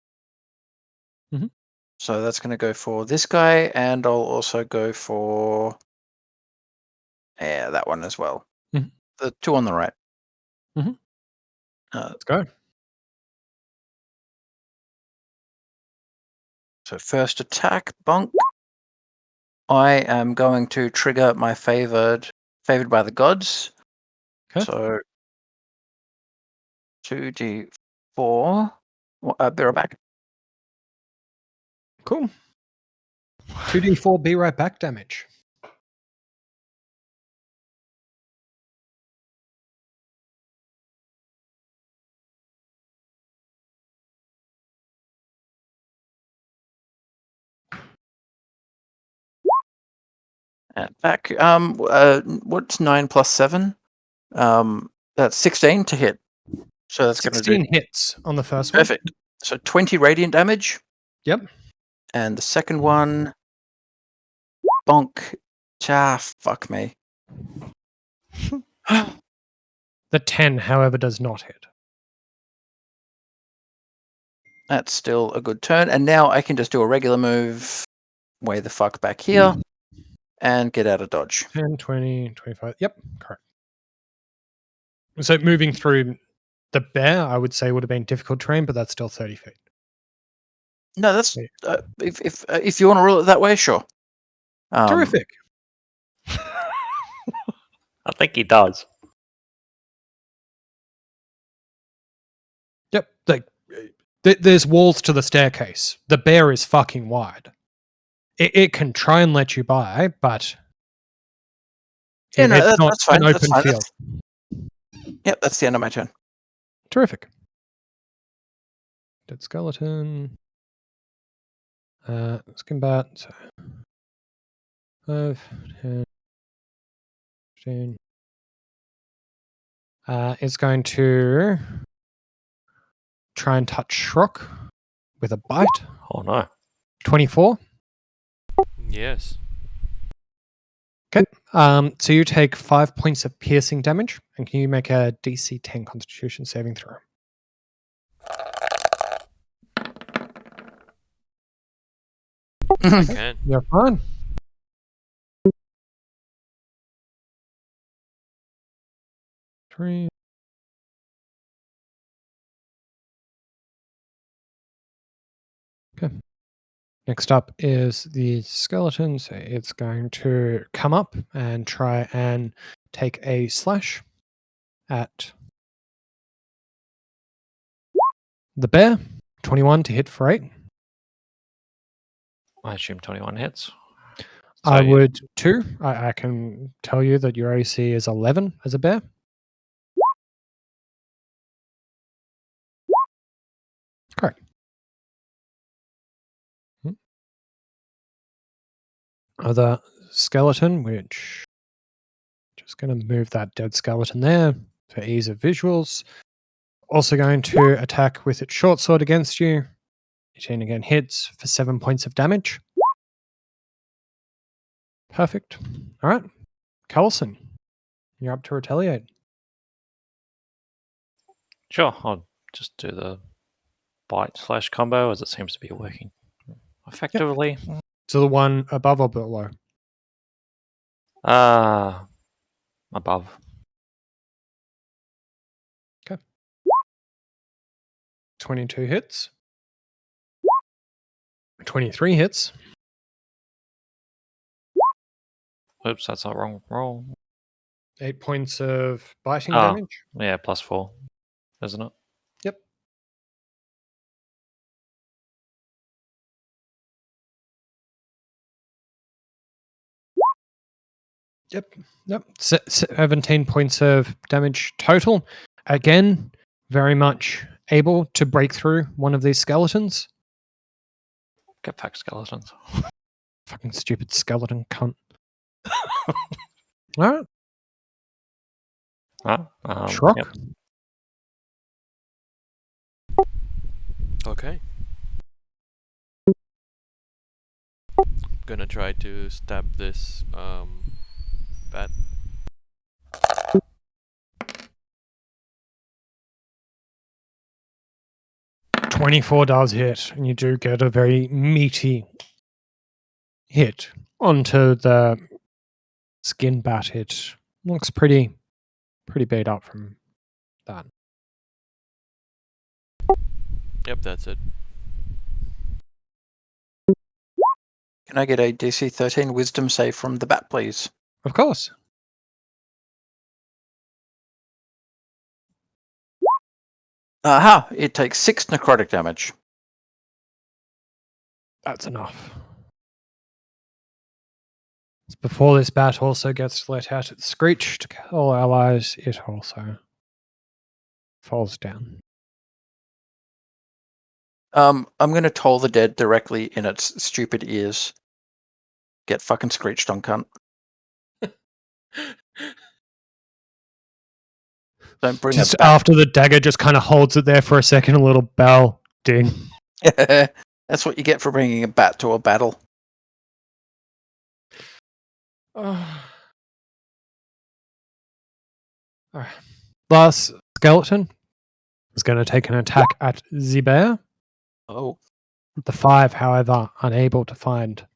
Mhm. So that's going to go for this guy, and I'll also go for Yeah, that one as well. Mhm. The two on the right. Mhm. Let's go. So first attack, bonk. I am going to trigger my favored by the gods. Okay. So 2d4. Be right back. Cool. 2d4 be right back damage. And back. What's 9 plus 7? That's 16 to hit. So that's going to do 16 hits on the first perfect. So 20 radiant damage. Yep. And the second one, bonk. Fuck me. The 10, however, does not hit. That's still a good turn. And now I can just do a regular move, way the fuck back here, and get out of dodge. 10, 20, 25. Yep, correct. So moving through the bear, I would say would have been difficult terrain, but that's still 30 feet. No, that's Yeah. if you want to rule it that way, sure. Terrific. I think he does. Yep. Like, there's walls to the staircase. The bear is fucking wide. It can try and let you by, but Yeah, no, it's not that's fine. an That's open fine. field. Yep, that's the end of my turn. Terrific. Dead skeleton. Let's combat. So 5, 10, 15. It's going to try and touch Shrock with a bite. Oh no. 24. Yes. Okay. So you take 5 points of piercing damage, and can you make a DC 10 Constitution saving throw? I can. You're fine. Three. Okay. Next up is the skeleton. So it's going to come up and try and take a slash at the bear. 21 to hit for 8. I assume 21 hits. I So, would too. I can tell you that your AC is 11 as a bear. Correct. Other skeleton, which just going to move that dead skeleton there for ease of visuals. Also going to attack with its short sword against you. 18 again hits for 7 points of damage. Perfect. All right. Carlson, you're up to retaliate. sure, I'll just do the bite / combo as it seems to be working effectively. So the one above or below? Above. 22 hits. 23 hits. Oops, that's not wrong roll. 8 points of biting Oh. damage. Yeah, +4, isn't it? Yep. Yep. 17 points of damage total. Again, very much able to break through one of these skeletons. Get back, skeletons. Fucking stupid skeleton cunt. All right. Shrock. Yep. Okay. Gonna try to stab this bat. 24 does hit, and you do get a very meaty hit onto the skin battered. Looks pretty beat up from that. Yep, that's it. Can I get a DC 13 Wisdom save from the bat, please? Of course. Aha! It takes 6 necrotic damage. That's enough. Before this bat also gets let out its screech to kill allies, it also falls down. I'm going to toll the dead directly in its stupid ears. Get fucking screeched on, cunt. Don't bring Just a bat. after the dagger just kind of holds it there for a second, a little bell ding. That's what you get for bringing a bat to a battle. Last skeleton is going to take an attack at the bear. Oh. The 5, however, unable to find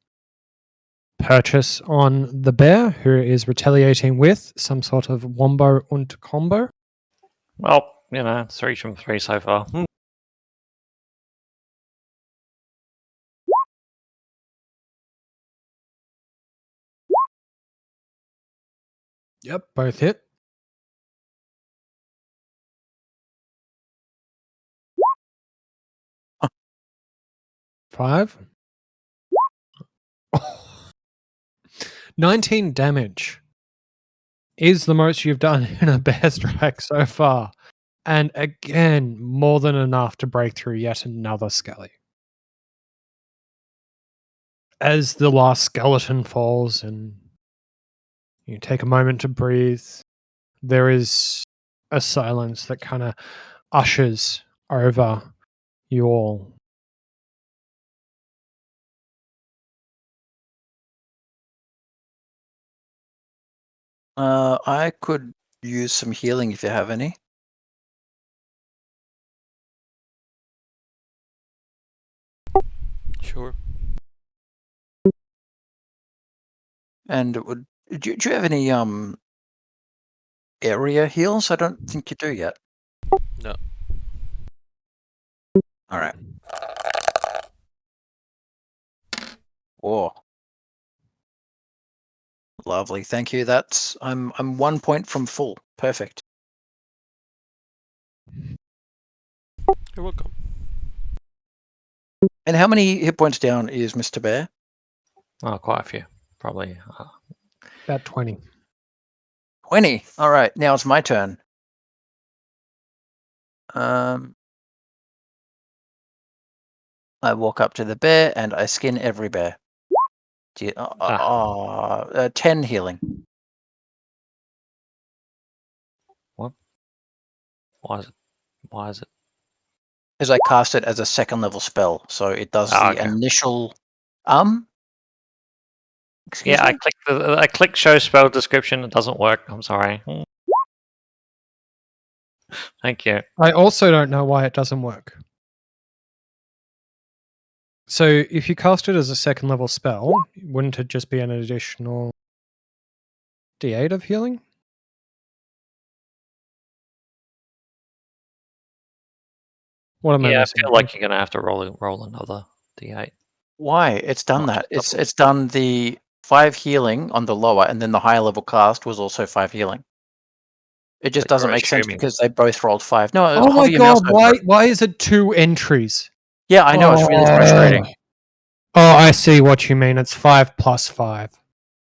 purchase on the bear, who is retaliating with some sort of wombo und combo. Well, 3 from 3 so far. Yep, both hit. Huh. 5. 19 damage is the most you've done in a bear strike so far. And again, more than enough to break through yet another skelly. As the last skeleton falls and you take a moment to breathe, there is a silence that kind of ushers over you all. I could use some healing if you have any. Sure. And do you have any area heals? I don't think you do yet. No. All right. Oh, lovely. Thank you. I'm 1 point from full. Perfect. You're welcome. And how many hit points down is Mr. Bear? Oh, quite a few. Probably. About 20. 20. All right. Now it's my turn. I walk up to the bear and I skin every bear. 10 healing. What? Why is it? Because I cast it as a 2nd level spell, so it does the Okay. initial. Excuse Yeah, me? I clicked show spell description. It doesn't work. I'm sorry. Thank you. I also don't know why it doesn't work. So if you cast it as a 2nd level spell, wouldn't it just be an additional D8 of healing? What am I Yeah, I missing? feel like you're gonna have to roll another d8. Why? It's done Not that. just double. It's done the 5 healing on the lower, and then the higher level cast was also 5 healing. It just But you're doesn't make sense assuming- because they both rolled 5. No, Oh my hover your mouse god, over it. why is it 2 entries? Yeah, I know, it's really frustrating. Oh, I see what you mean. It's 5 plus 5.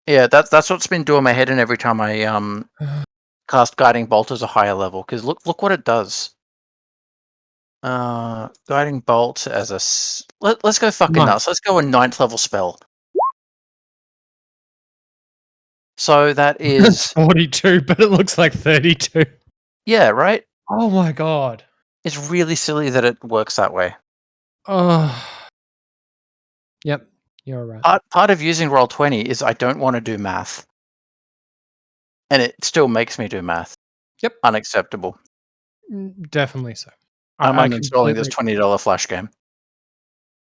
Yeah, that's what's been doing my head in every time I cast Guiding Bolt as a higher level, because look what it does. Guiding Bolt as a... Let's go fucking Nice. nuts. Let's go a 9th level spell. So that It's is... 42, but it looks like 32. Yeah, right? Oh my god. It's really silly that it works that way. Oh. Yep, you're right. Part of using Roll20 is I don't want to do math. And it still makes me do math. Yep. Unacceptable. Definitely so. I'm I uninstalling this completely- $20 flash game.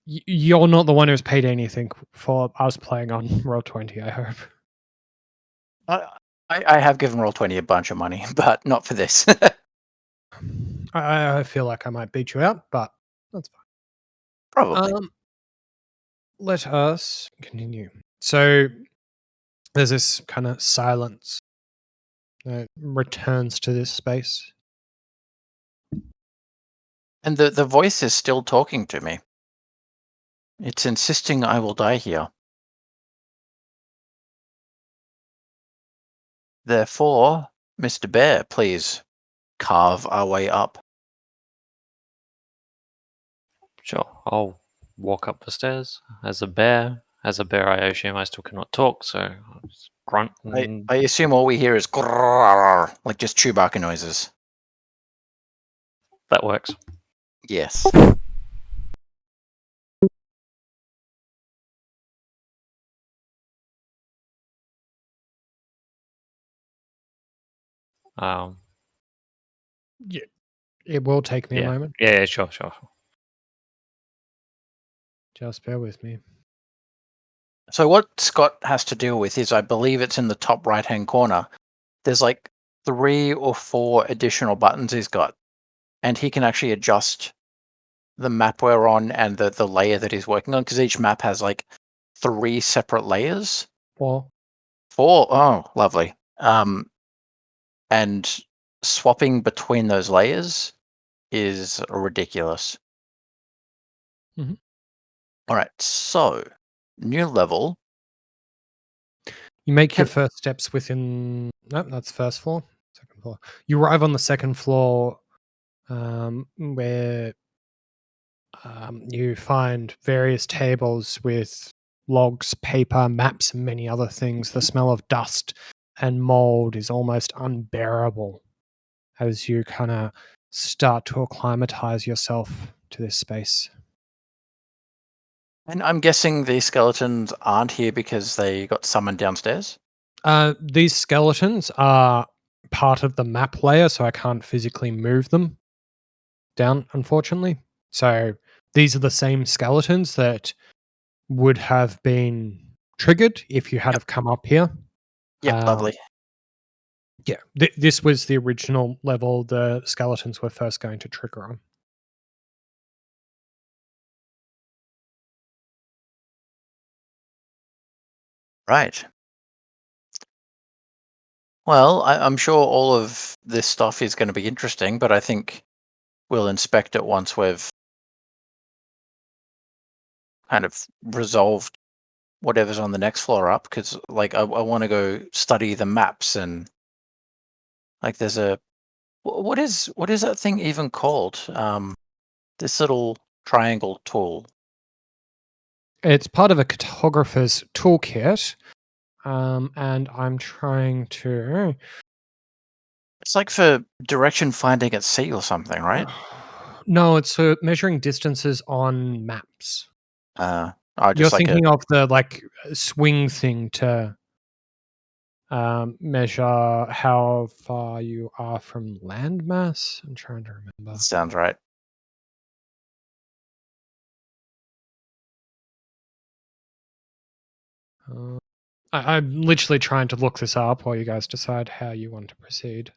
You're not the one who's paid anything for us playing on Roll20, I hope. I have given Roll20 a bunch of money, but not for this. I feel like I might beat you out, but that's Probably. fine. Let us continue. So there's this kind of silence that returns to this space. And the voice is still talking to me. It's insisting I will die here. Therefore, Mr. Bear, please carve our way up. Sure, I'll walk up the stairs as a bear. As a bear, I assume I still cannot talk, so I'll just grunt. And I assume all we hear is grrrr, like just Chewbacca noises. that works. Yes. Yeah, it will take me a Yeah, moment. yeah, sure. Just bear with me. So what Scott has to deal with is, I believe it's in the top right-hand corner. There's like 3 or 4 additional buttons he's got, and he can actually adjust the map we're on and the layer that he's working on, because each map has like 3 separate layers. 4. 4? Oh, lovely. And swapping between those layers is ridiculous. Mhm. All right, so new level. You make your Can, first steps within. Nope, that's first floor. Second floor. You arrive on the second floor, where you find various tables with logs, paper, maps, and many other things. The smell of dust and mold is almost unbearable as you kind of start to acclimatize yourself to this space. and I'm guessing these skeletons aren't here because they got summoned downstairs? These skeletons are part of the map layer, so I can't physically move them down, unfortunately. So these are the same skeletons that would have been triggered if you had Yep. have come up here. Yep, lovely. Yeah, this was the original level the skeletons were first going to trigger on. Right. Well, I'm sure all of this stuff is going to be interesting, but I think we'll inspect it once we've kind of resolved whatever's on the next floor up, because like I want to go study the maps, and like there's a what is that thing even called? This little triangle tool. It's part of a cartographer's toolkit, and I'm trying to. It's like for direction finding at sea or something, right? No, it's for measuring distances on maps. You're Just like a thinking of the like swing thing to measure how far you are from landmass. I'm trying to remember. sounds right. I'm literally trying to look this up while you guys decide how you want to proceed.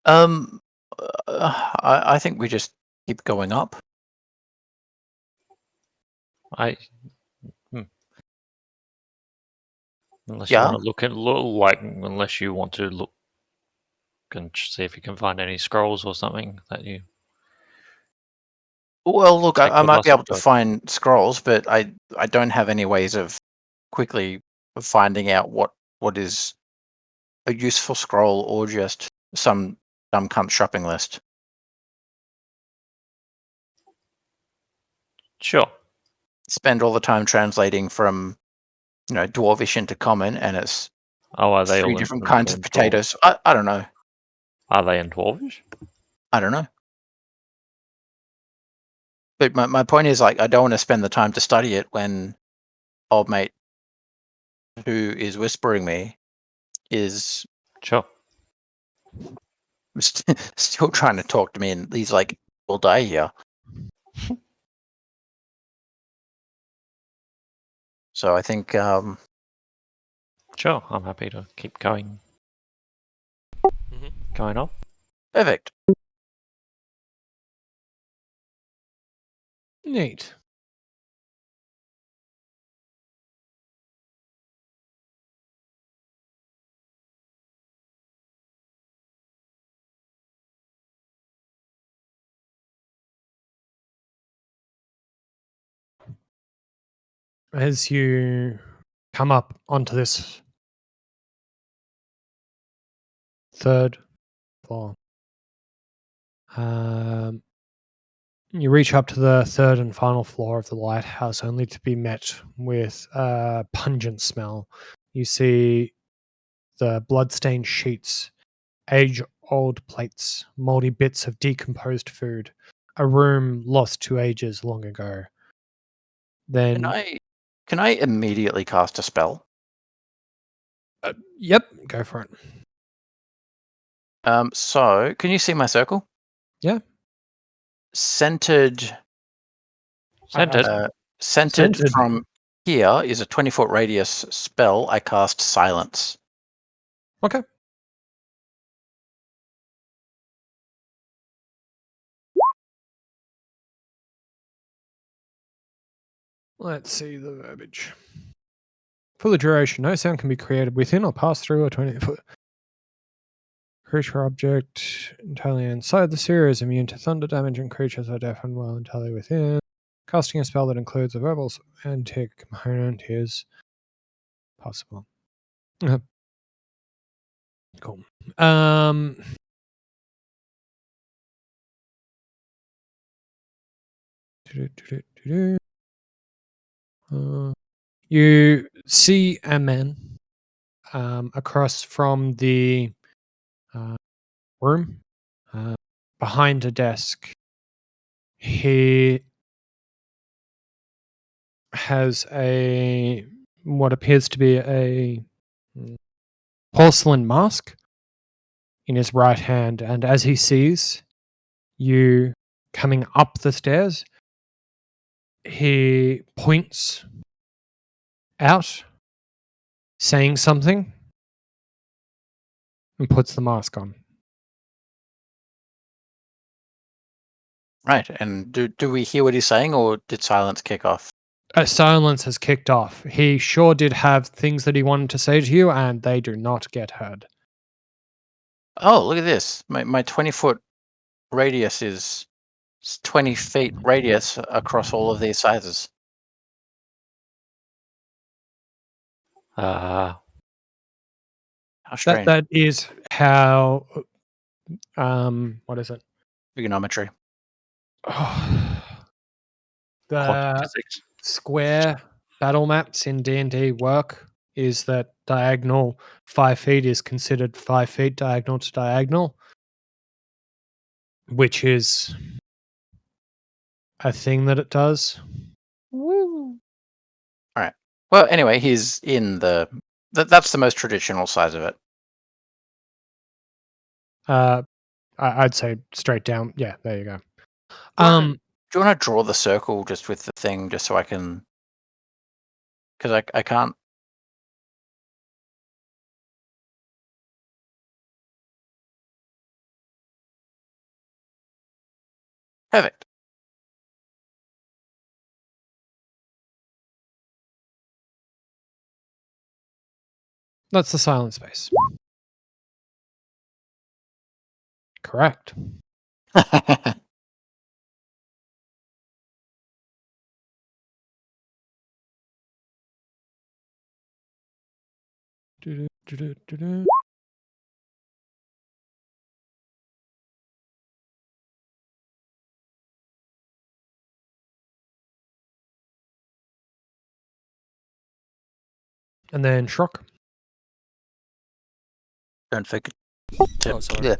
Um, I think we just keep going up. I unless you Yeah. want to unless you want to look and see if you can find any scrolls or something that you Well, look, take I with might be us. able to But find scrolls, but I don't have any ways of quickly finding out what is a useful scroll or just some dumb cunt shopping list. sure. Spend all the time translating from dwarvish into common, and it's Oh, are they 3 all different kinds of in dwarf? potatoes. I don't know. Are they in dwarvish? I don't know. But my point is, like, I don't want to spend the time to study it when old mate who is whispering me is Sure. still trying to talk to me, and he's like, "We'll die here." So I think Sure, I'm happy to keep going. Mhm. Going up. perfect. Neat. As you come up onto this third floor, you reach up to the third and final floor of the lighthouse, only to be met with a pungent smell. You see the blood-stained sheets, age-old plates, moldy bits of decomposed food, a room lost to ages long ago. Then, Can I immediately cast a spell? yep, go for it. So can you see my circle? Yeah. Centered Centered. Uh, centered Centered. from here is a 20-foot radius spell. I cast Silence. Okay. Let's see the verbiage. For the duration, no sound can be created within or pass through a 20-foot creature object entirely inside the sphere is immune to thunder damage, and creatures are deaf and well entirely within. Casting a spell that includes a verbal antic component is possible. Cool. You see a man across from the room behind a desk. He has a what appears to be a porcelain mask in his right hand, and as he sees you coming up the stairs, he points out, saying something, and puts the mask on. Right. And do we hear what he's saying, or did Silence kick off? A silence has kicked off. He sure did have things that he wanted to say to you, and they do not get heard. Oh, look at this. My 20-foot radius is 20 feet radius across all of these sizes. Uh, How strange. That is how. What is it? Trigonometry. quantum The physics. square battle maps in D&D work is that diagonal 5 feet is considered 5 feet diagonal to diagonal, which is a thing that it does. Woo. All right. Well, anyway, he's in the. That's the most traditional size of it. I'd say straight down. Yeah, there you go. Do you want to draw the circle just with the thing, just so I can? Because I can't. Perfect. That's the silent space. Correct. Do-do-do-do-do-do. And then Shrock. Don't forget to Oh, sorry. yeah,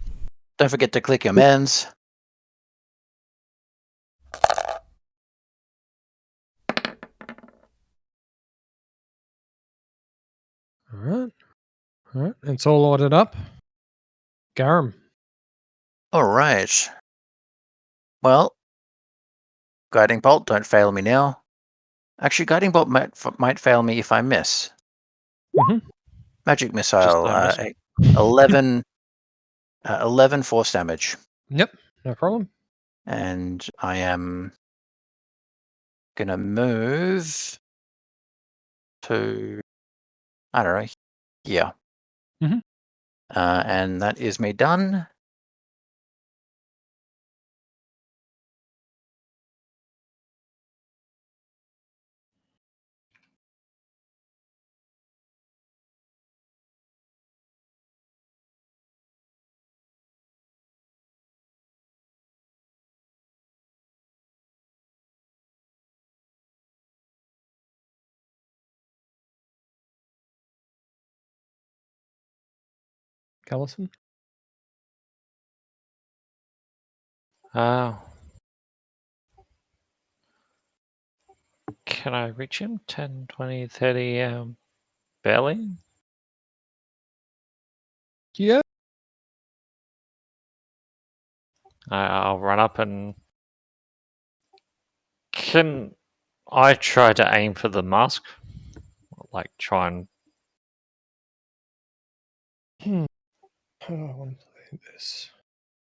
don't forget to click your mans. All right. All right. It's all ordered up. Garum. All right. Well, guiding bolt, don't fail me now. Actually, guiding bolt might fail me if I miss. Mhm. Magic Just missile. miss. 11, 11 force damage, Yep, no problem. and I am gonna move to, I don't know, here. Mhm. And that is me done. Callison. Can I reach him? 10, 20, 30, barely? Yeah. I'll run up and... Can I try to aim for the mask? Like, try and... How do I want to play this?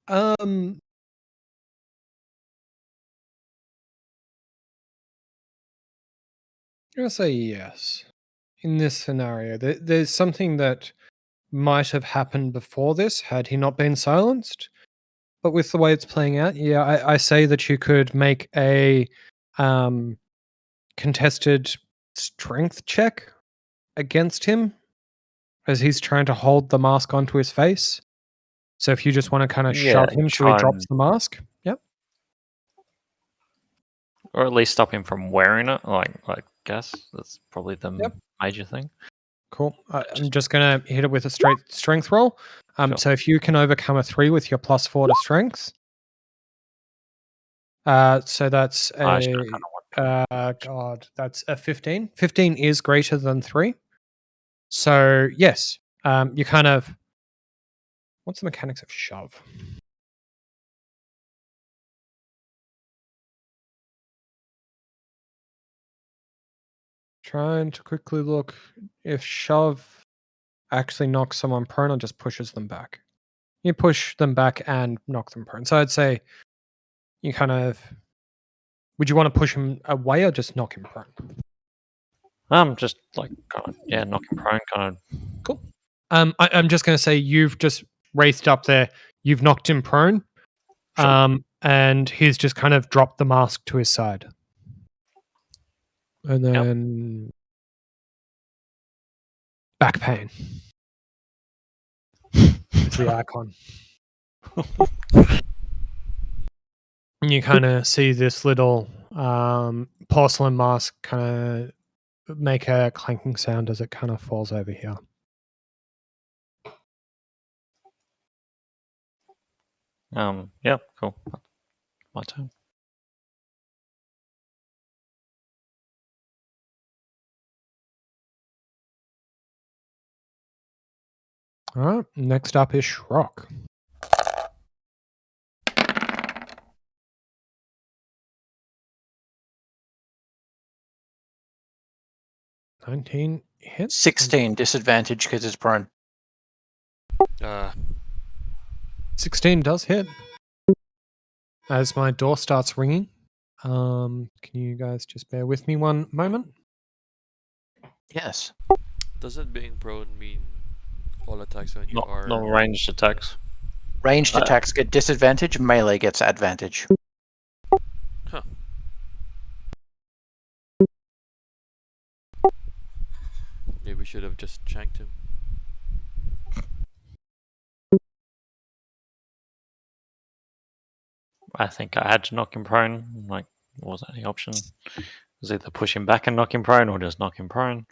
I'm gonna say yes. In this scenario, there's something that might have happened before this had he not been silenced. But with the way it's playing out, yeah, I say that you could make a contested strength check against him as he's trying to hold the mask onto his face. So if you just want to kind of Yeah, shove him till he try drops and... the mask, yep. Or at least stop him from wearing it. I guess that's probably the Yep. major thing. Cool. I'm just going to hit it with a straight strength roll. Sure. So if you can overcome a 3 with your +4 to strength, so that's I should have a kind of God, that's a 15. 15 is greater than 3. So yes, you kind of. What's the mechanics of shove? Trying to quickly look if shove actually knocks someone prone or just pushes them back. You push them back and knock them prone. So I'd say you kind of. Would you want to push him away or just knock him prone? just like kind of knock him prone, kind of. Cool. I'm just going to say you've just raced up there. You've knocked him prone, Sure. and he's just kind of dropped the mask to his side, and Yep. then back pain is the icon. And you kind of see this little porcelain mask kind of make a clanking sound as it kind of falls over here. Yeah, cool. My turn. All right. Next up is Shrock. 19 hit. 16 disadvantage because it's prone. 16 does hit. As my door starts ringing, can you guys just bear with me one moment? Yes. Doesn't being prone mean all attacks on you Not are... ranged attacks. Ranged Uh, attacks get disadvantage, melee gets advantage. Huh. Maybe we should have just shanked him. I think I had to knock him prone. Like, what was that the option? It was either push him back and knock him prone or just knock him prone.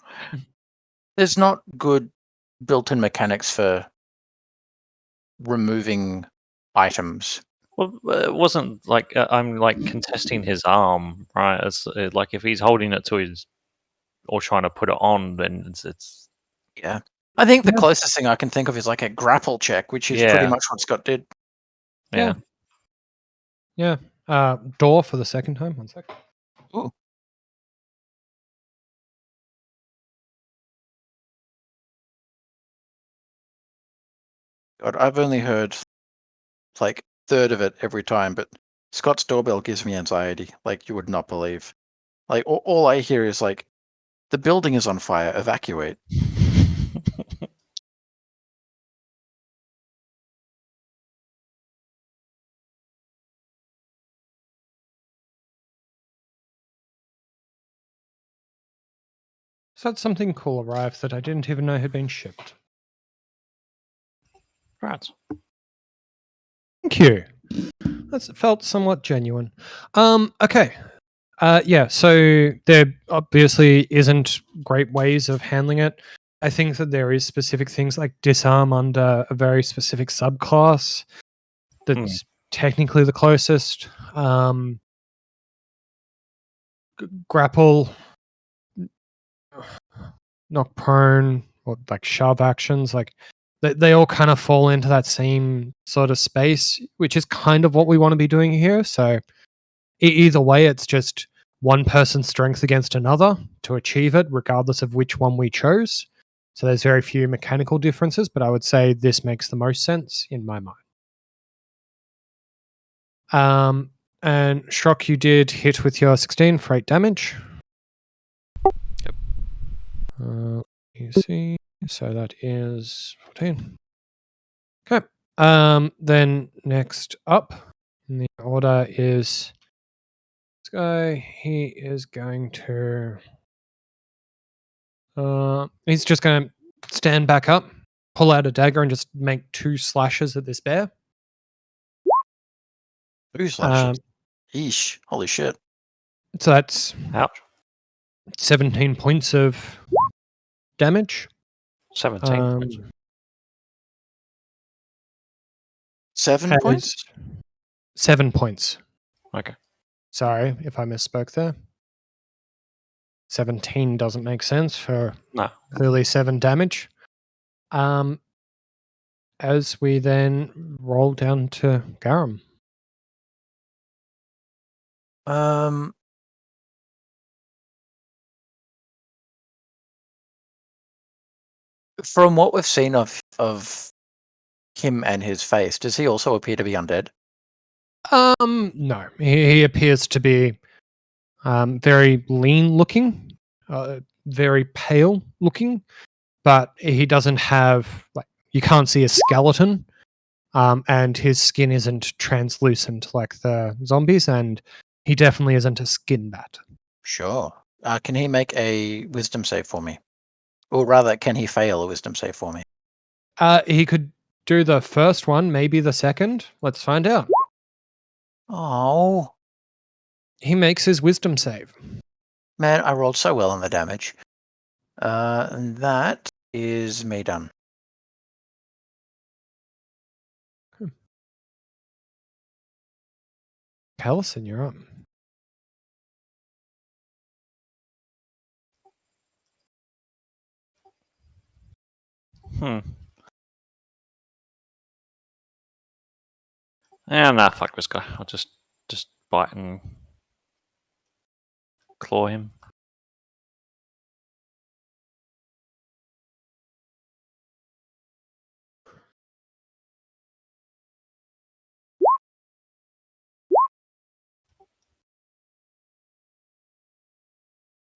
There's not good built-in mechanics for removing items. Well, it wasn't like I'm like contesting his arm, right? It's like if he's holding it to his or trying to put it on, then it's Yeah. I think the Yeah. closest thing I can think of is like a grapple check, which is pretty yeah, much what Scott did. yeah. Yeah. Door for the second time. One sec. Ooh. God, I've only heard like third of it every time, but Scott's doorbell gives me anxiety, like you would not believe. Like all I hear is like, the building is on fire, evacuate. So that's something cool arrived that I didn't even know had been shipped. Right. Thank you. That's felt somewhat genuine. Okay. Yeah, so there obviously isn't great ways of handling it. I think that there is specific things like disarm under a very specific subclass that's technically the closest. Grapple, knock prone, or like shove actions, like they all kind of fall into that same sort of space, which is kind of what we want to be doing here. So either way, it's just one person's strength against another to achieve it, regardless of which one we chose. So there's very few mechanical differences, but I would say this makes the most sense in my mind. And Shrock, you did hit with your 16 for 8 damage. Yep. You see, so that is 14. Okay. Then next up in the order is this guy. He is going to. He's just going to stand back up, pull out a dagger, and just make 2 slashes at this bear. 2 slashes. Eesh. Holy shit. So that's Ouch. 17 points of damage. 17 points. 7 points? 7 points. Okay. Sorry if I misspoke there. 17 doesn't make sense for No. clearly 7 damage. As we then roll down to Garum. From what we've seen of him and his face, does he also appear to be undead? No. He appears to be very lean looking, very pale looking, but he doesn't have, like, you can't see a skeleton, and his skin isn't translucent like the zombies, and he definitely isn't a skin bat. Sure. Can he make a wisdom save for me? Or rather, can he fail a wisdom save for me? He could do the first one, maybe the second. Let's find out. Oh, He makes his wisdom save. man, I rolled so well on the damage. And that is me done. Callison, you're up. Yeah, nah, fuck this guy. I'll just bite and claw him.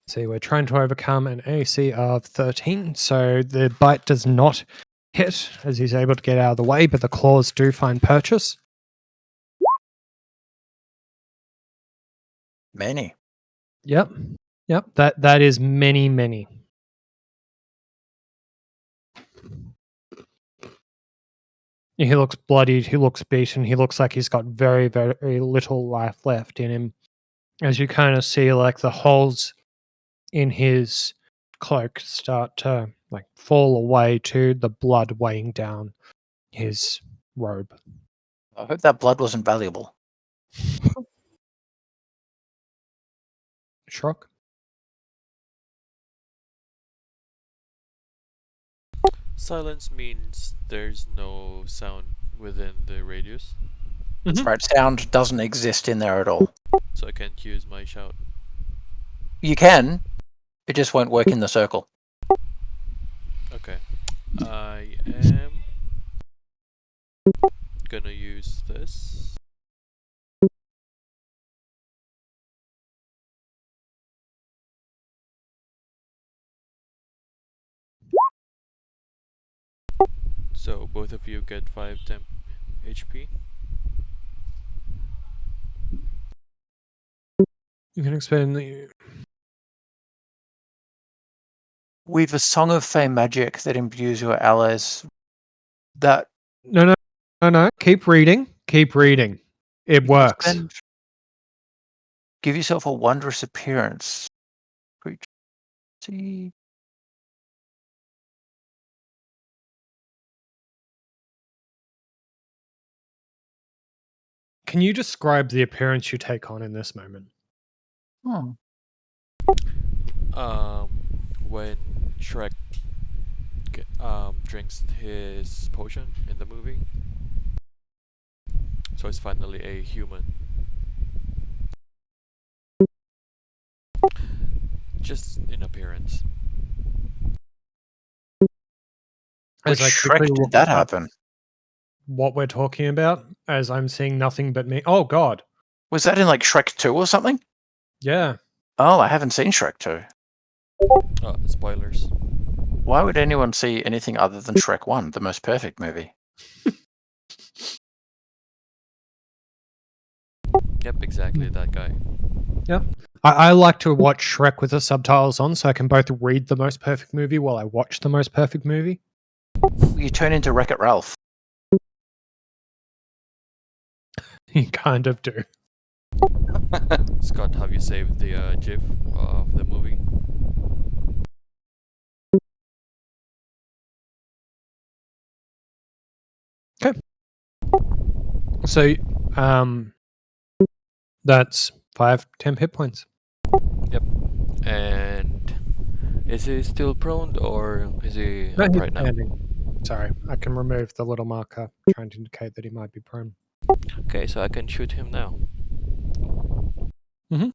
See, we're trying to overcome an AC of 13, so the bite does not hit as he's able to get out of the way, but the claws do find purchase. Many. Yep. That is many. He looks bloodied, he looks beaten, he looks like he's got very, very little life left in him. As you kind of see, like, the holes in his cloak start to, like, fall away to the blood weighing down his robe. I hope that blood wasn't valuable. Shrock? Silence means there's no sound within the radius, That's right. Sound doesn't exist in there at all. so I can't use my shout. You can. It just won't work in the circle. Okay. I am Gonna use this. So both of you get 5 temp HP. You can expend the. We've a Song of Fame magic that imbues your allies. That No. Keep reading. Keep reading. It you works. spend. Give yourself a wondrous appearance. Creature. See. Can you describe the appearance you take on in this moment? Oh. When Shrek drinks his potion in the movie, so it's finally a human. Just in appearance. Which As I Shrek quickly did look that up happen? what we're talking about, as I'm seeing nothing but me. Oh God. Was that in like Shrek 2 or something? Yeah. Oh, I haven't seen Shrek 2. Spoilers. Why would anyone see anything other than Shrek 1, the most perfect movie? Yep, exactly that guy. I like to watch Shrek with the subtitles on so I can both read the most perfect movie while I watch the most perfect movie. You turn into Wreck-It Ralph. You kind of do. Scott, have you saved the GIF of the movie? So, that's 5 temp hit points. Yep. And is he still prone or is he No, he's upright now? standing. Sorry, I can remove the little marker trying to indicate that he might be prone. Okay, so I can shoot him now. Mhm.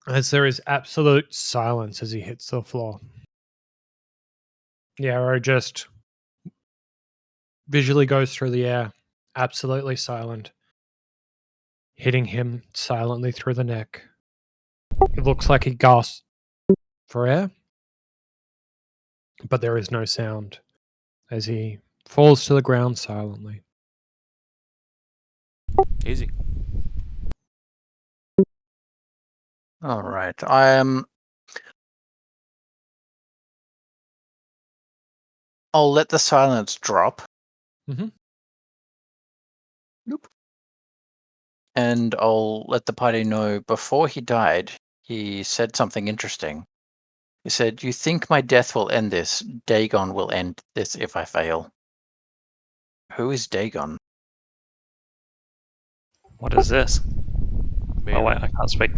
As there is absolute silence as he hits the floor. The arrow just visually goes through the air, absolutely silent, hitting him silently through the neck. It looks like he gasps for air, but there is no sound as he falls to the ground silently. Easy. All right. I'll let the silence drop. Mhm. Nope. And I'll let the party know before he died, he said something interesting. He said, "You think my death will end this? Dagon will end this if I fail." Who is Dagon? What is this? Oh wait, I Mary. can't speak.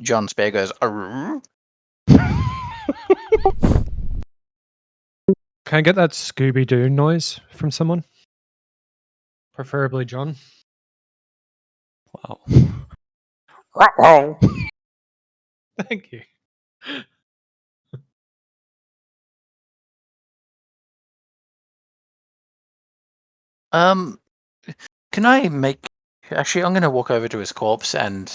John Spare goes, "Arr." Can I get that Scooby Doo noise from someone? Preferably John. Wow. Thank you. Can I make... Actually, I'm going to walk over to his corpse and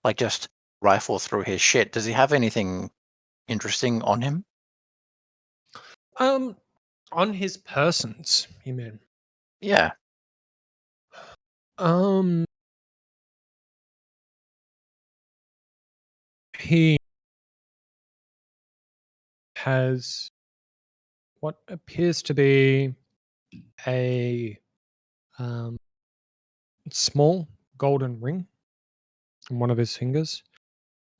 like just rifle through his shit. Does he have anything interesting on him? On his persons, you mean? Yeah. Um, he has what appears to be a small golden ring on one of his fingers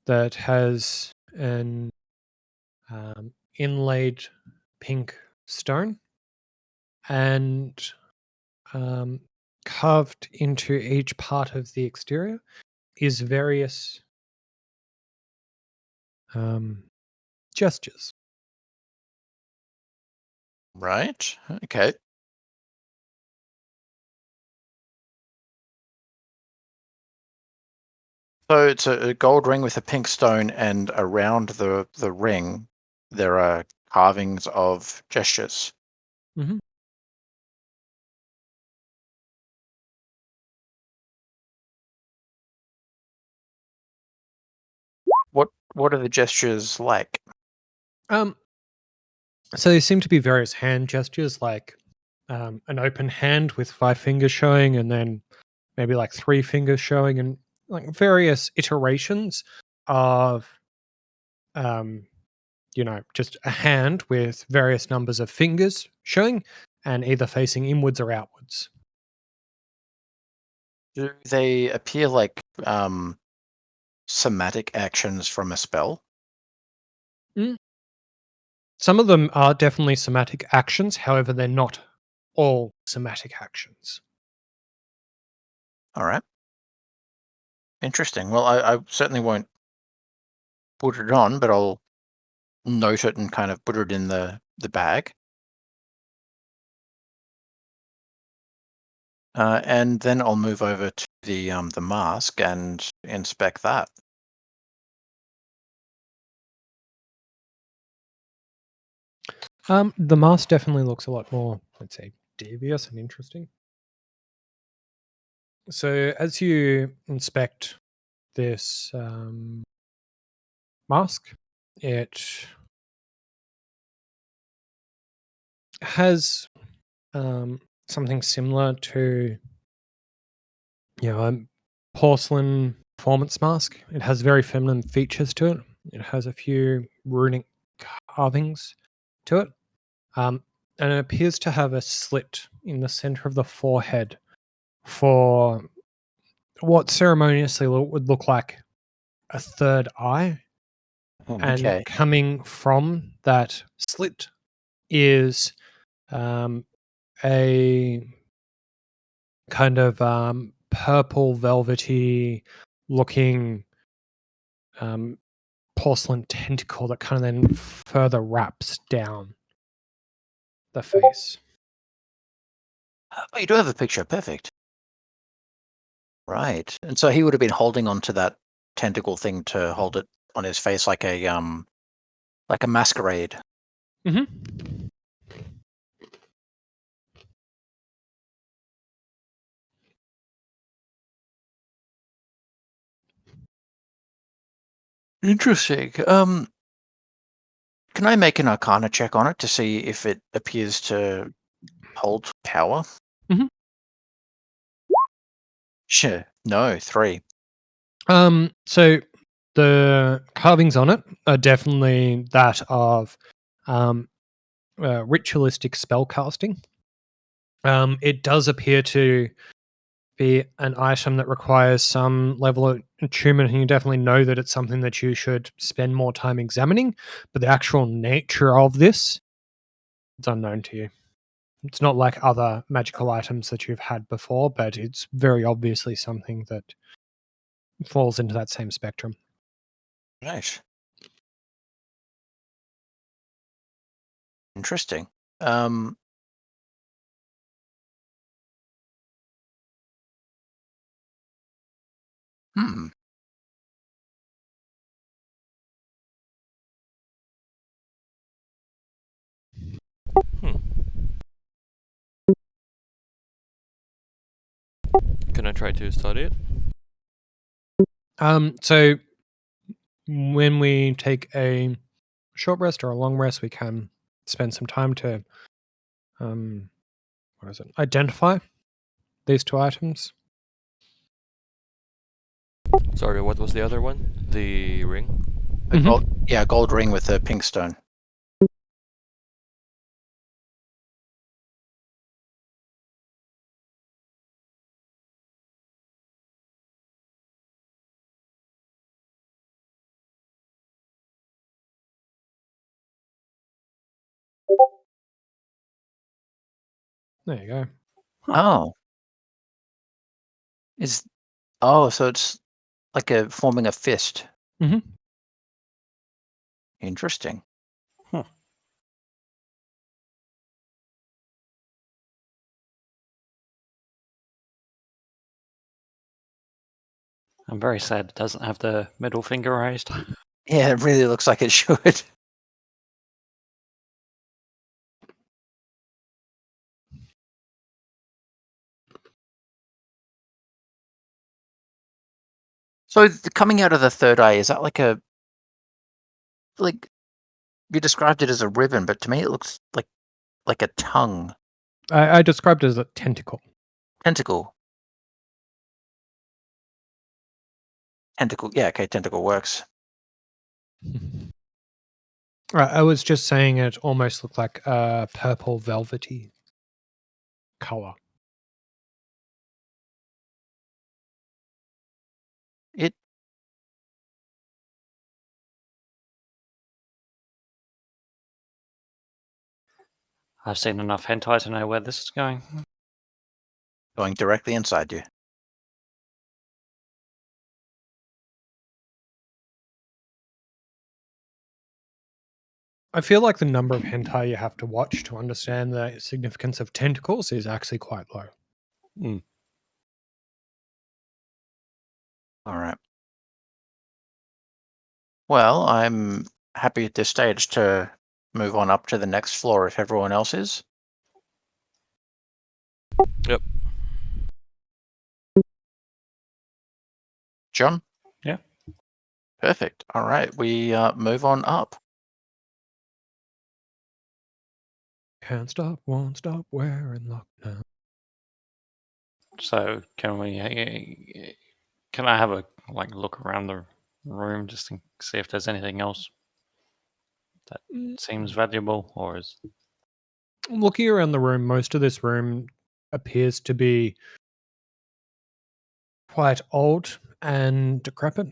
that has an inlaid pink stone and um, carved into each part of the exterior is various gestures. Right. Okay. So it's a gold ring with a pink stone, and around the ring there are carvings of gestures. Mm-hmm. What are the gestures like? So there seem to be various hand gestures, like an open hand with 5 fingers showing, and then maybe like 3 fingers showing, and like various iterations of, um, just a hand with various numbers of fingers showing, and either facing inwards or outwards. Do they appear like somatic actions from a spell? Mm. Some of them are definitely somatic actions, however, they're not all somatic actions. All right. Interesting. Well, I certainly won't put it on, but I'll note it and kind of put it in the bag. And then I'll move over to the mask and inspect that. The mask definitely looks a lot more, let's say, devious and interesting. So as you inspect this mask, it has something similar to, a porcelain performance mask. It has very feminine features to it. It has a few runic carvings to it, and it appears to have a slit in the center of the forehead for what ceremoniously would look like a third eye. And Okay. coming from that slit is a kind of purple velvety looking um, porcelain tentacle that kind of then further wraps down the face. Oh, you do have a picture. Perfect. Right. And so he would have been holding on to that tentacle thing to hold it on his face like a masquerade. Hmm. Interesting. Can I make an arcana check on it to see if it appears to hold power? Hmm. Sure. No, 3. So the carvings on it are definitely that of um, ritualistic spell casting. It does appear to be an item that requires some level of attunement, and you definitely know that it's something that you should spend more time examining. But the actual nature of this, it's unknown to you. It's not like other magical items that you've had before, but it's very obviously something that falls into that same spectrum. Nice. Interesting. Um, hmm. Hmm. Can I try to study it? So when we take a short rest or a long rest, we can spend some time to identify these two items. Sorry, what was the other one? The ring? A gold, Mhm. yeah, gold ring with a pink stone. There you go. Oh, is oh, so it's like a forming a fist. Hmm. Interesting. Huh. I'm very sad it doesn't have the middle finger raised. Yeah, it really looks like it should. So coming out of the third eye, is that like like you described it as a ribbon, but to me it looks like a tongue. I described it as a tentacle. Tentacle. Tentacle. Yeah, okay, tentacle works. I was just saying it almost looked like a purple velvety color. It I've seen enough hentai to know where this is going. going directly inside you. I feel like the number of hentai you have to watch to understand the significance of tentacles is actually quite low. All right. Well, I'm happy at this stage to move on up to the next floor if everyone else is. Yep. John? Yeah. Perfect. All right, we move on up. Can't stop, won't stop, we're in lockdown. So can I have a look around the room just to see if there's anything else that seems valuable, or is Looking around the room, most of this room appears to be quite old and decrepit.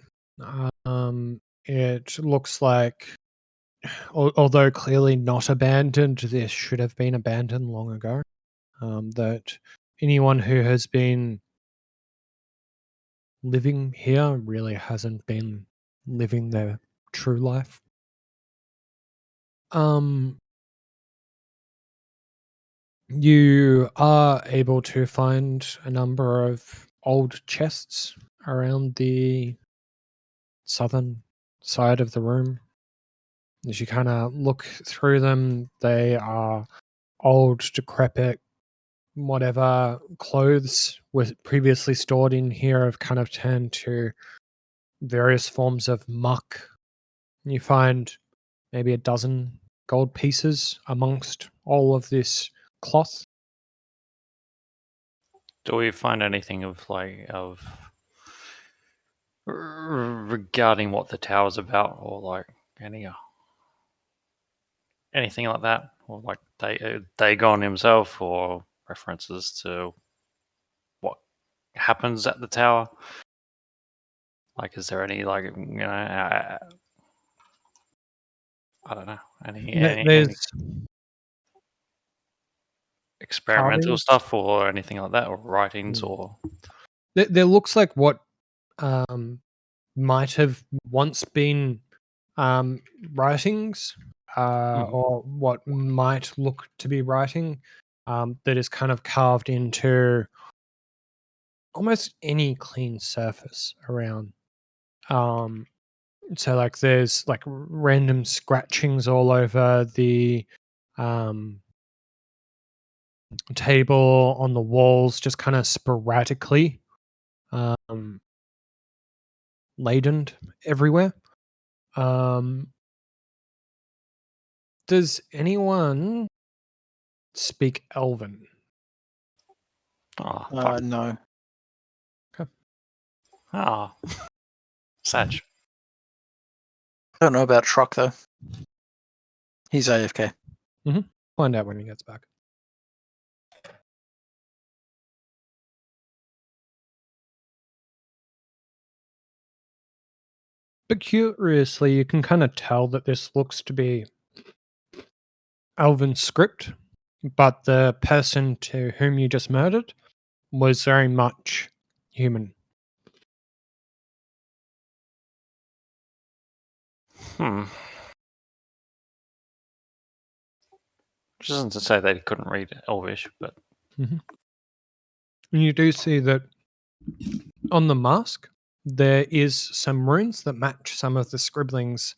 It looks like, although clearly not abandoned, this should have been abandoned long ago. That anyone who has been living here really hasn't been living their true life. You are able to find a number of old chests around the southern side of the room. As you kind of look through them, they are old, decrepit, whatever clothes were previously stored in here have kind of turned to various forms of muck. You find maybe a dozen gold pieces amongst all of this cloth. do we find anything regarding what the tower's about, or anything like that, or Dagon himself, or references to what happens at the tower? Is there any I don't know, any There's experimental carvings. stuff or anything like that, or writings, Mm. or There looks like what might have once been writings, or what might look to be writing, that is kind of carved into almost any clean surface around. So there's random scratchings all over the table, on the walls, just kind of sporadically laden everywhere. Does anyone speak Elven? oh fuck. No. Ah, Sag. Don't know about Trock though. He's AFK. Find out when he gets back. But curiously, you can kind of tell that this looks to be Elven script, but the person to whom you just murdered was very much human. Which isn't to say they couldn't read Elvish, but And you do see that on the mask, There is some runes that match some of the scribblings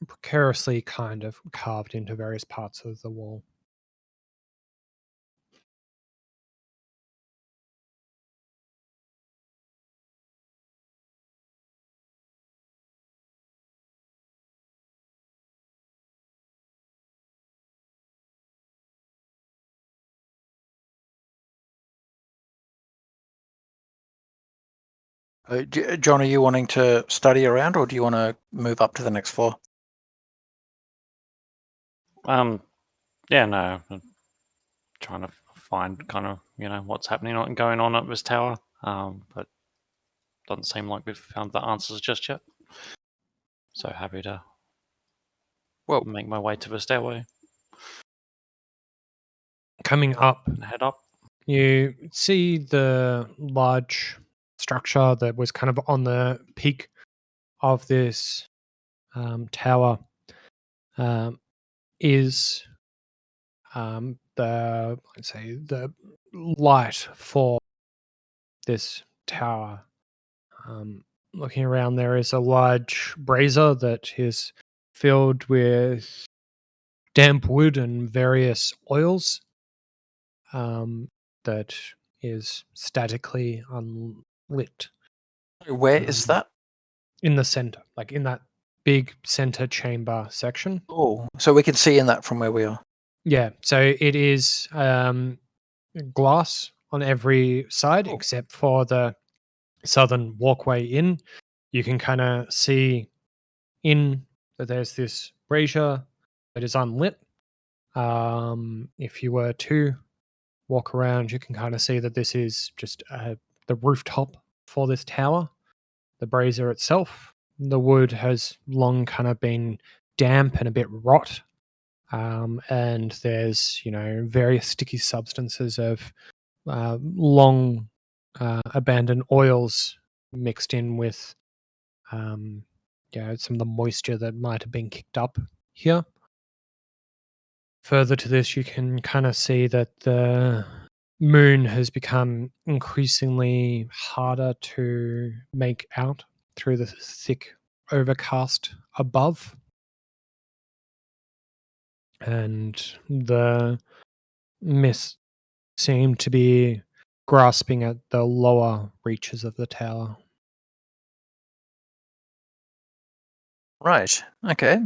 precariously kind of carved into various parts of the wall. John, are you wanting to study around, or do you want to move up to the next floor? Yeah, no, I'm trying to find kind of what's happening and going on at this tower. But doesn't seem like we've found the answers just yet. So happy to make my way to the stairway Coming up, and head up. you see the large structure that was kind of on the peak of this tower is the light for this tower. Looking around, there is a large brazier that is filled with damp wood and various oils that is statically unlit. Where is that? In the center, like in that big center chamber section. Oh, so we can see in that from where we are. Yeah, so it is glass on every side except for the southern walkway in. You can kind of see in that there's this brazier that is unlit. If you were to walk around, you can kind of see that this is just the rooftop for this tower. The brazier itself, the wood has long kind of been damp and a bit rot. And there's, various sticky substances of long abandoned oils mixed in with, some of the moisture that might have been kicked up here. Further to this, you can kind of see that the moon has become increasingly harder to make out through the thick overcast above. And the mist seemed to be grasping at the lower reaches of the tower. Right. Okay.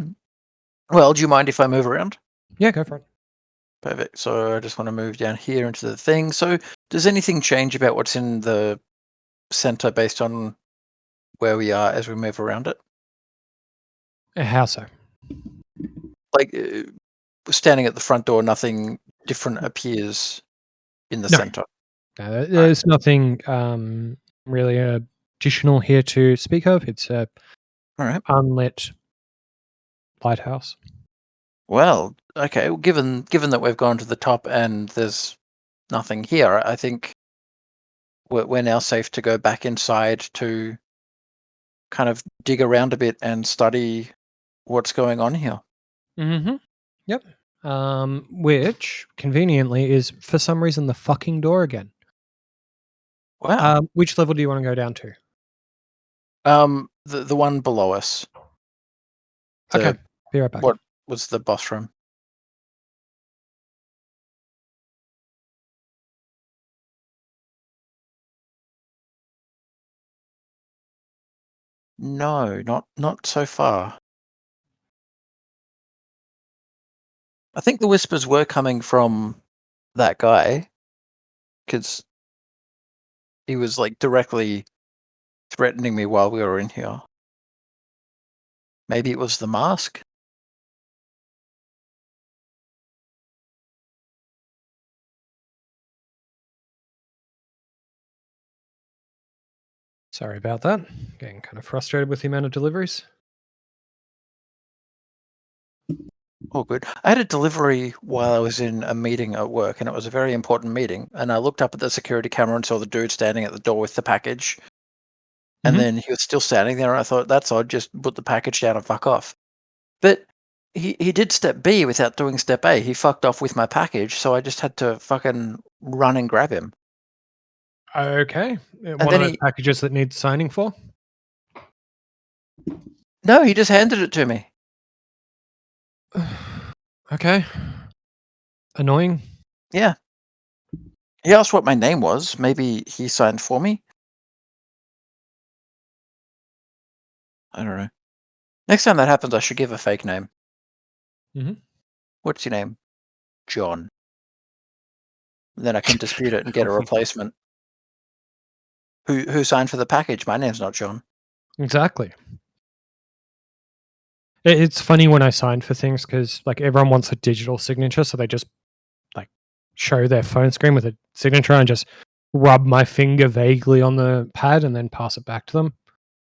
Well, do you mind if I move around? Yeah, go for it. Perfect. So I just want to move down here into the thing. So does anything change about what's in the center based on where we are as we move around it? How so? Like standing at the front door, nothing different appears in the No. center. No, there's nothing really additional here to speak of. It's a All right. unlit lighthouse. Well, okay. Well, given that we've gone to the top and there's nothing here, I think we're now safe to go back inside to kind of dig around a bit and study what's going on here. Mm-hmm. Yep. Which conveniently is for some reason the fucking door again. Wow. Which level do you want to go down to? The one below us. Okay, be right back. What was the boss room? No, not so far. I think the whispers were coming from that guy because he was like directly threatening me while we were in here. Maybe it was the mask. Sorry about that. Getting kind of frustrated with the amount of deliveries. Oh, good. I had a delivery while I was in a meeting at work, and it was a very important meeting. And I looked up at the security camera and saw the dude standing at the door with the package. And then he was still standing there, and I thought, that's odd, just put the package down and fuck off. But he did step B without doing step A. He fucked off with my package, so I just had to fucking run and grab him. Okay. And One then of those packages that needs signing for? No, he just handed it to me. Okay. Annoying. Yeah. He asked what my name was. Maybe he signed for me. I don't know. Next time that happens, I should give a fake name. Mhm. What's your name? John. Then I can dispute it and get a replacement. Who signed for the package? My name's not John. Exactly. It's funny when I sign for things because like everyone wants a digital signature, so they just like show their phone screen with a signature and just rub my finger vaguely on the pad and then pass it back to them.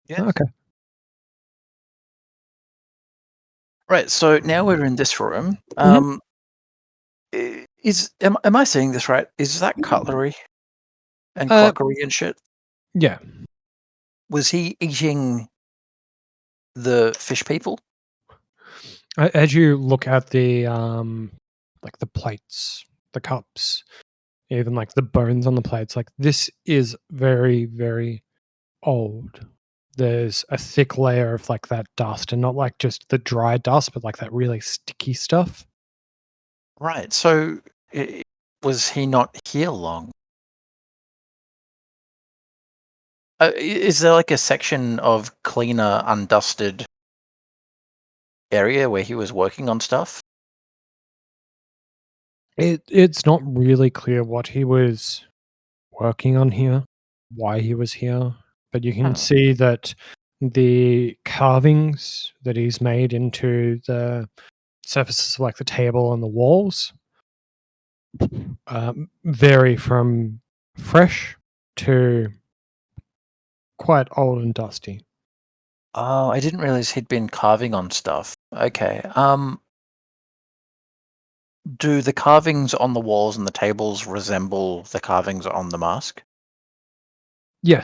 Yeah. Okay. Right. So now we're in this room. Mhm. Am I seeing this right? Is that cutlery and Uh, crockery and shit? yeah. Was he eating the fish people? As you look at the like the plates, the cups, even like the bones on the plates, like this is very, very old. There's a thick layer of like that dust, and not like just the dry dust, but like that really sticky stuff. Right. So was he not here long? Is there like a section of cleaner, undusted area where he was working on stuff? It's not really clear what he was working on here, why he was here, but you can Oh. see that the carvings that he's made into the surfaces of like the table and the walls vary from fresh to quite old and dusty. Oh, I didn't realize he'd been carving on stuff. Okay. Do the carvings on the walls and the tables resemble the carvings on the mask? Yes,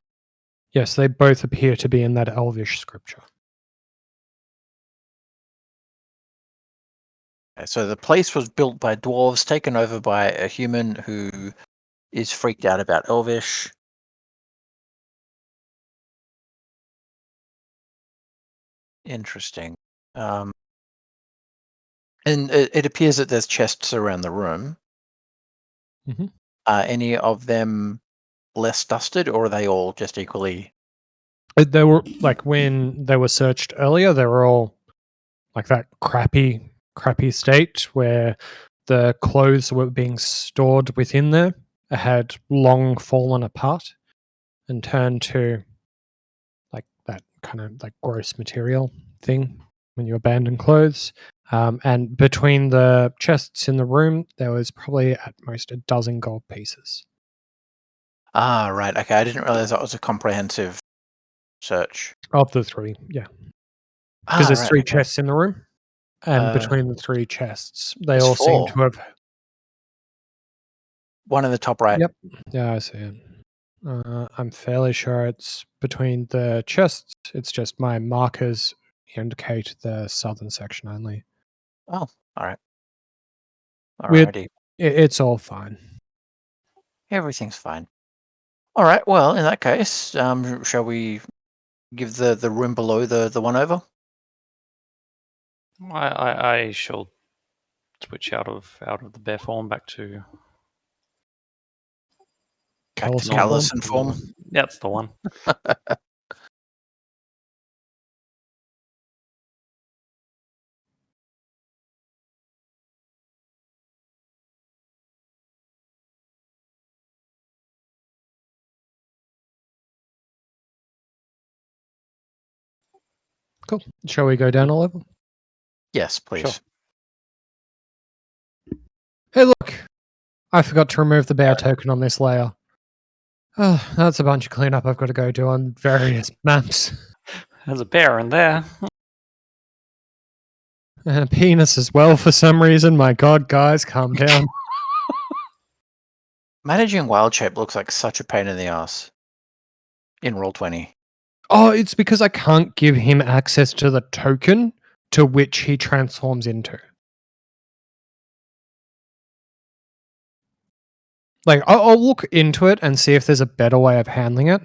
yes, they both appear to be in that elvish scripture. Okay, so the place was built by dwarves, taken over by a human who is freaked out about Elvish. Interesting. Um, and it appears that there's chests around the room. hmm Are any of them less dusted, or are they all just equally? They were like when they were searched earlier, they were all like that crappy state where the clothes were being stored within there had long fallen apart and turned to like that kind of like gross material thing when you abandon clothes. And between the chests in the room, there was probably at most a dozen gold pieces. Ah, right. Okay, I didn't realize that was a comprehensive search. Of the three, yeah. Because Ah, there's right. three Okay. chests in the room, and Uh, between the three chests, they there's all seem four. to have. One in the top right. Yep. Yeah, I see it. I'm fairly sure it's between the chests. It's just my markers indicate the southern section only. Oh, all right. Weird. Alrighty. It's all fine. Everything's fine. All right. Well, in that case, shall we give the room below the one over? I shall switch out of the bear form back to Back to Callison normal. form. Callison form. That's the one. Cool. Shall we go down a level? Yes, please. Sure. Hey, look! I forgot to remove the bear token on this layer. Oh, that's a bunch of cleanup I've got to go do on various maps. There's a bear in there. And a penis as well for some reason. My god, guys, calm down. Managing wild shape looks like such a pain in the ass in Roll20. Oh, it's because I can't give him access to the token to which he transforms into. Like, I'll look into it and see if there's a better way of handling it.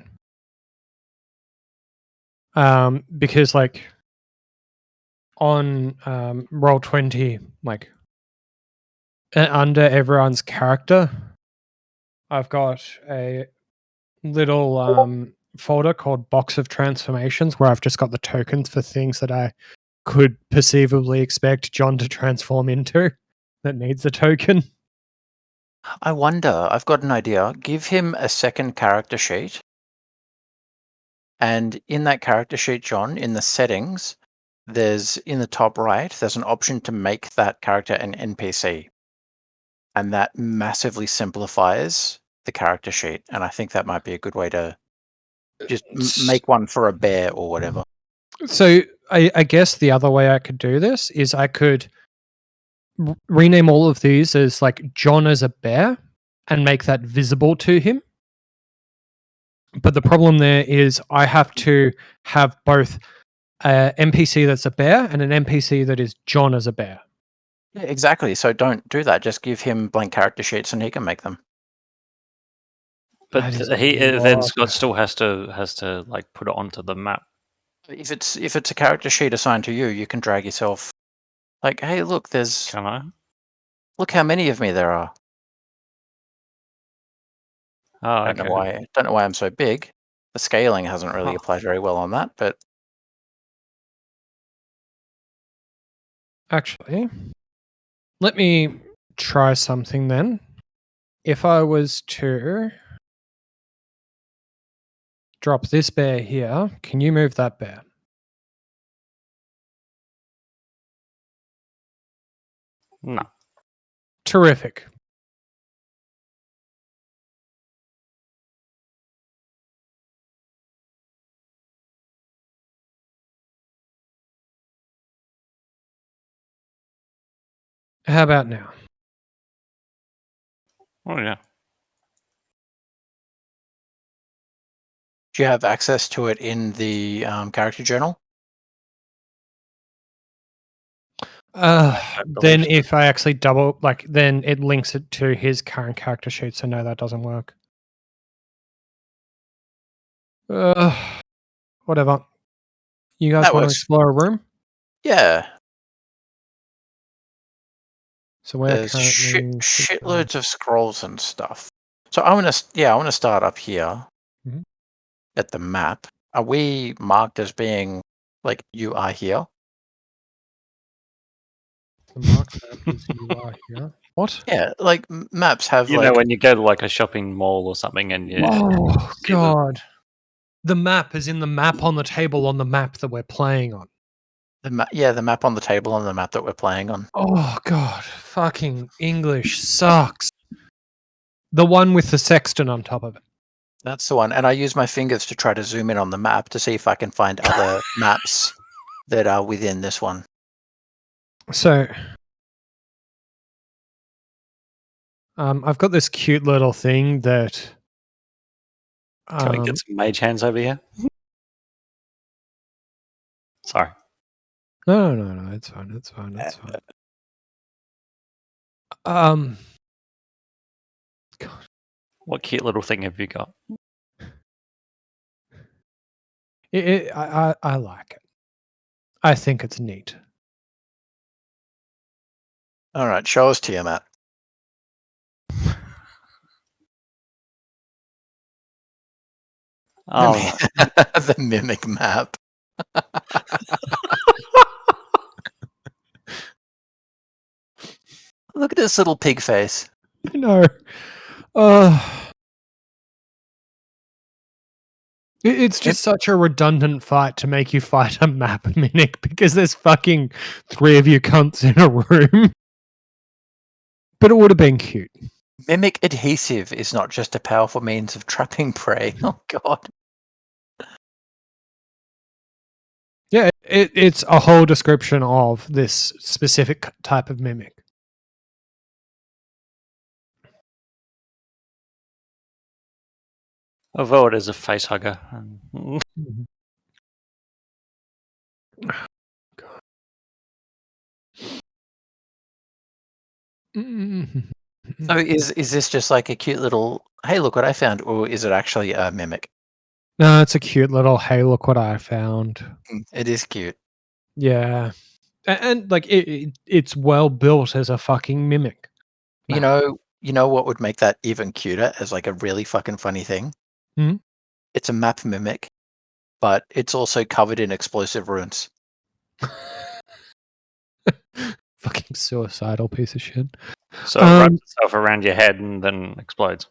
Because like on Roll20, like under everyone's character, I've got a little folder called Box of Transformations where I've just got the tokens for things that I could perceivably expect John to transform into that needs a token. I wonder, I've got an idea. Give him a second character sheet. And in that character sheet, John, in the settings, there's in the top right, there's an option to make that character an NPC. And that massively simplifies the character sheet. And I think that might be a good way to just make one for a bear or whatever. So I guess the other way I could do this is I could rename all of these as like John as a bear and make that visible to him. But the problem there is I have to have both an NPC that's a bear and an NPC that is John as a bear. Yeah, exactly. So don't do that. Just give him blank character sheets and he can make them. But That is he a then lot. Scott still has to like put it onto the map. If it's a character sheet assigned to you, you can drag yourself. Like, hey, look, Can I? look how many of me there are. Oh, Don't know okay. why I'm so big. The scaling hasn't really Huh. applied very well on that, but Actually, let me try something then. If I was to drop this bear here, can you move that bear? No. Terrific. How about now? Oh yeah. do you have access to it in the character journal? I believe Then so. if I actually double, like, then it links it to his current character sheet. So no, that doesn't work. Whatever. You guys That want to works. explore a room? Yeah, So we're there's currently shitloads of scrolls and stuff. So I want to start up here Mhm. at the map. Are we marked as being like you are here? The marked map is you are here. What? Yeah, like maps have You know, like when you go to like a shopping mall or something, and you Oh see the God! The map is in the map on the table on the map that we're playing on. the map on the table on the map that we're playing on. Oh God! Fucking English sucks. The one with the sexton on top of it. That's the one. And I use my fingers to try to zoom in on the map to see if I can find other maps that are within this one. So, I've got this cute little thing that. can we get some mage hands over here? Sorry. No. It's fine. It's fine. It's fine. God. What cute little thing have you got? I like it. I think it's neat. All right, show us Tiamat. Oh, The mimic map. Look at this little pig face. I know. It's just such a redundant fight to make you fight a map mimic because there's fucking 3 of you cunts in a room. But it would have been cute. Mimic adhesive is not just a powerful means of trapping prey. Oh god. Yeah, it's a whole description of this specific type of mimic. although it is a face hugger. So is this just like a cute little, hey, look what I found, or is it actually a mimic? No, it's a cute little, hey, look what I found. It is cute. Yeah. And like it's well built as a fucking mimic. You know what would make that even cuter as like a really fucking funny thing? Hmm? It's a map mimic, but it's also covered in explosive runes. Fucking suicidal piece of shit. So it wraps itself around your head and then explodes.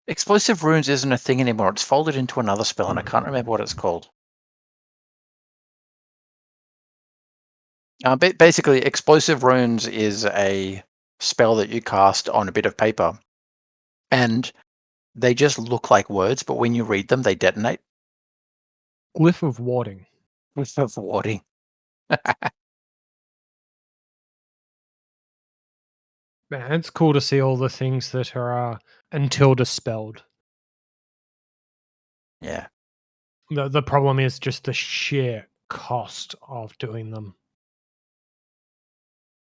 Explosive runes isn't a thing anymore. It's folded into another spell, and I can't remember what it's called. Basically, explosive runes is a spell that you cast on a bit of paper, and they just look like words, but when you read them, they detonate. Glyph of warding. With the warding. Man, it's cool to see all the things that are until dispelled. Yeah. The problem is just the sheer cost of doing them.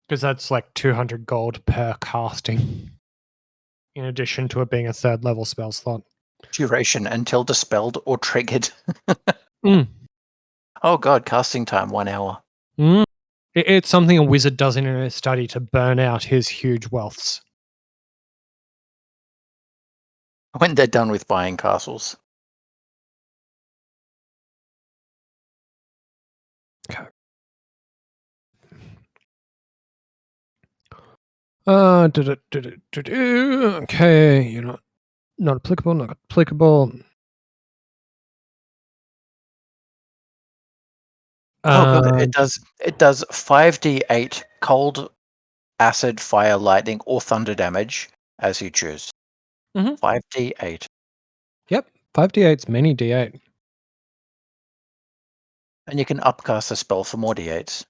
Because that's like 200 gold per casting. In addition to it being a third level spell slot. Duration until dispelled or triggered. Mm. Oh god, casting time 1 hour. Mm. It's something a wizard does in a study to burn out his huge wealths. When they're done with buying castles. Okay, you're not applicable, not applicable. Oh god, it does 5d8 cold, acid, fire, lightning, or thunder damage as you choose. Mhm. 5d8. Yep, 5d8's many d8. And you can upcast a spell for more d8s.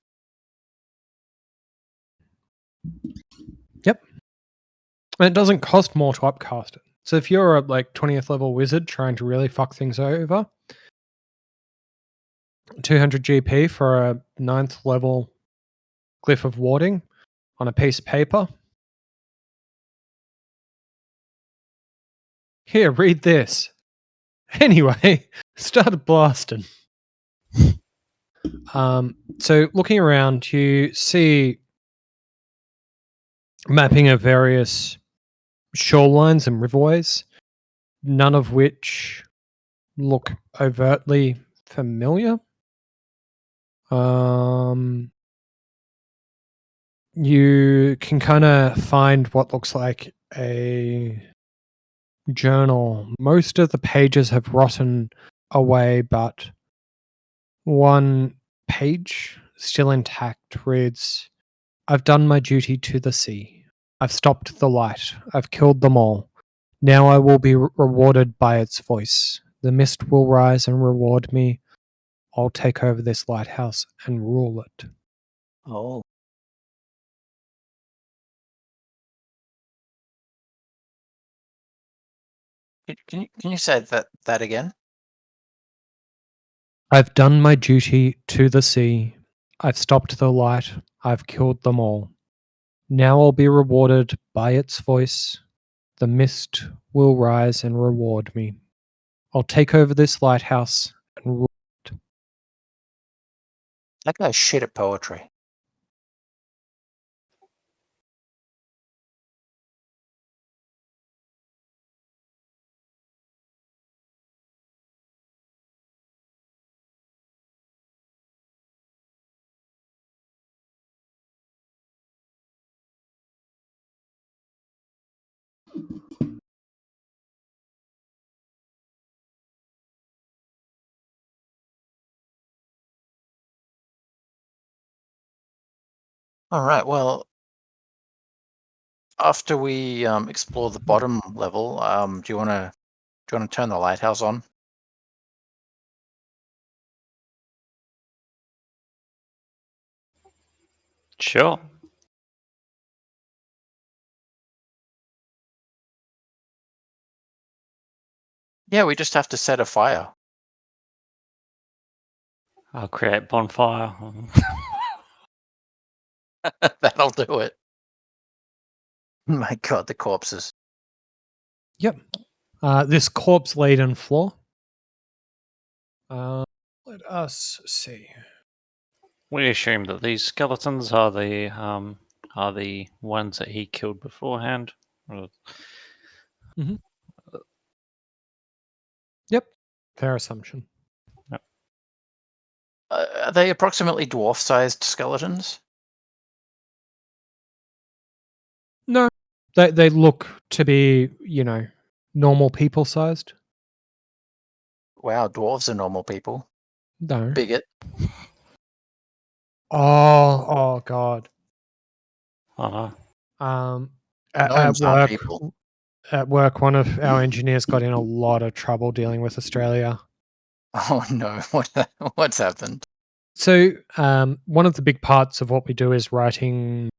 Yep. And it doesn't cost more to upcast it. So if you're a like 20th level wizard trying to really fuck things over, 200 GP for a 9th level glyph of warding on a piece of paper. Here, read this. Anyway, started blasting. So looking around, you see mapping of various shorelines and riverways, none of which look overtly familiar. You can kind of find what looks like a journal. Most of the pages have rotten away, but one page, still intact, reads, "I've done my duty to the sea. I've stopped the light. I've killed them all. Now I will be rewarded by its voice. The mist will rise and reward me. I'll take over this lighthouse and rule it." Oh. Can you say that again? I've done my duty to the sea. I've stopped the light. I've killed them all. Now I'll be rewarded by its voice. The mist will rise and reward me. I'll take over this lighthouse and rule it. That guy's shit at poetry. All right. Well, after we explore the bottom level, do you want to turn the lighthouse on? Sure. Yeah, we just have to set a fire. I'll create bonfire. That'll do it. My God, the corpses. Yep. This corpse-laden floor. Let us see. We assume that these skeletons are the ones that he killed beforehand. Yep. Fair assumption. Are they approximately dwarf-sized skeletons? No, they look to be, normal people sized. Wow, dwarves are normal people. No. Bigot. Oh God. Uh-huh. Gnomes aren't people. At work, one of our engineers got in a lot of trouble dealing with Australia. Oh no, what's happened? So, one of the big parts of what we do is writing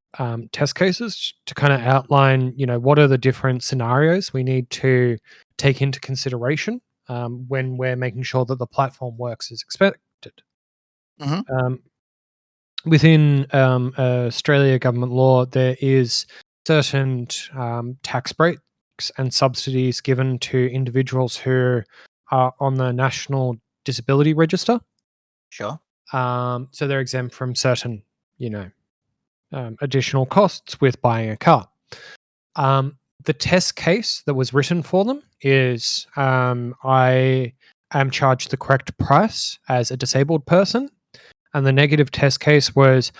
test cases to kind of outline, what are the different scenarios we need to take into consideration when we're making sure that the platform works as expected. Mhm. Within Australia government law, there is certain tax breaks and subsidies given to individuals who are on the National Disability Register. Sure. So they're exempt from certain, additional costs with buying a car. The test case that was written for them is I am charged the correct price as a disabled person. And the negative test case was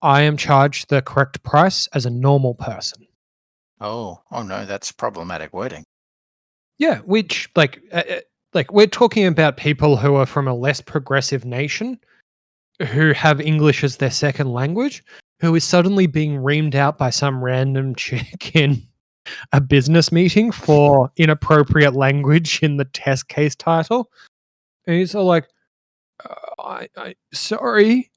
I am charged the correct price as a normal person. Oh no, that's problematic wording. Yeah, which like we're talking about people who are from a less progressive nation who have English as their second language, who is suddenly being reamed out by some random chick in a business meeting for inappropriate language in the test case title. And he's all like, I sorry,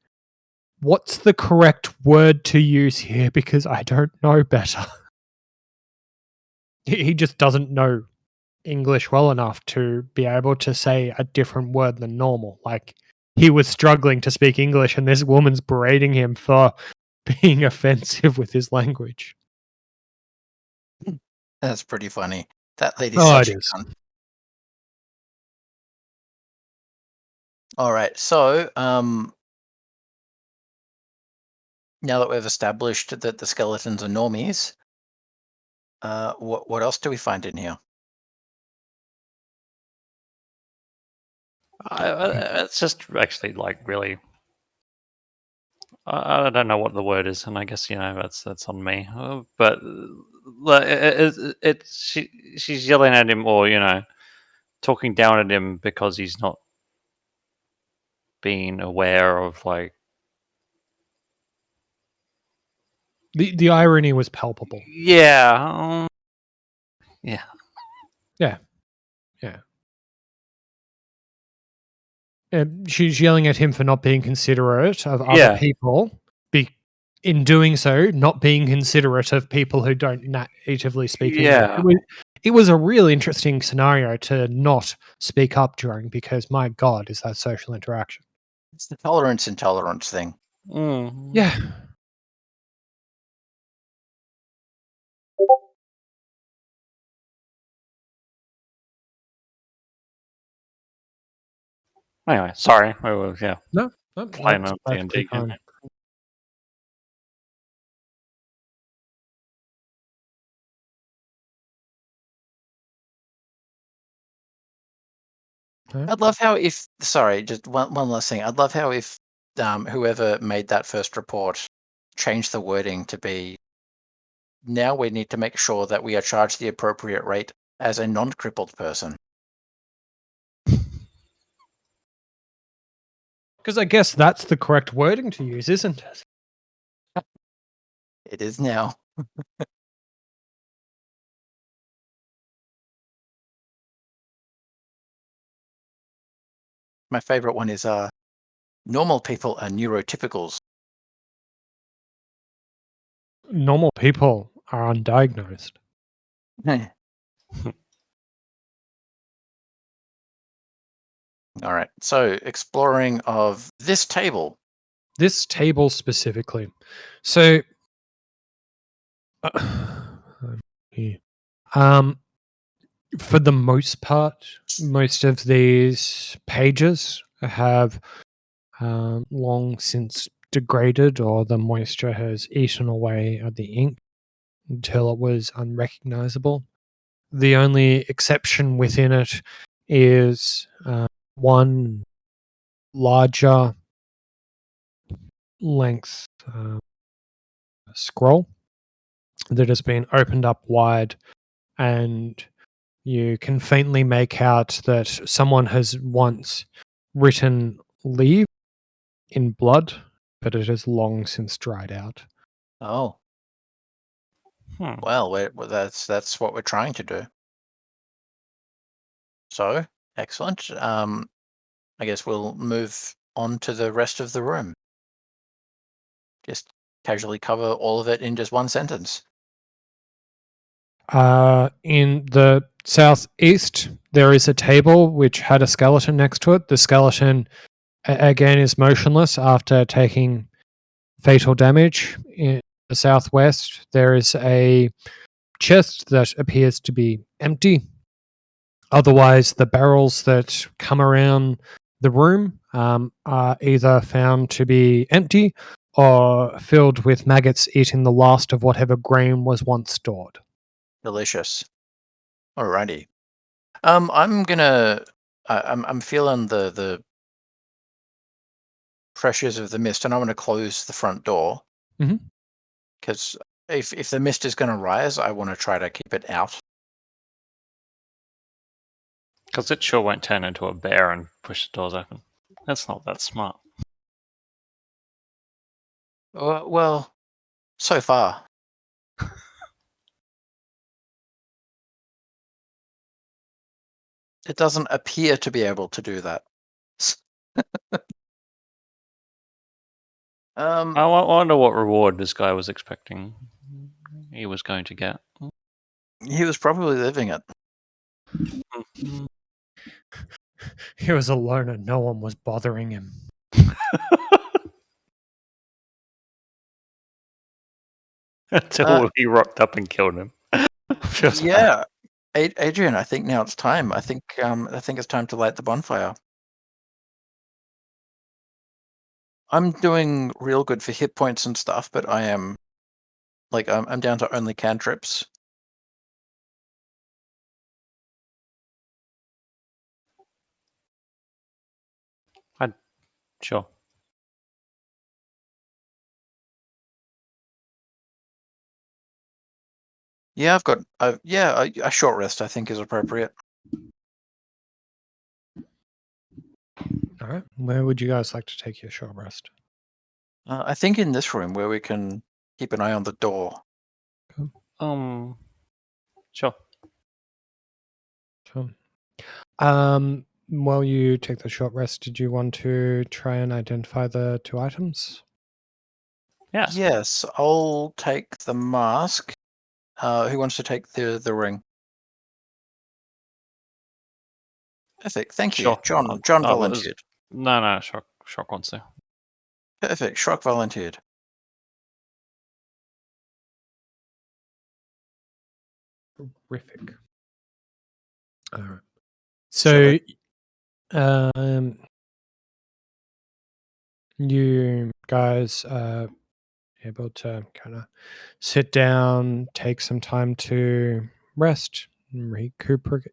what's the correct word to use here? Because I don't know better. He just doesn't know English well enough to be able to say a different word than normal. Like, he was struggling to speak English, and this woman's berating him for being offensive with his language. That's pretty funny. That lady's Oh, it such a is. cunt. All right, so now that we've established that the skeletons are normies, what else do we find in here? It's just actually like really. I don't know what the word is, and I guess that's on me. But she's yelling at him, or talking down at him because he's not being aware of like. The irony was palpable. Yeah. Yeah. Yeah. She's yelling at him for not being considerate of other Yeah. people. In doing so, not being considerate of people who don't natively speak English. Yeah. It was a really interesting scenario to not speak up during, because my God, is that social interaction. It's the tolerance intolerance thing. Mm. Yeah. Anyway, sorry. Yeah. No, Playing that's a perfectly D&D game. fine. I'd love how if sorry, just one last thing. I'd love how if whoever made that first report changed the wording to be now we need to make sure that we are charged the appropriate rate as a non-crippled person. Because I guess that's the correct wording to use, isn't it? It is now. My favorite one is normal people are neurotypicals. Normal people are undiagnosed. All right. So exploring of this table. This table specifically. So, here. For the most part, most of these pages have long since degraded, or the moisture has eaten away at the ink until it was unrecognizable. The only exception within it is one larger length scroll that has been opened up wide, and you can faintly make out that someone has once written leave in blood, but it has long since dried out. Oh, Hmm. well, that's what we're trying to do. So excellent. I guess we'll move on to the rest of the room. Just casually cover all of it in just one sentence. In the southeast, there is a table which had a skeleton next to it. The skeleton, again, is motionless after taking fatal damage. In the southwest, there is a chest that appears to be empty. Otherwise, the barrels that come around the room are either found to be empty or filled with maggots eating the last of whatever grain was once stored. Delicious. Alrighty. I'm gonna. I'm feeling the pressures of the mist, and I'm gonna close the front door Mhm. because if the mist is gonna rise, I want to try to keep it out. Because it sure won't turn into a bear and push the doors open. That's not that smart. Well, so far. It doesn't appear to be able to do that. I wonder what reward this guy was expecting he was going to get. He was probably living it. He was alone and no one was bothering him. Until he rocked up and killed him. Feels bad. Yeah, Adrian. I think now it's time. I think it's time to light the bonfire. I'm doing real good for hit points and stuff, but I am I'm down to only cantrips. Sure. Yeah, I've got a short rest I think is appropriate. All right. Where would you guys like to take your short rest? I think in this room where we can keep an eye on the door. Sure. Sure. While you take the short rest, did you want to try and identify the two items? Yes. Yes, I'll take the mask. Who wants to take the ring? Perfect. Thank you. Sure. John Oh, volunteered. No, Shock wants to. Perfect. Shrock volunteered. Terrific. All right. So So, you guys are able to kind of sit down, take some time to rest, recuperate.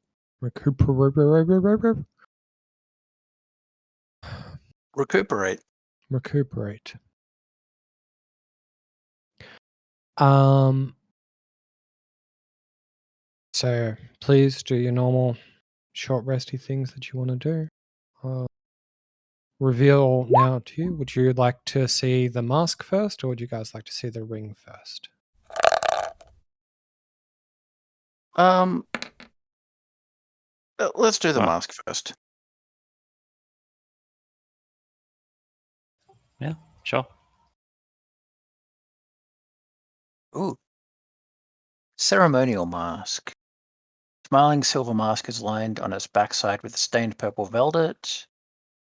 recuperate. Recuperate. Um. So please do your normal short resty things that you want to do. I'll reveal now to you. Would you like to see the mask first, or would you guys like to see the ring first? Um, let's do the Huh. mask first. Yeah, sure. Ooh, ceremonial mask. Smiling silver mask is lined on its backside with stained purple velvet.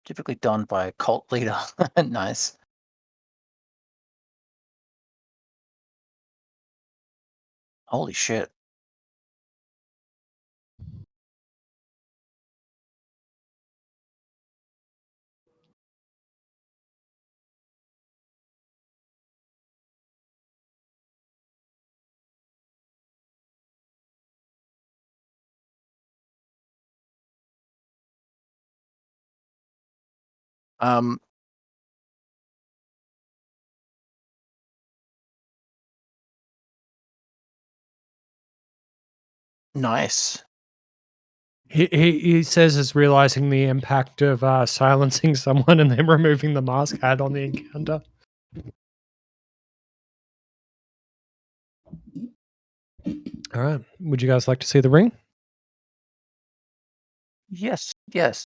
Typically donned by a cult leader. Nice. Holy shit. Um, nice. He says is realizing the impact of silencing someone and then removing the mask had on the encounter. All right. Would you guys like to see the ring? Yes, yes.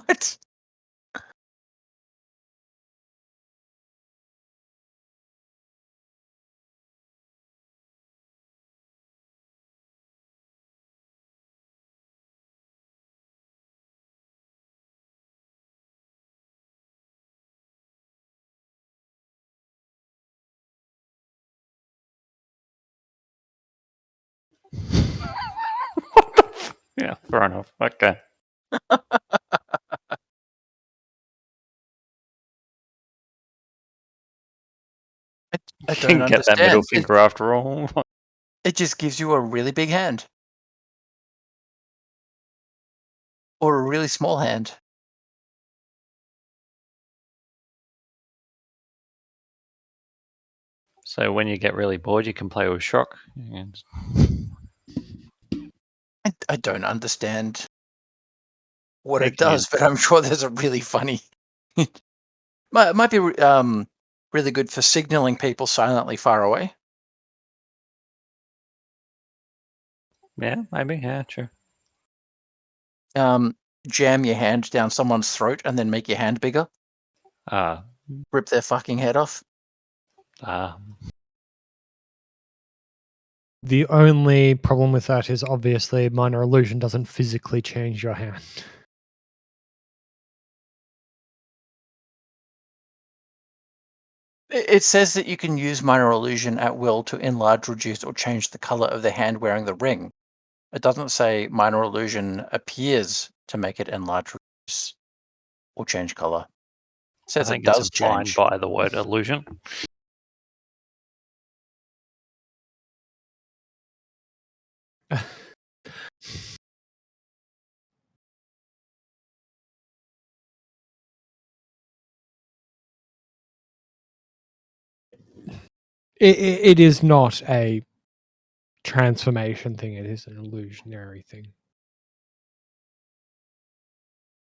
What? Yeah, fair enough. Okay. I don't Didn't get that middle understand. finger after all. It just gives you a really big hand. Or a really small hand. So when you get really bored, you can play with shock. And I don't understand what you it can use does, but I'm sure there's a really funny. Might be really good for signaling people silently far away. yeah, maybe, yeah, true. Jam your hand down someone's throat and then make your hand bigger. Ah, Rip their fucking head off. ah, The only problem with that is obviously minor illusion doesn't physically change your hand. It says that you can use minor illusion at will to enlarge, reduce, or change the color of the hand wearing the ring. It doesn't say minor illusion appears to make it enlarge, reduce, or change color. It I says it think it's does implied change. by the word illusion. It is not a transformation thing, it is an illusionary thing.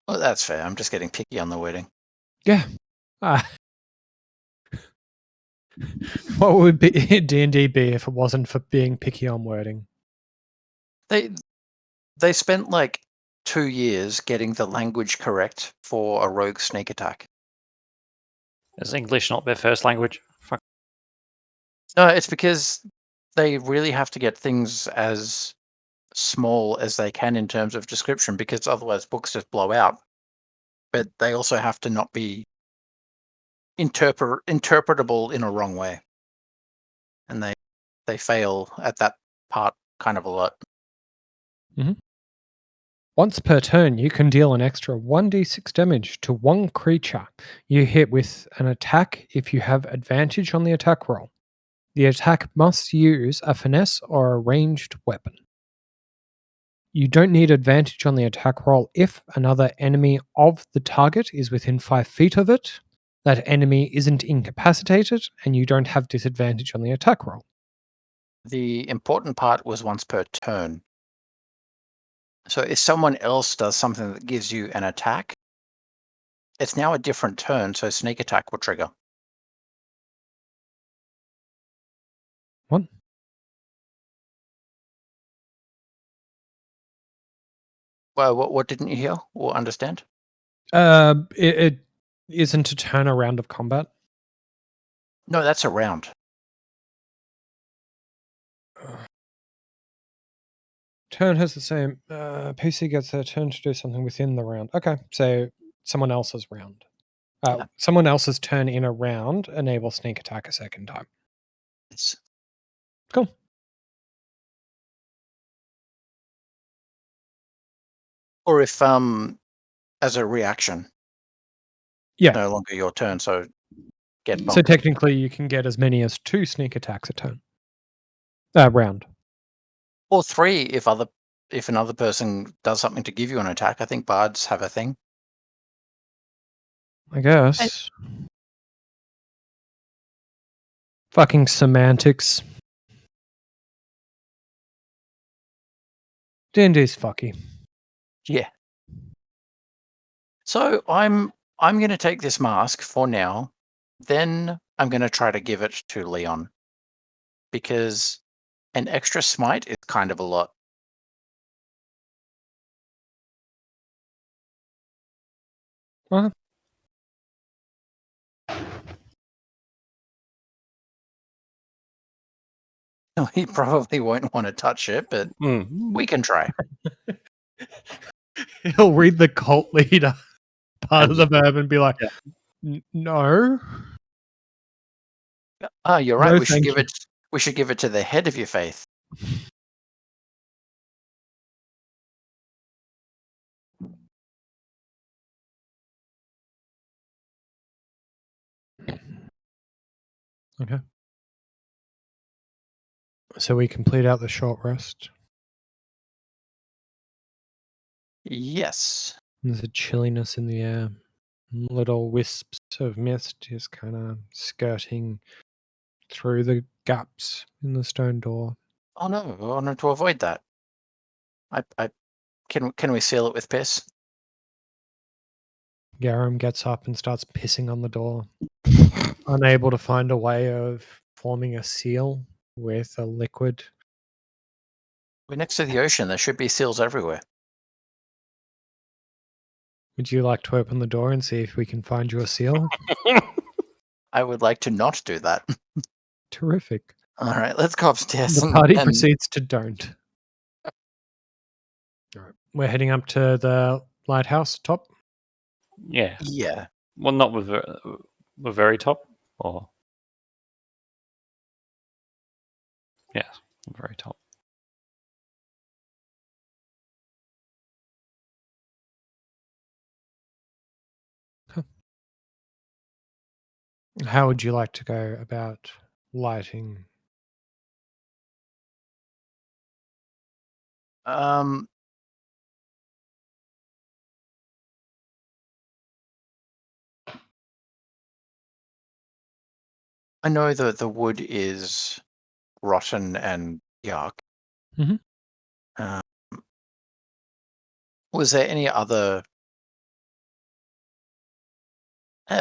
Well, that's fair. I'm just getting picky on the wording. Yeah. What would be D&D be if it wasn't for being picky on wording? They spent like 2 years getting the language correct for a rogue sneak attack. Is English not their first language? Fuck. No, it's because they really have to get things as small as they can in terms of description, because otherwise books just blow out. But they also have to not be interpretable in a wrong way, and they fail at that part kind of a lot. Once per turn, you can deal an extra 1d6 damage to one creature you hit with an attack if you have advantage on the attack roll. The attack must use a finesse or a ranged weapon. You don't need advantage on the attack roll if another enemy of the target is within 5 feet of it, that enemy isn't incapacitated, and you don't have disadvantage on the attack roll. The important part was once per turn. So if someone else does something that gives you an attack, it's now a different turn, so sneak attack will trigger. What? Well, what didn't you hear or understand? It isn't a turn around of combat. No, that's a round. Turn has the same. PC gets their turn to do something within the round. Okay, so someone else's round. Yeah. Someone else's turn in a round enable sneak attack a second time. It's, Cool. or if as a reaction, Yeah. no longer your turn, so get So bumped. technically, you can get as many as 2 sneak attacks a turn. Round. Or 3 if another person does something to give you an attack. I think bards have a thing. I guess. Fucking semantics. D&D's fucky. Yeah. So I'm gonna take this mask for now. Then I'm gonna try to give it to Leon. Because an extra smite is kind of a lot. Uh, He probably won't want to touch it, but we can try. He'll read the cult leader part of the verb and be like, Yeah. no. Oh, you're right. No, We should thank give you. it. We should give it to the head of your faith. Okay. So we complete out the short rest. Yes. There's a chilliness in the air. Little wisps of mist just kind of skirting through the gaps in the stone door. Oh no! I wanted to avoid that. I can we seal it with piss? Garum gets up and starts pissing on the door, unable to find a way of forming a seal with a liquid. We're next to the ocean. There should be seals everywhere. Would you like to open the door and see if we can find you a seal? I would like to not do that. Terrific. All right, let's go upstairs. The party and proceeds to don't. All right. We're heading up to the lighthouse top. Yeah. yeah, Well, not with the very top, or yeah, the very top. How would you like to go about lighting? um, I know that the wood is rotten and yuck. Mhm. Um, was there any other?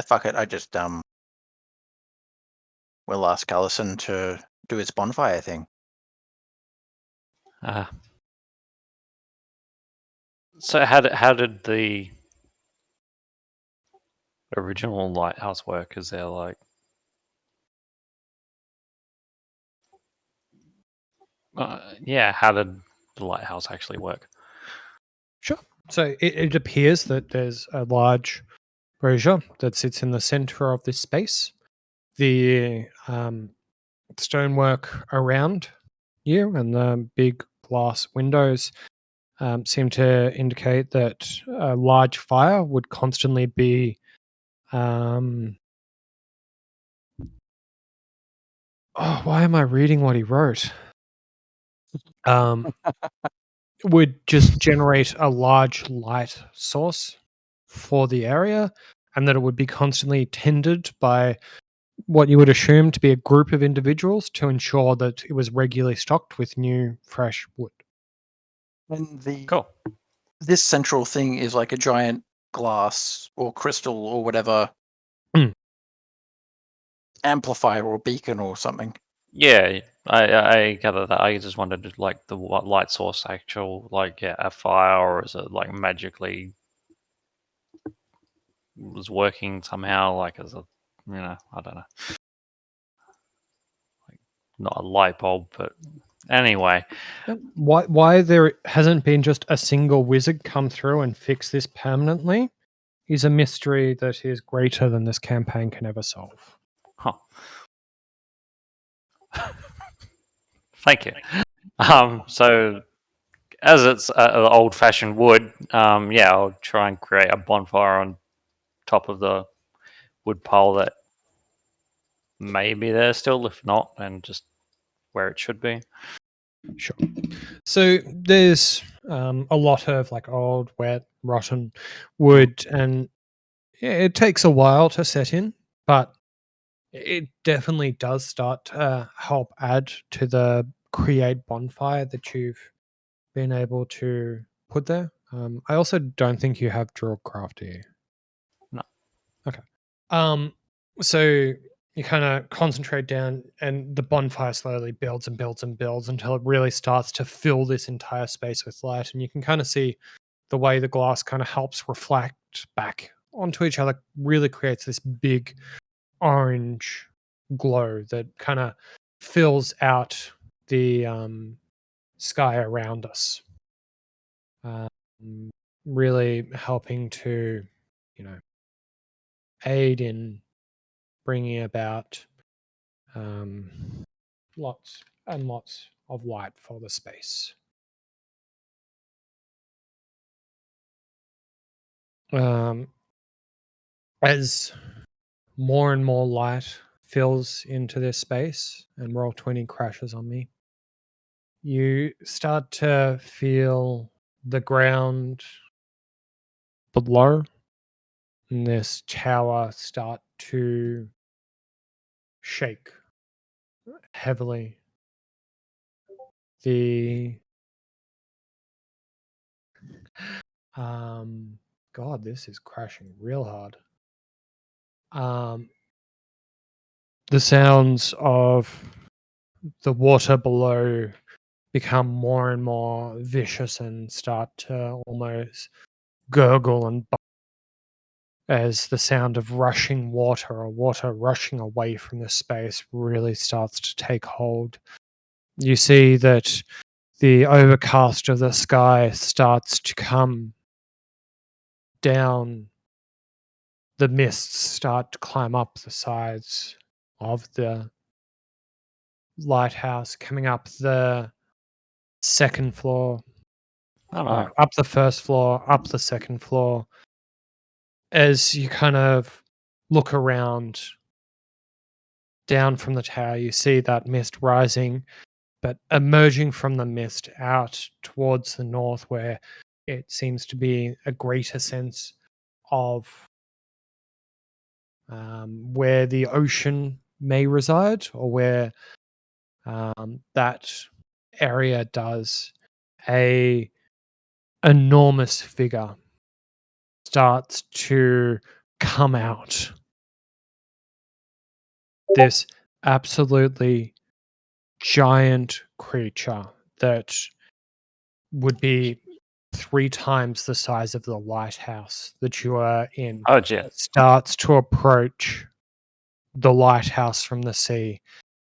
Fuck it. I just we'll ask Allison to do its bonfire thing. So how did the original lighthouse work? Is there like yeah? How did the lighthouse actually work? Sure. So it appears that there's a large brazier that sits in the center of this space. The stonework around you and the big glass windows seem to indicate that a large fire would constantly be why am I reading what he wrote? Would just generate a large light source for the area, and that it would be constantly tended by what you would assume to be a group of individuals to ensure that it was regularly stocked with new, fresh wood. And Cool. this central thing is like a giant glass or crystal or whatever Mm. amplifier or beacon or something. Yeah, I gather that. I just wondered, like, what light source actual, like, a fire, or is it like magically was working somehow, like as a, I don't know, like not a light bulb, but anyway. Why there hasn't been just a single wizard come through and fix this permanently is a mystery that is greater than this campaign can ever solve. Huh. Thank you. So as it's old-fashioned wood, yeah, I'll try and create a bonfire on top of the wood pile that may be there still. If not, then just where it should be. Sure. So there's a lot of like old, wet, rotten wood, and it takes a while to set in, but it definitely does start to help add to the create bonfire that you've been able to put there. I also don't think you have drill craft here. No. Okay. So you kind of concentrate down, and the bonfire slowly builds and builds and builds until it really starts to fill this entire space with light. And you can kind of see the way the glass kind of helps reflect back onto each other, really creates this big orange glow that kind of fills out the sky around us. Really helping to, aid in bringing about lots and lots of light for the space. As more and more light fills into this space and roll 20 crashes on me, you start to feel the ground below in this tower start to shake heavily. The God, this is crashing real hard. The sounds of the water below become more and more vicious and start to almost gurgle and as the sound of rushing water or water rushing away from the space really starts to take hold. You see that the overcast of the sky starts to come down. The mists start to climb up the sides of the lighthouse, coming up the second floor, I don't know. up the first floor, up the second floor. As you kind of look around down from the tower, you see that mist rising, but emerging from the mist out towards the north, where it seems to be a greater sense of where the ocean may reside, or where that area does. A enormous figure starts to come out. This absolutely giant creature that would be 3 times the size of the lighthouse that you are in Oh, dear. starts to approach the lighthouse from the sea,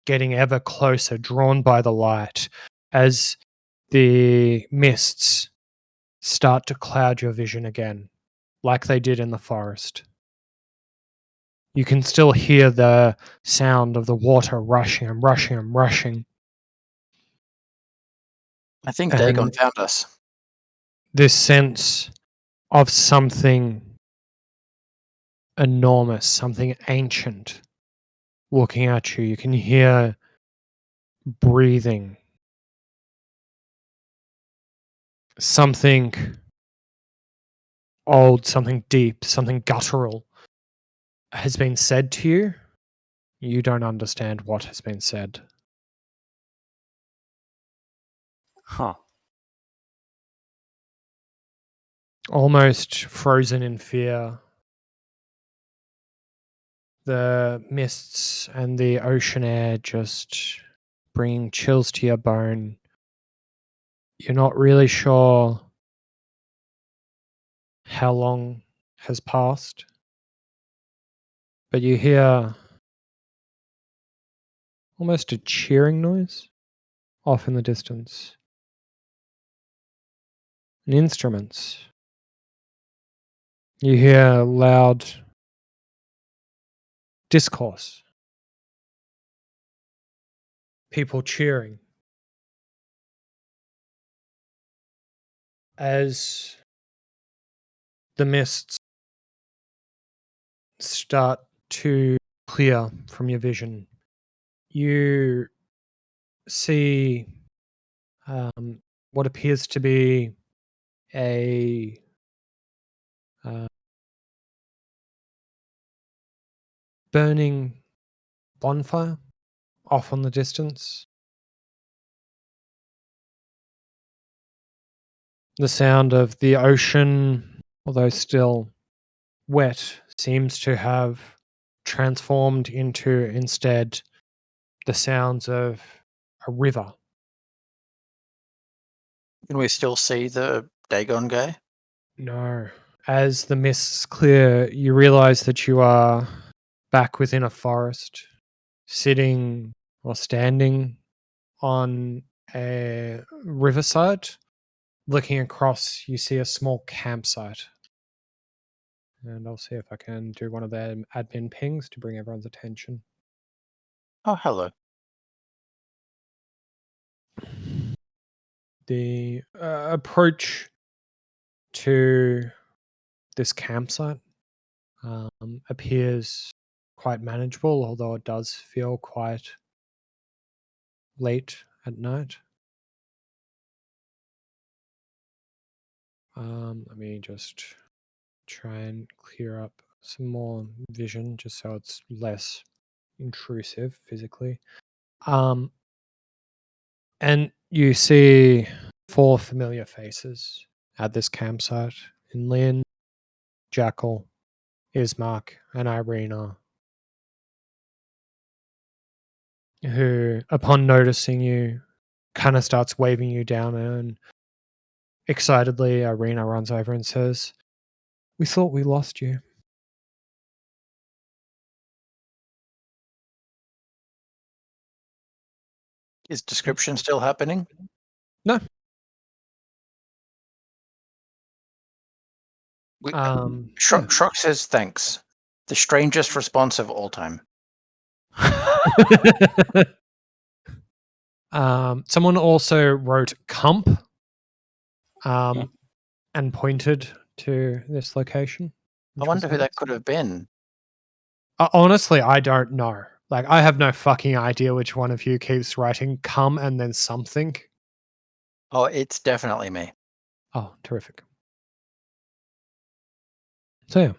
getting ever closer, drawn by the light as the mists start to cloud your vision again, like they did in the forest. You can still hear the sound of the water rushing and rushing and rushing. I think And Dagon found us. this sense of something enormous, something ancient looking at you. You can hear breathing. Something old, something deep, something guttural has been said to you. You don't understand what has been said. Huh. Almost frozen in fear, the mists and the ocean air just bringing chills to your bone. You're not really sure how long has passed, but you hear almost a cheering noise off in the distance. And instruments. You hear loud discourse. People cheering. As the mists start to clear from your vision, you see what appears to be a burning bonfire off on the distance. The sound of the ocean, although still wet, seems to have transformed into instead the sounds of a river. Can we still see the Dagon guy? No. As the mists clear, you realize that you are back within a forest, sitting or standing on a riverside. Looking across, you see a small campsite. And I'll see if I can do one of their admin pings to bring everyone's attention. Oh, hello. The approach to this campsite appears quite manageable, although it does feel quite late at night. Let me just try and clear up some more vision just so it's less intrusive physically. And you see 4 familiar faces at this campsite in Lynn, Jackal, Ismark, and Irina, who, upon noticing you, kind of starts waving you down, and excitedly, Irina runs over and says, "We thought we lost you." Is description still happening? No. Shrok says thanks. The strangest response of all time. Someone also wrote "Cump" and pointed to this location. I wonder who that could have been. Honestly, I don't know. Like, I have no fucking idea which one of you keeps writing "come" and then something. Oh, it's definitely me. Oh, terrific. So, yeah.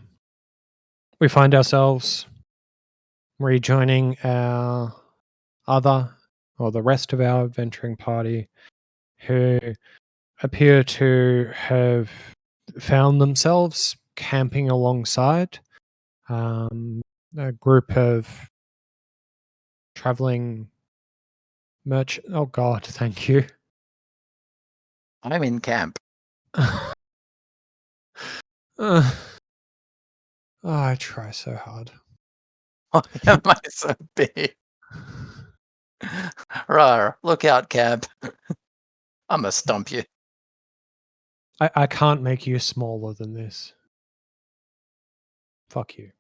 We find ourselves rejoining our the rest of our adventuring party, who appear to have found themselves camping alongside a group of traveling merchant. Oh God, thank you. I'm in camp. I try so hard. Why am I so big? Rawr, look out, camp. I'ma stump you. I can't make you smaller than this. Fuck you.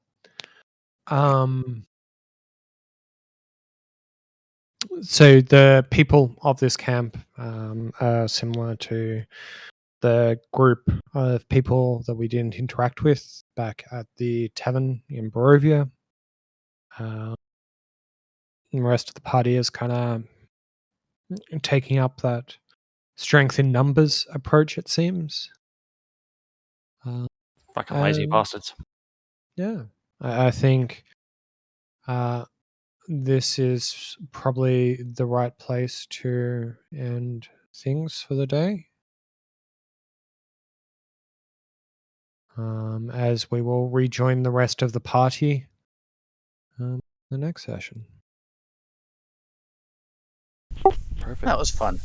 So the people of this camp are similar to the group of people that we didn't interact with back at the tavern in Barovia. And the rest of the party is kind of taking up that strength in numbers approach, it seems. Fucking lazy bastards. Yeah, I think this is probably the right place to end things for the day. As we will rejoin the rest of the party the next session. Perfect. That was fun.